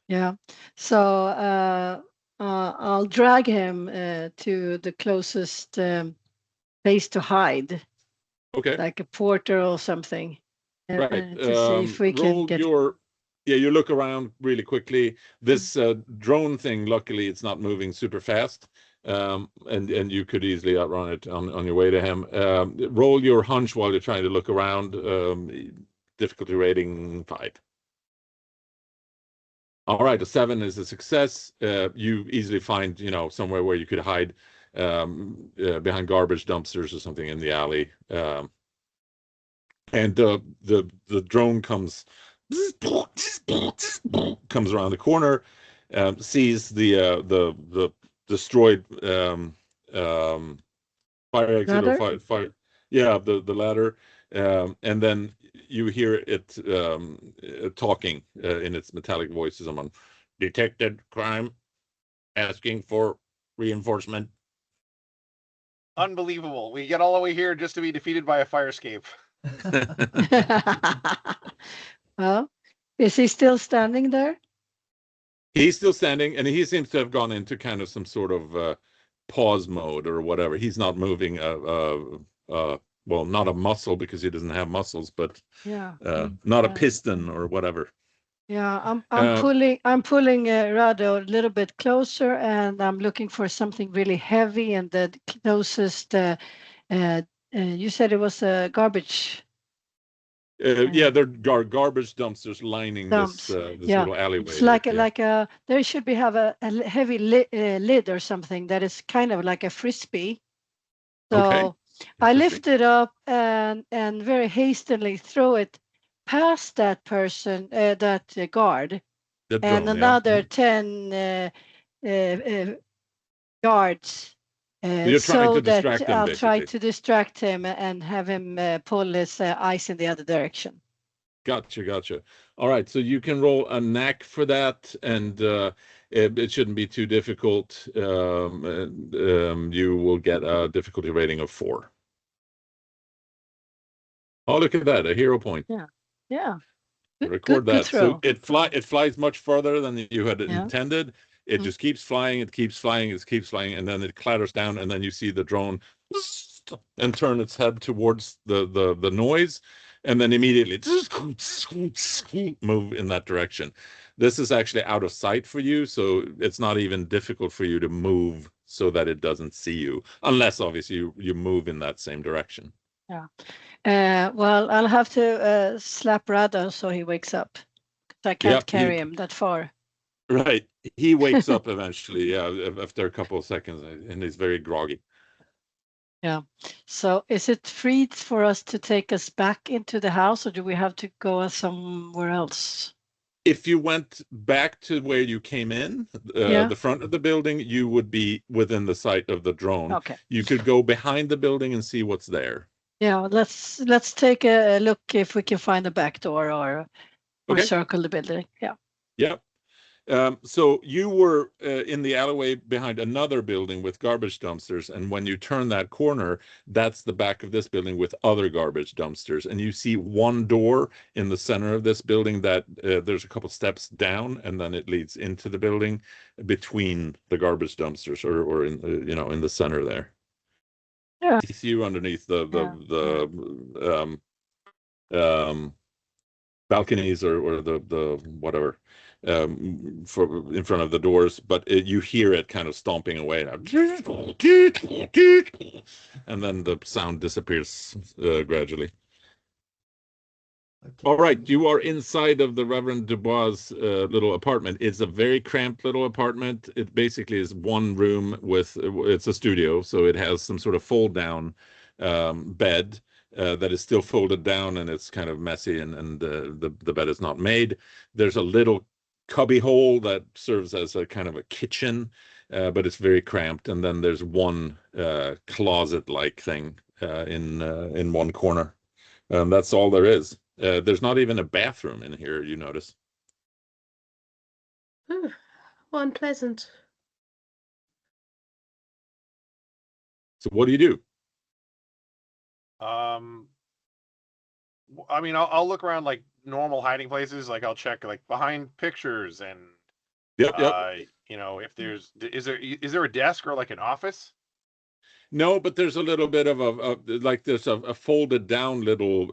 Yeah. So I'll drag him to the closest place to hide. Okay. Like a porter or something. Right. To see if we can get. You look around really quickly. This drone thing, luckily, it's not moving super fast. And you could easily outrun it on your way to him. Roll your hunch while you're trying to look around. Difficulty rating 5. All right, a 7 is a success. You easily find, somewhere where you could hide behind garbage dumpsters or something in the alley. And the drone comes around the corner, sees the destroyed fire exit ladder? or fire, yeah, the ladder, and then you hear it talking in its metallic voice to someone. Detected crime, asking for reinforcement. Unbelievable. We get all the way here just to be defeated by a fire escape. Well, is he still standing there? He's still standing, and he seems to have gone into kind of some sort of pause mode or whatever. He's not moving well, not a muscle because he doesn't have muscles, but not a piston or whatever. Yeah, I'm pulling Rado a little bit closer, and I'm looking for something really heavy, and the closest you said it was a garbage. Yeah, there are garbage dumpsters lining this little alleyway. It's like a there should have a heavy lid or something that is kind of like a frisbee. So okay. I lift it up and very hastily throw it past that person, that guard, the and drone, another 10 guards. You're trying to distract him, I'll try basically. to distract him and have him pull his eyes in the other direction. Gotcha. All right, so you can roll a knack for that, and it shouldn't be too difficult. You will get a difficulty rating of 4. Oh, look at that, a hero point. Yeah. Record that. Throw. So it flies much further than you had intended. It just keeps flying, and then it clatters down, and then you see the drone and turn its head towards the noise, and then immediately move in that direction. This is actually out of sight for you, so it's not even difficult for you to move so that it doesn't see you, unless obviously you move in that same direction. Yeah. Well, I'll have to slap Rada so he wakes up. I can't carry him that far. Right. He wakes up eventually, after a couple of seconds, and he's very groggy. Yeah. So is it free for us to take us back into the house, or do we have to go somewhere else? If you went back to where you came in, the front of the building, you would be within the sight of the drone. Okay. You could go behind the building and see what's there. Yeah, let's take a look if we can find a back door or circle the building. Yeah. Yep. So you were in the alleyway behind another building with garbage dumpsters, and when you turn that corner, that's the back of this building with other garbage dumpsters, and you see one door in the center of this building that there's a couple steps down, and then it leads into the building between the garbage dumpsters, or in in the center there. Yeah. You see you underneath the balconies or the whatever. For in front of the doors, but you hear it kind of stomping away, and then the sound disappears gradually. Okay. All right, you are inside of the Reverend Dubois' little apartment. It's a very cramped little apartment. It basically is one room with, it's a studio, so it has some sort of fold-down bed that is still folded down, and it's kind of messy, and the bed is not made. There's a little cubby hole that serves as a kind of a kitchen, but it's very cramped. And then there's one closet-like thing in one corner. That's all there is. There's not even a bathroom in here, you notice. Well, unpleasant. So what do you do? I mean, I'll look around like normal hiding places. Like I'll check like behind pictures and yep. If there's is there a desk or like an office? No, but there's a little bit of like there's a folded down little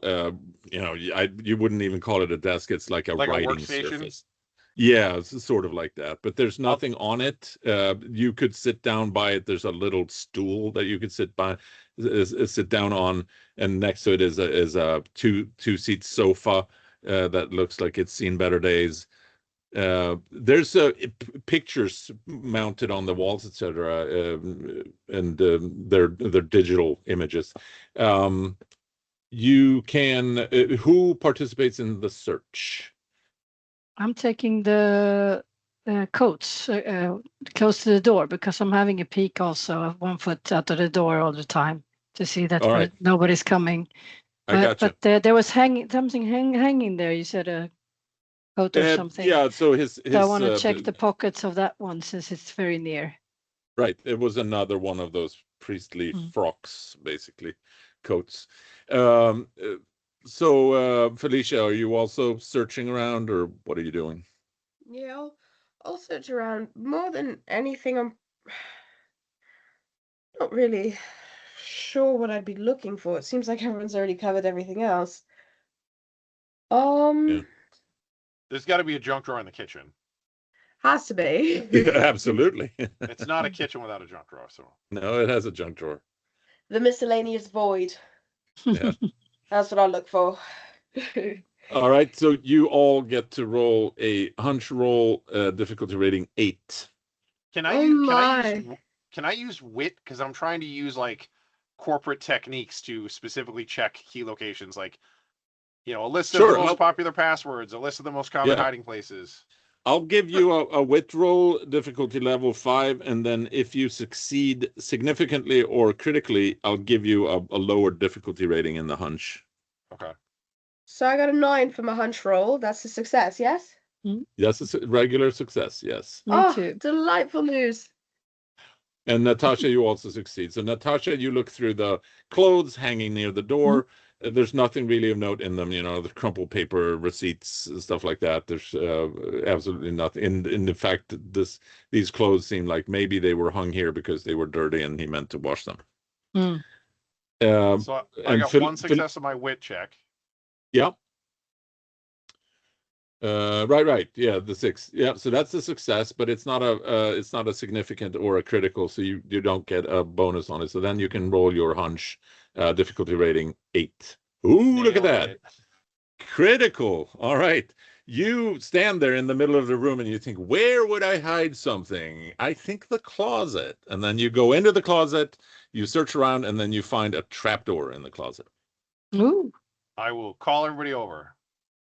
you wouldn't even call it a desk. It's like a writing surface. Yeah, it's sort of like that, but there's nothing on it. You could sit down by it. There's a little stool that you could sit down on, and next to it is a two-seat sofa that looks like it's seen better days. There's pictures mounted on the walls, etc., and they're digital images. You can. Who participates in the search? I'm taking the coats close to the door because I'm having a peek also, 1 foot out of the door all the time to see that nobody's coming. I gotcha. But there was something hanging there. You said a coat or something. Yeah, so his so I want to check the pockets of that one since it's very near. Right, it was another one of those priestly frocks, basically, coats. So, Felicia, are you also searching around, or what are you doing? Yeah, I'll search around. More than anything, I'm not really sure what I'd be looking for. It seems like everyone's already covered everything else. There's got to be a junk drawer in the kitchen. Has to be. Yeah, absolutely. It's not a kitchen without a junk drawer, so. No, it has a junk drawer. The miscellaneous void. Yeah. That's what I look for. All right, so you all get to roll a hunch roll, difficulty rating 8. Can I use wit? Because I'm trying to use like corporate techniques to specifically check key locations, like a list of the most popular passwords, a list of the most common hiding places. I'll give you a wit roll, difficulty level 5, and then if you succeed significantly or critically, I'll give you a lower difficulty rating in the hunch. Okay. So I got a 9 for my hunch roll. That's a success, yes? Yes, it's a regular success, yes. Me too. Delightful news. And Natasha, you also succeed. So Natasha, you look through the clothes hanging near the door. There's nothing really of note in them, the crumpled paper, receipts, stuff like that. There's absolutely nothing. In fact, these clothes seem like maybe they were hung here because they were dirty and he meant to wash them. So I got one success on my wit check. Yeah. Right. Yeah, the 6. Yeah, so that's a success, but it's not a significant or a critical, so you don't get a bonus on it. So then you can roll your hunch, difficulty rating 8. Ooh, look at Nailed that. it. Critical. All right. You stand there in the middle of the room and you think, where would I hide something? I think the closet. And then you go into the closet, you search around, and then you find a trapdoor in the closet. Ooh. I will call everybody over.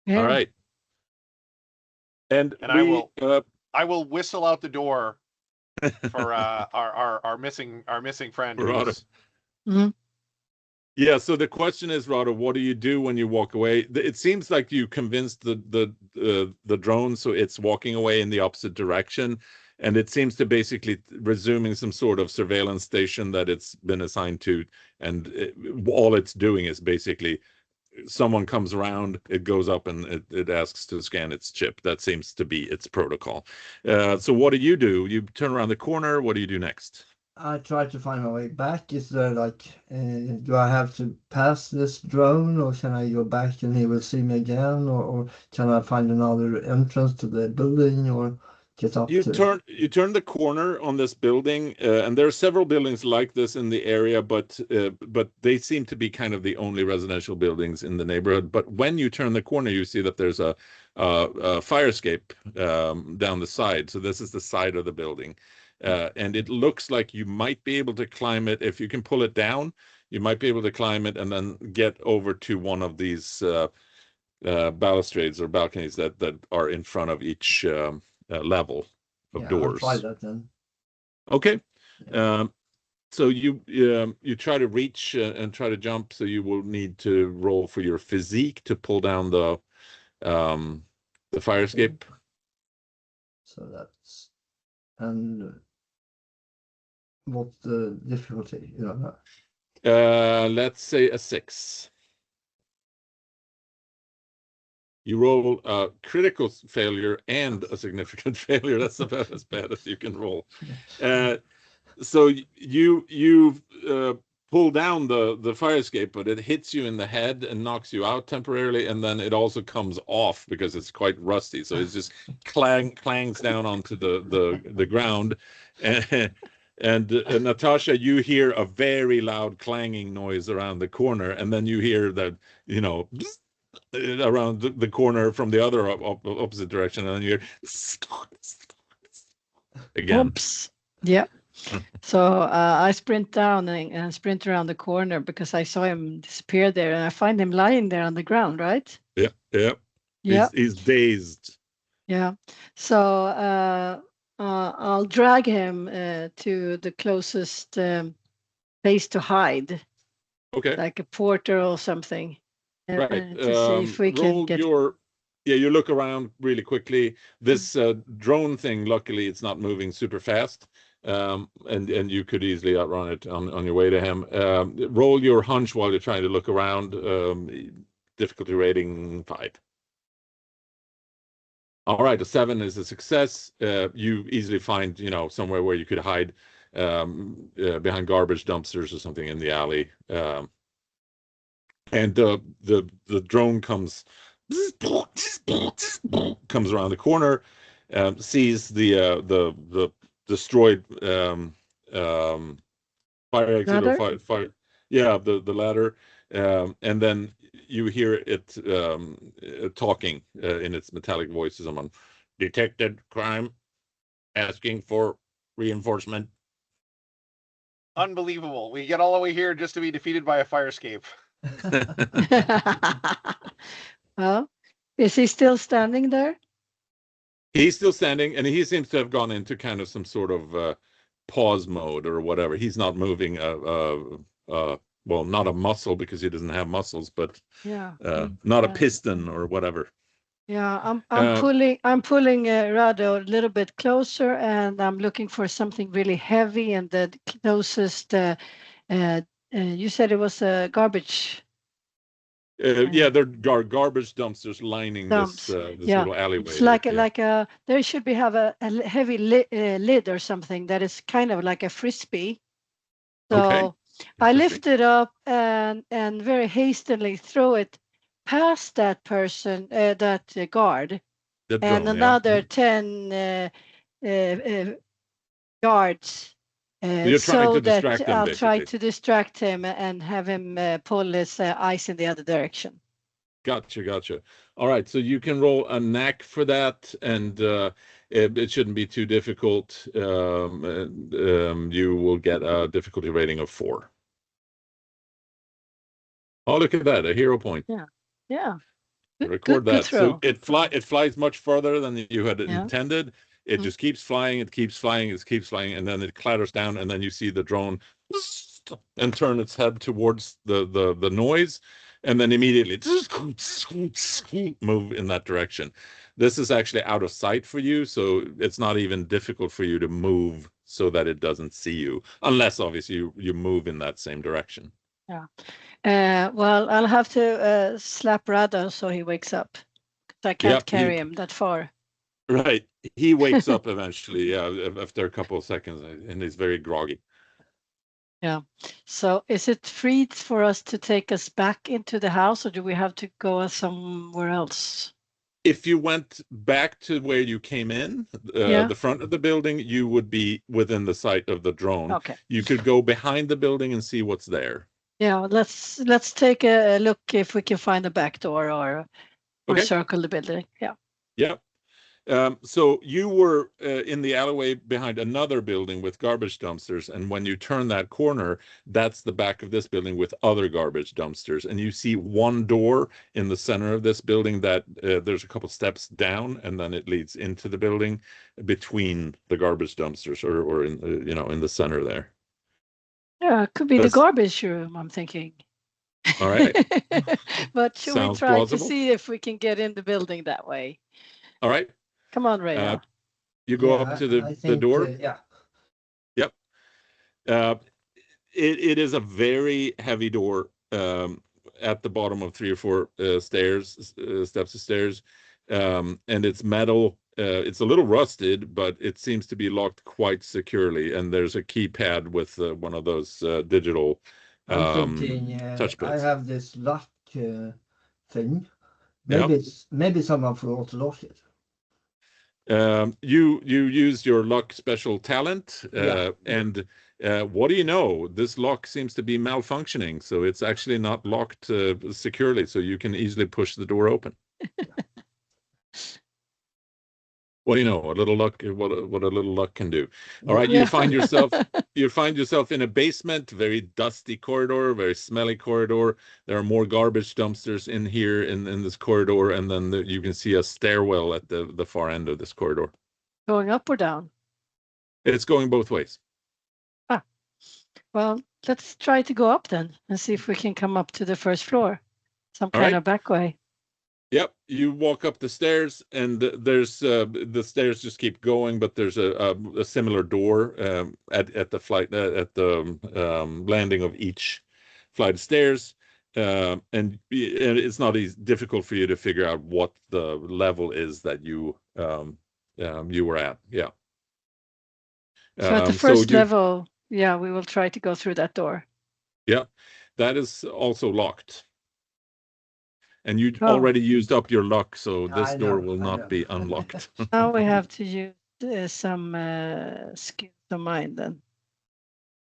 Yeah. All right. And I will whistle out the door for our missing friend. Rado. Mm-hmm. Yeah, so the question is, Rado, what do you do when you walk away? It seems like you convinced the drone, so it's walking away in the opposite direction, and it seems to basically resuming some sort of surveillance station that it's been assigned to, and all it's doing is basically someone comes around, it goes up, and it asks to scan its chip. That seems to be its protocol. So what do? You turn around the corner. What do you do next? I try to find my way back. Is there like, do I have to pass this drone, or can I go back and he will see me again, or can I find another entrance to the building, or get up You to? turn the corner on this building, and there are several buildings like this in the area, but they seem to be kind of the only residential buildings in the neighborhood. But when you turn the corner, you see that there's a fire escape down the side. So this is the side of the building, and it looks like you might be able to climb it if you can pull it down. You might be able to climb it and then get over to one of these balustrades or balconies that are in front of each level of doors. I'll try that then. Okay. Yeah. So you try to reach and try to jump. So you will need to roll for your physique to pull down the fire escape. So that's, and what's the difficulty? You know. Let's say a 6. You roll a critical failure and a significant failure. That's about as bad as you can roll. So you pull down the fire escape, but it hits you in the head and knocks you out temporarily, and then it also comes off because it's quite rusty. So it just clangs down onto the ground, and Natasha, you hear a very loud clanging noise around the corner, and then you hear that around the corner from the other opposite direction, and then you hear again. Oops. Yeah. So I sprint down and sprint around the corner because I saw him disappear there, and I find him lying there on the ground, right? Yeah. He's dazed. Yeah. So I'll drag him to the closest place to hide. Okay. Like a porter or something. Right. To see if we can get. You look around really quickly. This drone thing, luckily, it's not moving super fast. And you could easily outrun it on your way to him. Roll your hunch while you're trying to look around. Difficulty rating 5. All right, a 7 is a success. You easily find somewhere where you could hide behind garbage dumpsters or something in the alley. And the drone comes around the corner, sees the destroyed fire exit or fire, the ladder, and then you hear it talking in its metallic voice to someone. Detected crime, asking for reinforcement. Unbelievable. We get all the way here just to be defeated by a fire escape. Well, is he still standing there? He's still standing, and he seems to have gone into kind of some sort of pause mode or whatever. He's not moving well, not a muscle because he doesn't have muscles, but not a piston or whatever. Yeah, I'm pulling Rado a little bit closer, and I'm looking for something really heavy, and the closest you said it was a garbage. There are garbage dumpsters lining this little alleyway. It's like there should have a heavy lid or something that is kind of like a frisbee. So I lift it up and very hastily throw it past that person, that guard, The drone, and another 10 guards. You're trying so to that distract him, I'll try basically. to distract him and have him pull his eyes in the other direction. Gotcha. All right, so you can roll a knack for that, and it shouldn't be too difficult. You will get a difficulty rating of 4. Oh, look at that, a hero point. Yeah. Record good that. throw. So it flies much further than you had Yeah. intended. It just keeps flying, it keeps flying, and then it clatters down, and then you see the drone and turn its head towards the noise, and then immediately move in that direction. This is actually out of sight for you, so it's not even difficult for you to move so that it doesn't see you, unless obviously you move in that same direction. Yeah. Well, I'll have to slap Rado so he wakes up. I can't carry him that far. Right. He wakes up eventually, after a couple of seconds, and he's very groggy. Yeah. So is it free for us to take us back into the house, or do we have to go somewhere else? If you went back to where you came in, the front of the building, you would be within the sight of the drone. Okay. You could go behind the building and see what's there. Yeah, let's take a look if we can find a back door or circle the building. Yeah. Yeah. So you were in the alleyway behind another building with garbage dumpsters, and when you turn that corner, that's the back of this building with other garbage dumpsters, and you see one door in the center of this building that there's a couple steps down, and then it leads into the building between the garbage dumpsters, or in in the center there. Yeah, it could be the garbage room, I'm thinking. All right. But should we try to see if we can get in the building that way? All right. Come on, Ray. You go up to the door. Yep. It is a very heavy door at the bottom of 3 or 4 steps of stairs, and it's metal. It's a little rusted, but it seems to be locked quite securely. And there's a keypad with one of those digital touchpads. I have this lock thing. Maybe someone forgot to lock it. You use your lock special talent, and what do you know? This lock seems to be malfunctioning, so it's actually not locked securely, so you can easily push the door open. What do you know? A little luck, what a little luck can do. All right, you find yourself in a basement, very dusty corridor, very smelly corridor. There are more garbage dumpsters in here in this corridor, and then you can see a stairwell at the far end of this corridor. Going up or down? It's going both ways. Well, let's try to go up then and see if we can come up to the first floor, some kind of back way. Yep, you walk up the stairs, and there's the stairs just keep going, but there's a similar door at the landing of each flight of stairs, and it's not difficult for you to figure out what the level is that you were at. Yeah. So at the first level, we will try to go through that door. Yeah, that is also locked. And you already used up your luck, so this door will not be unlocked. Now we have to use some skills of mine then.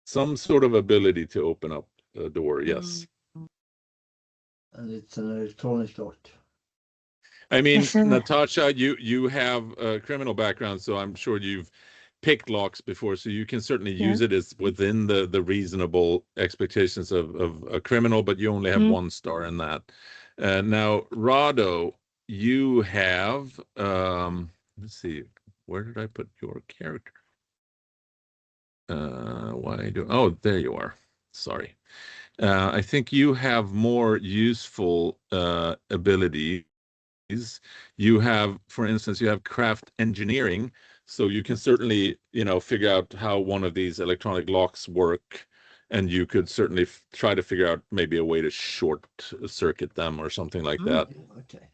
Some sort of ability to open up a door, yes. And it's an electronic lock. I mean, Natasha, you have a criminal background, so I'm sure you've picked locks before, so you can certainly use it as within the reasonable expectations of a criminal, but you only have 1 star in that. Now, Rado, you have, let's see, where did I put your character? Oh, there you are. Sorry. I think you have more useful abilities. You have, for instance, you have craft engineering, so you can certainly, figure out how one of these electronic locks work. And you could certainly try to figure out maybe a way to short circuit them or something like that. Okay.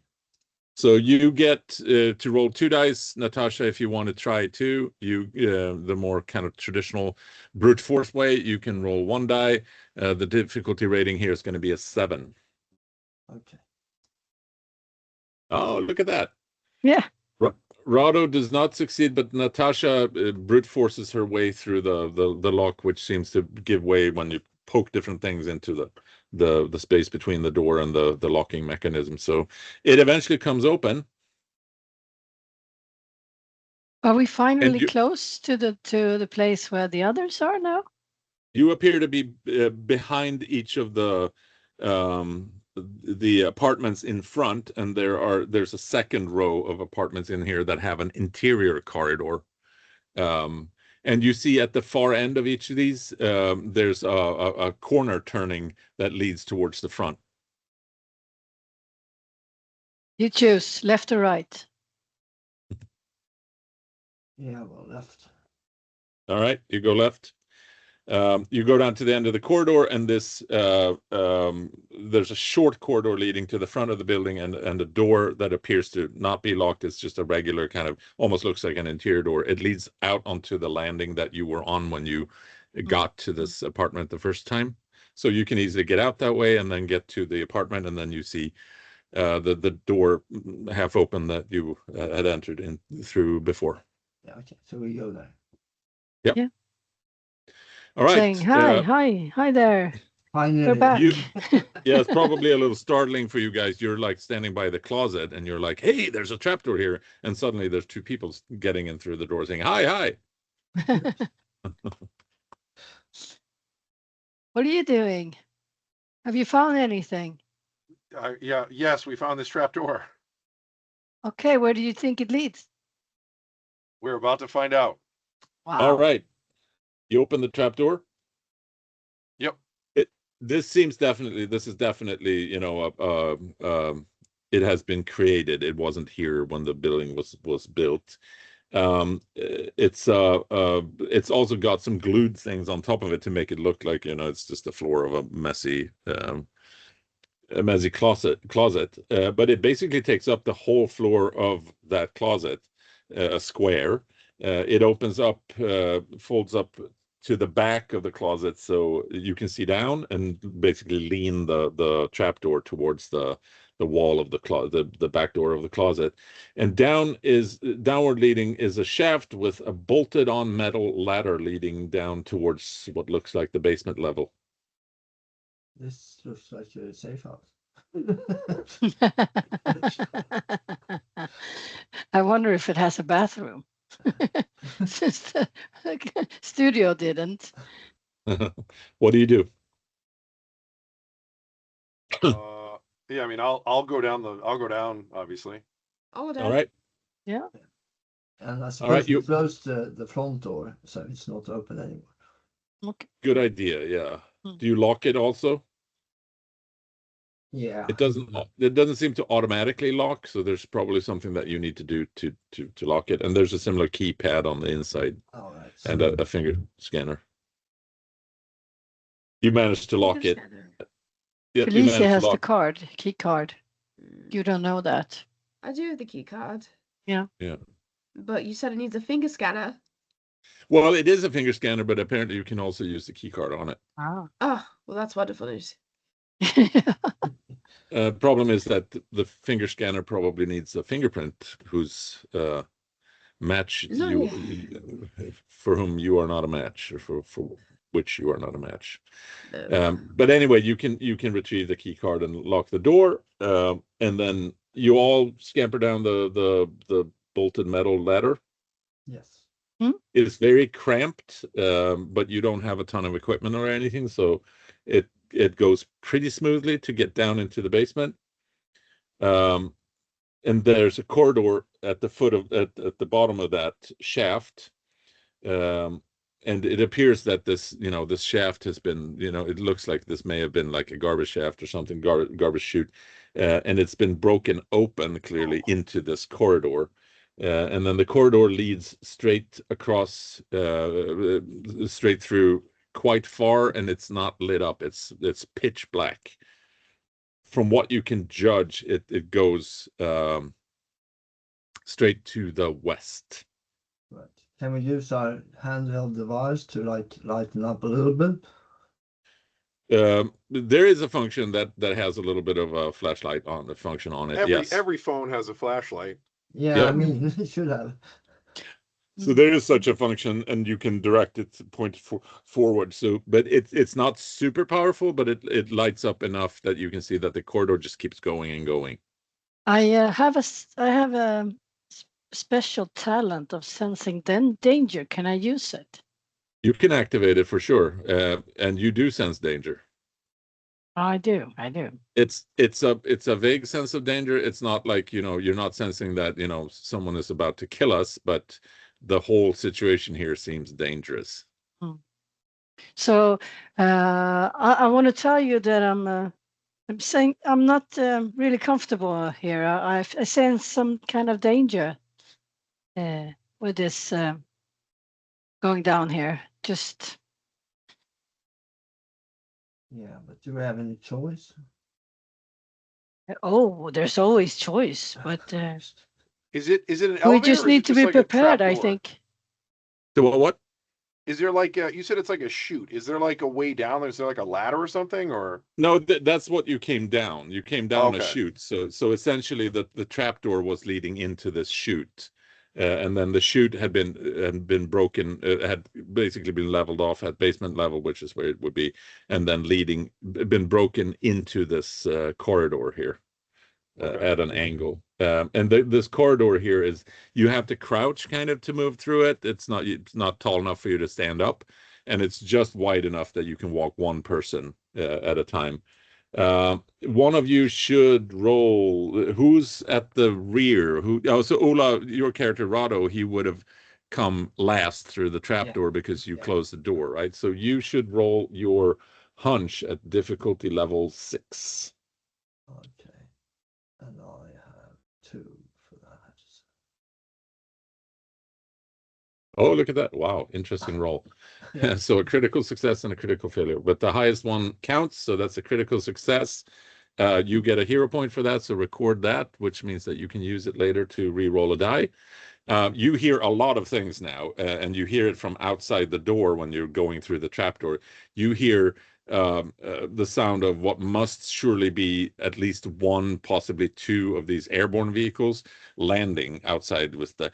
So you get to roll 2 dice, Natasha, if you want to try too. The more kind of traditional brute force way, you can roll 1 die. The difficulty rating here is going to be a 7. Okay. Oh, look at that. Yeah. Rado does not succeed, but Natasha brute forces her way through the lock, which seems to give way when you poke different things into the space between the door and the locking mechanism. So it eventually comes open. Are we finally close to the place where the others are now? You appear to be behind each of the apartments in front, and there's a second row of apartments in here that have an interior corridor. And you see at the far end of each of these, there's a corner turning that leads towards the front. You choose left or right. Yeah, well, left. All right, you go left. You go down to the end of the corridor, and there's a short corridor leading to the front of the building, and a door that appears to not be locked. It's just a regular kind of, almost looks like an interior door. It leads out onto the landing that you were on when you got to this apartment the first time. So you can easily get out that way and then get to the apartment, and then you see the door half open that you had entered in through before. Yeah, okay. So we go there. Yep. Yeah. All right. Saying hi there. We're back. Yeah, it's probably a little startling for you guys. You're like standing by the closet, and you're like, "Hey, there's a trapdoor here," and suddenly there's two people getting in through the door, saying, "Hi." What are you doing? Have you found anything? Yes, we found this trapdoor. Okay, where do you think it leads? We're about to find out. Wow. All right. You open the trapdoor? Yep. This is definitely, it has been created. It wasn't here when the building was built. It's also got some glued things on top of it to make it look like, it's just the floor of a messy closet. But it basically takes up the whole floor of that closet, a square. It opens up, folds up to the back of the closet, so you can see down and basically lean the trapdoor towards the wall of the closet, the back door of the closet. And downward leading is a shaft with a bolted on metal ladder leading down towards what looks like the basement level. This looks like a safe house. I wonder if it has a bathroom. Since the studio didn't. What do you do? Yeah, I mean, I'll go down obviously. All right. Yeah. And I suppose you close the front door so it's not open anymore. Okay. Good idea. Yeah. Do you lock it also? Yeah. It doesn't seem to automatically lock, so there's probably something that you need to do to lock it. And there's a similar keypad on the inside. All right. And a finger scanner. You managed to lock it. Yeah, Felicia has the key card. You don't know that. I do have the key card. Yeah. Yeah. But you said it needs a finger scanner. Well, it is a finger scanner, but apparently you can also use the key card on it. Oh, well, that's wonderful news. Problem is that the finger scanner probably needs a fingerprint whose match for whom you are not a match, or for which you are not a match. No. But anyway, you can retrieve the key card and lock the door, and then you all scamper down the bolted metal ladder. Yes. It's very cramped, but you don't have a ton of equipment or anything, so it goes pretty smoothly to get down into the basement. And there's a corridor at the foot of at the bottom of that shaft. And it appears that this shaft has been, it looks like this may have been like a garbage shaft or something, garbage chute, and it's been broken open clearly into this corridor. And then the corridor leads straight across, straight through quite far, and it's not lit up. It's pitch black. From what you can judge, it goes straight to the west. Right. Can we use our handheld device to lighten up a little bit? There is a function that has a little bit of a flashlight on the function on it. Every phone has a flashlight. Yeah, I mean, it should have. So there is such a function, and you can direct it to point forward. So, but it's not super powerful, but it lights up enough that you can see that the corridor just keeps going and going. I have a special talent of sensing danger. Can I use it? You can activate it for sure, and you do sense danger. I do. It's a vague sense of danger. It's not like, you're not sensing that, someone is about to kill us, but the whole situation here seems dangerous. So I want to tell you that I'm saying I'm not really comfortable here. I sense some kind of danger with this going down here. Just. Yeah, but do we have any choice? Oh, there's always choice, but is it an elevator? We just need to be like prepared, I think. So what? Is there like you said it's like a chute? Is there like a way down? Is there like a ladder or something? Or no, that's what you came down. You came down a chute. So essentially, the trapdoor was leading into this chute, and then the chute had been broken. It had basically been leveled off at basement level, which is where it would be, and then been broken into this corridor here. At an angle, and this corridor here is, you have to crouch kind of to move through it. It's not tall enough for you to stand up, and it's just wide enough that you can walk one person at a time. One of you should roll. Who's at the rear? So Ola, your character Rado, he would have come last through the trapdoor because you closed the door, right? So you should roll your hunch at difficulty level 6. Okay. And I have 2 for that. Oh, look at that. Wow. Interesting roll. Yeah. So a critical success and a critical failure, but the highest one counts. So that's a critical success. You get a hero point for that. So record that, which means that you can use it later to re-roll a die. You hear a lot of things now, and you hear it from outside the door when you're going through the trapdoor. You hear the sound of what must surely be at least 1, possibly 2 of these airborne vehicles landing outside with the,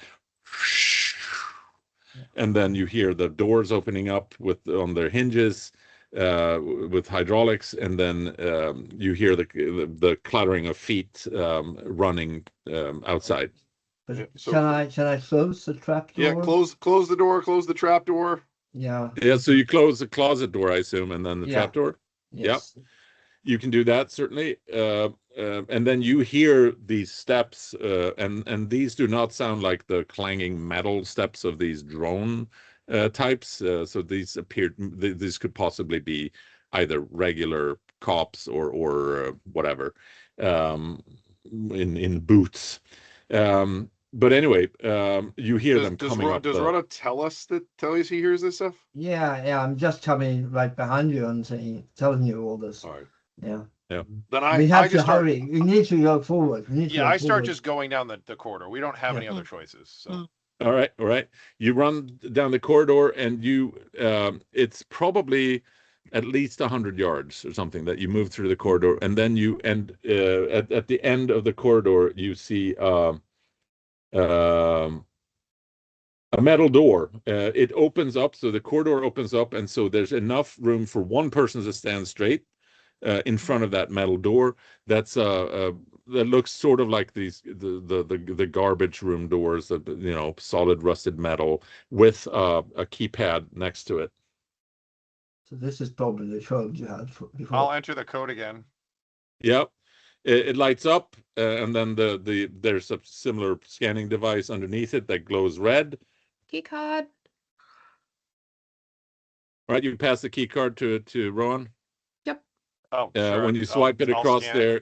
and then you hear the doors opening up on their hinges with hydraulics, and then you hear the clattering of feet running outside. Can I close the trap door? Yeah, close the door, close the trap door. Yeah. Yeah, so you close the closet door, I assume, and then the trap door? Yes. Yep. You can do that, certainly. And then you hear these steps, and these do not sound like the clanging metal steps of these drone types. So these could possibly be either regular cops or whatever, in boots. But anyway, you hear them coming up. Does Rada tell us he hears this stuff? Yeah. I'm just coming right behind you and telling you all this. All right. Yeah. Then we have to hurry. We need to go forward. I start just going down the corridor. We don't have any other choices. So. All right. You run down the corridor, and it's probably at least 100 yards or something that you move through the corridor, and then at the end of the corridor you see a metal door. It opens up, so the corridor opens up, and so there's enough room for one person to stand straight in front of that metal door. That looks sort of like the garbage room doors, solid rusted metal with a keypad next to it. So this is probably the code you had before. I'll enter the code again. Yep. It lights up, and then there's a similar scanning device underneath it that glows red. Key card. Right, you pass the key card to Rowan. Yep. Oh, sure. When you swipe it across there,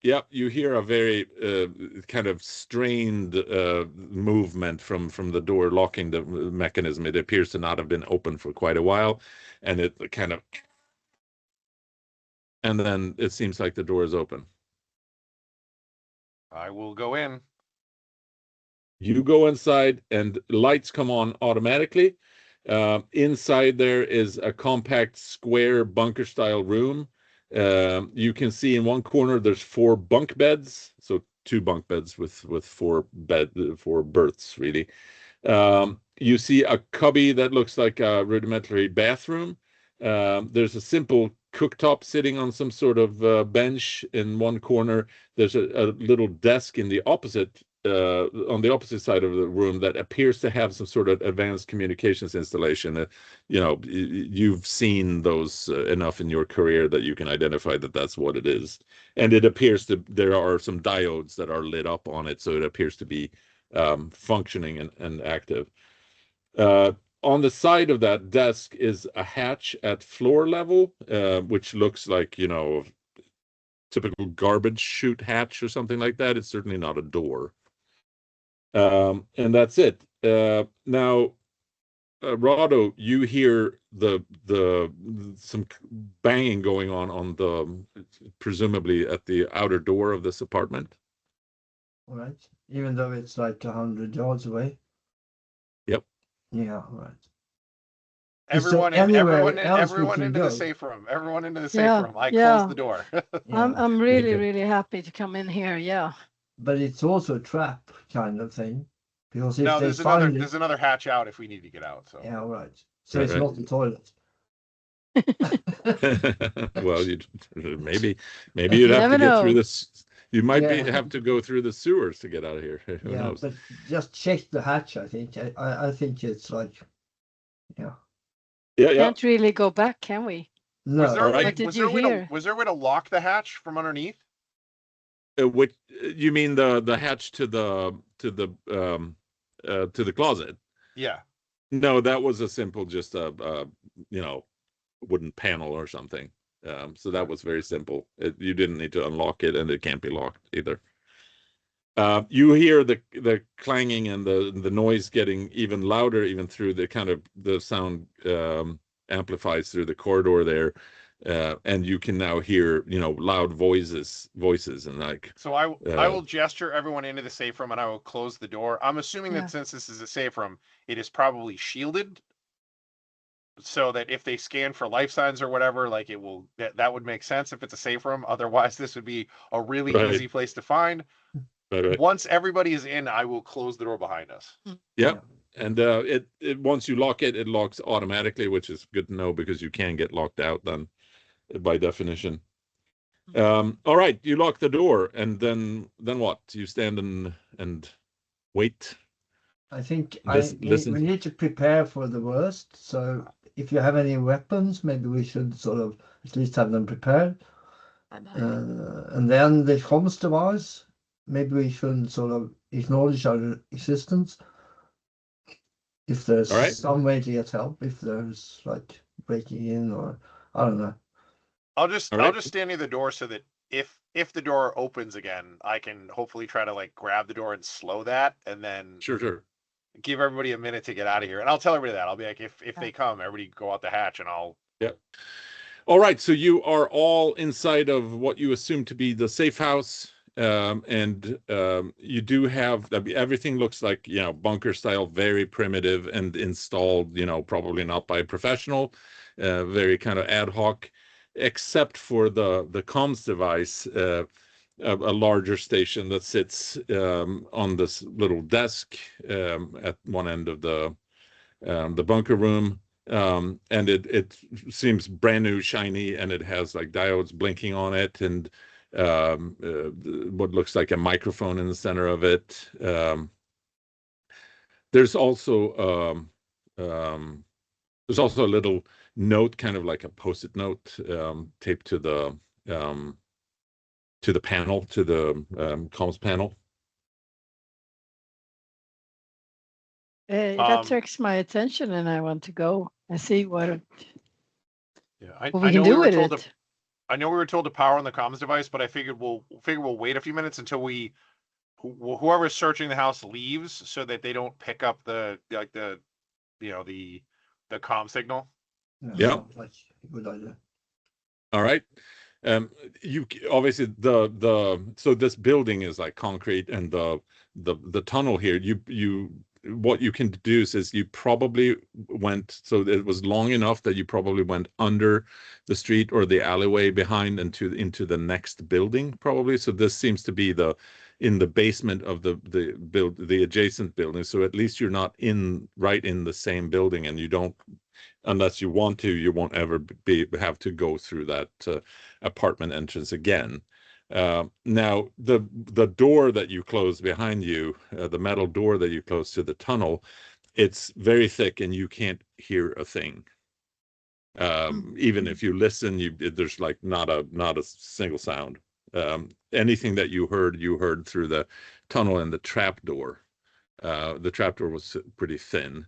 yep, you hear a very kind of strained movement from the door locking the mechanism. It appears to not have been open for quite a while, and it kind of, and then it seems like the door is open. I will go in. You go inside, and lights come on automatically. Inside there is a compact square bunker-style room. You can see in one corner there's 4 bunk beds, so two bunk beds with four berths really. You see a cubby that looks like a rudimentary bathroom. There's a simple cooktop sitting on some sort of bench in one corner. There's a little desk in the opposite on the opposite side of the room that appears to have some sort of advanced communications installation. You know, you've seen those enough in your career that you can identify that that's what it is. And it appears there are some diodes that are lit up on it, so it appears to be functioning and active. On the side of that desk is a hatch at floor level, which looks like, you know, typical garbage chute hatch or something like that. It's certainly not a door. And that's it. Now, Rado, you hear some banging going on the presumably at the outer door of this apartment. All right. Even though it's like 100 yards away. Yep. Yeah, right. Everyone into the safe room. Everyone into the safe room. I close the door. I'm really happy to come in here. Yeah. But it's also a trap kind of thing, because if there's another hatch out if we need to get out. So yeah, right. So it's not the toilet. Well, maybe you'd have to get through this. You might have to go through the sewers to get out of here. Who knows? But just check the hatch. I think. I think it's like, yeah. Can't really go back, can we? No. Was there a way to lock the hatch from underneath? Which you mean the hatch to the closet? Yeah. No, that was a simple, just a wooden panel or something. So that was very simple. You didn't need to unlock it, and it can't be locked either. You hear the clanging and the noise getting even louder, even through the sound amplifies through the corridor there. And you can now hear, loud voices and like. So I will gesture everyone into the safe room, and I will close the door. I'm assuming that since this is a safe room, it is probably shielded, so that if they scan for life signs or whatever, like that would make sense if it's a safe room. Otherwise, this would be a really easy place to find. Right. Once everybody is in, I will close the door behind us. Yep. And it once you lock it, it locks automatically, which is good to know because you can get locked out then. By definition. All right, you lock the door, and then what? You stand and wait. I think we need to prepare for the worst. So if you have any weapons, maybe we should sort of at least have them prepared. And then the comms device, maybe we shouldn't sort of acknowledge our existence. If there's some way to get help, if there's like breaking in or I don't know. I'll just stand near the door so that if the door opens again, I can hopefully try to like grab the door and slow that, and then sure give everybody a minute to get out of here. And I'll tell everybody that. I'll be like, if they come, everybody go out the hatch, and I'll. Yep. All right. So you are all inside of what you assume to be the safe house, and you do have everything looks like bunker style, very primitive and installed. Probably not by a professional, very kind of ad hoc. Except for the comms device, a larger station that sits on this little desk at one end of the bunker room, and it seems brand new, shiny, and it has like diodes blinking on it, and what looks like a microphone in the center of it. There's also a little note, kind of like a post-it note, taped to the panel, to the comms panel. That attracts my attention, and I want to go and see what we can do with it. I know we were told to power on the comms device, but I figured we'll wait a few minutes until whoever's searching the house leaves, so that they don't pick up the comm signal. Yeah. Like a good idea. All right. You obviously so this building is like concrete, and the tunnel here, what you can deduce is you probably went, so it was long enough that you probably went under the street or the alleyway behind into the next building, probably. So this seems to be the in the basement of the adjacent building. So at least you're not right in the same building, and you don't, unless you want to, you won't ever have to go through that apartment entrance again. Now, the door that you close behind you, the metal door that you close to the tunnel, it's very thick and you can't hear a thing. Even if you listen, there's like not a single sound. Anything that you heard through the tunnel and the trap door. The trap door was pretty thin.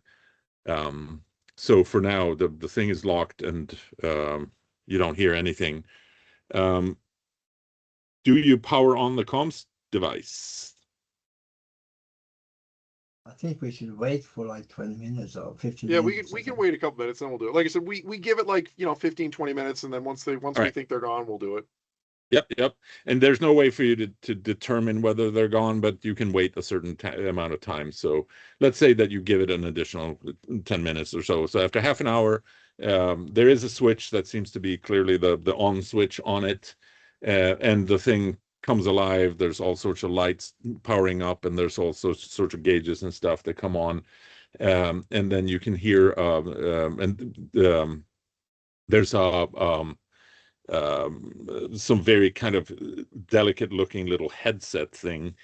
So for now, the thing is locked and you don't hear anything. Do you power on the comms device? I think we should wait for like 20 minutes or 15 Yeah, minutes. we can wait a couple minutes and we'll do it. Like I said, we give it like, 15, 20 minutes, and then once we think they're gone, we'll do it. Yep. And there's no way for you to determine whether they're gone, but you can wait a certain amount of time. So let's say that you give it an additional 10 minutes or so. So after half an hour, there is a switch that seems to be clearly the on switch on it, and the thing comes alive. There's all sorts of lights powering up, and there's also sorts of gauges and stuff that come on, and then you can hear there's some very kind of delicate looking little headset thing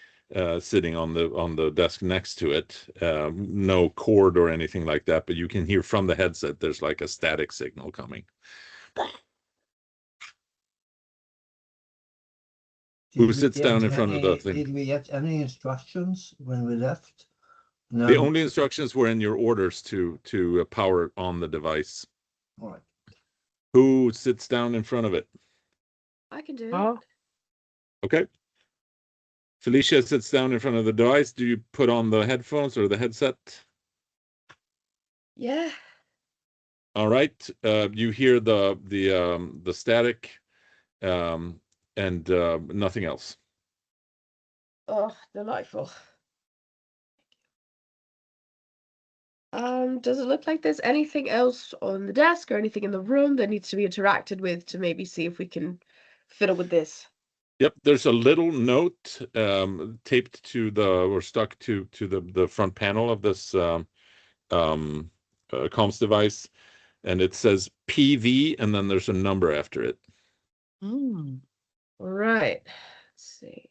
sitting on the desk next to it. No cord or anything like that, but you can hear from the headset there's like a static signal coming. Who sits down in front of the thing? Did we get any instructions when we left? No. The only instructions were in your orders to power on the device. All right. Who sits down in front of it? I can do it. Oh, Okay. Felicia sits down in front of the device. Do you put on the headphones or the headset? Yeah. All right. You hear the static, and nothing else. Oh, delightful. Does it look like there's anything else on the desk or anything in the room that needs to be interacted with to maybe see if we can fiddle with this? Yep, there's a little note taped to or stuck to the front panel of this comms device, and it says PV, and then there's a number after it. mm. All right. Let's see.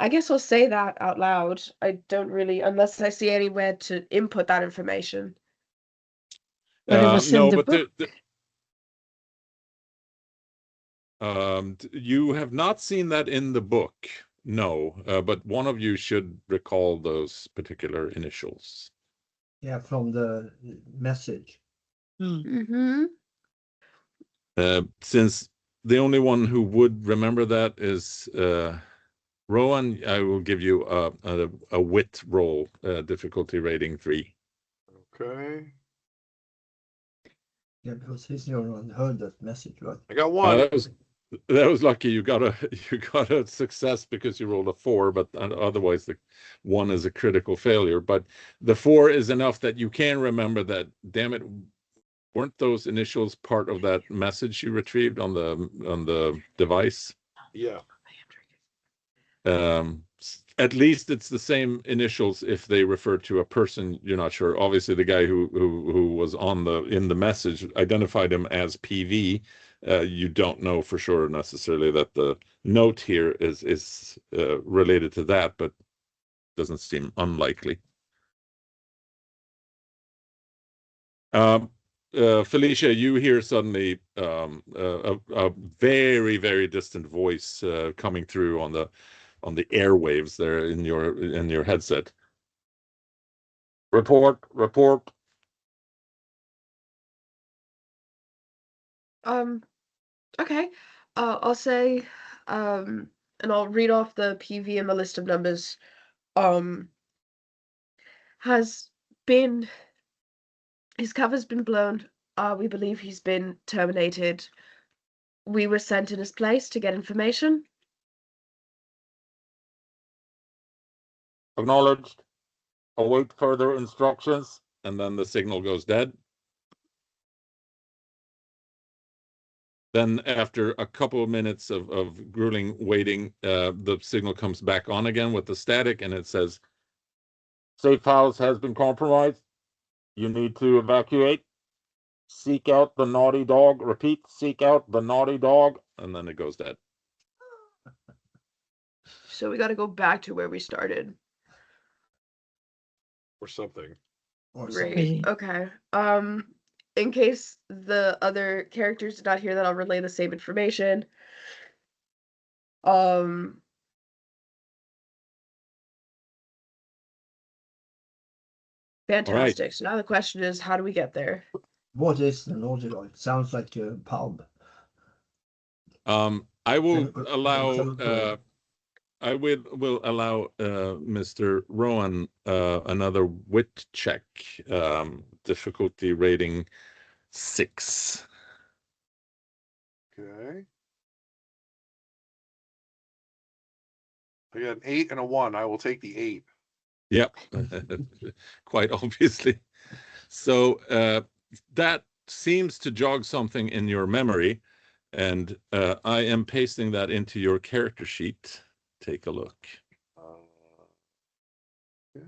I guess I'll say that out loud. I don't really, unless I see anywhere to input that information. But it was in No, the but book. you have not seen that in the book. No, but one of you should recall those particular initials. Yeah, from the message. Mm-hmm. Since the only one who would remember that is Rowan, I will give you a wit roll, difficulty rating 3. Okay. Yeah, because he's the only one who heard that message, right? I got one. That was lucky. You got a success because you rolled a 4, but otherwise the 1 is a critical failure. But the 4 is enough that you can remember that. Damn it, weren't those initials part of that message you retrieved on the device? Yeah. At least it's the same initials if they refer to a person you're not sure. Obviously, the guy who was in the message identified him as PV. You don't know for sure necessarily that the note here is related to that, but doesn't seem unlikely. Felicia, you hear suddenly a very, very distant voice coming through on the airwaves there in your headset. Report. Okay. I'll say, and I'll read off the PV and the list of numbers. His cover's been blown. We believe he's been terminated. We were sent in his place to get information. Acknowledged. Await further instructions, and then the signal goes dead. Then after a couple of minutes of grueling waiting, the signal comes back on again with the static, and it says, "Safe house has been compromised. You need to evacuate. Seek out the naughty dog. Repeat, seek out the naughty dog." And then it goes dead. So we got to go back to where we started. Or something. Or Great. Okay. In case the other characters did not hear that, I'll relay the same information. Fantastic. Right. So now the question is, how do we get there? What is the naughty dog? Sounds like a pub. I will allow Mr. Rowan another wit check, difficulty rating 6. Okay. I got an 8 and a 1. I will take the 8. Yep, quite obviously. So that seems to jog something in your memory, and I am pasting that into your character sheet. Take a look. Okay.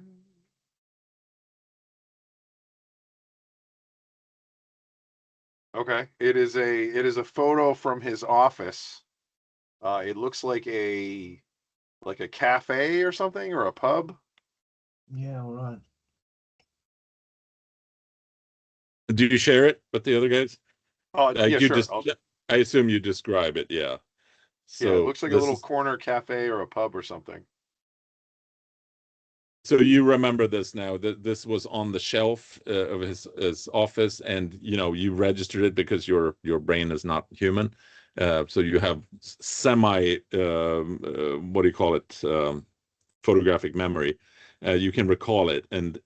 Okay, it is a photo from his office. It looks like a cafe or something, or a pub. Yeah, all right. Do you share it with the other guys? Oh, yeah, you sure. just, I assume you describe it, yeah. So yeah, it looks like a little corner cafe or a pub or something. So you remember this now, that this was on the shelf of his office, and you registered it because your brain is not human, so you have semi what do you call it, photographic memory. You can recall it, and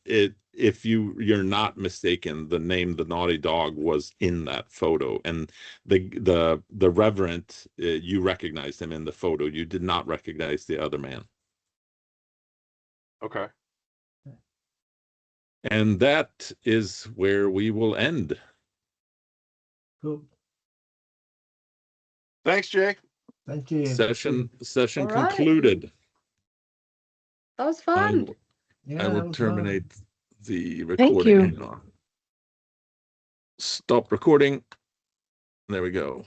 if you're not mistaken, the name The Naughty Dog was in that photo, and the reverend, you recognized him in the photo. You did not recognize the other man. Okay. And that is where we will end. Cool. Thanks, Jay. Thank you. Session All right. concluded. That was fun. I will terminate the recording. Thank you. Hang on. Stop recording. There we go.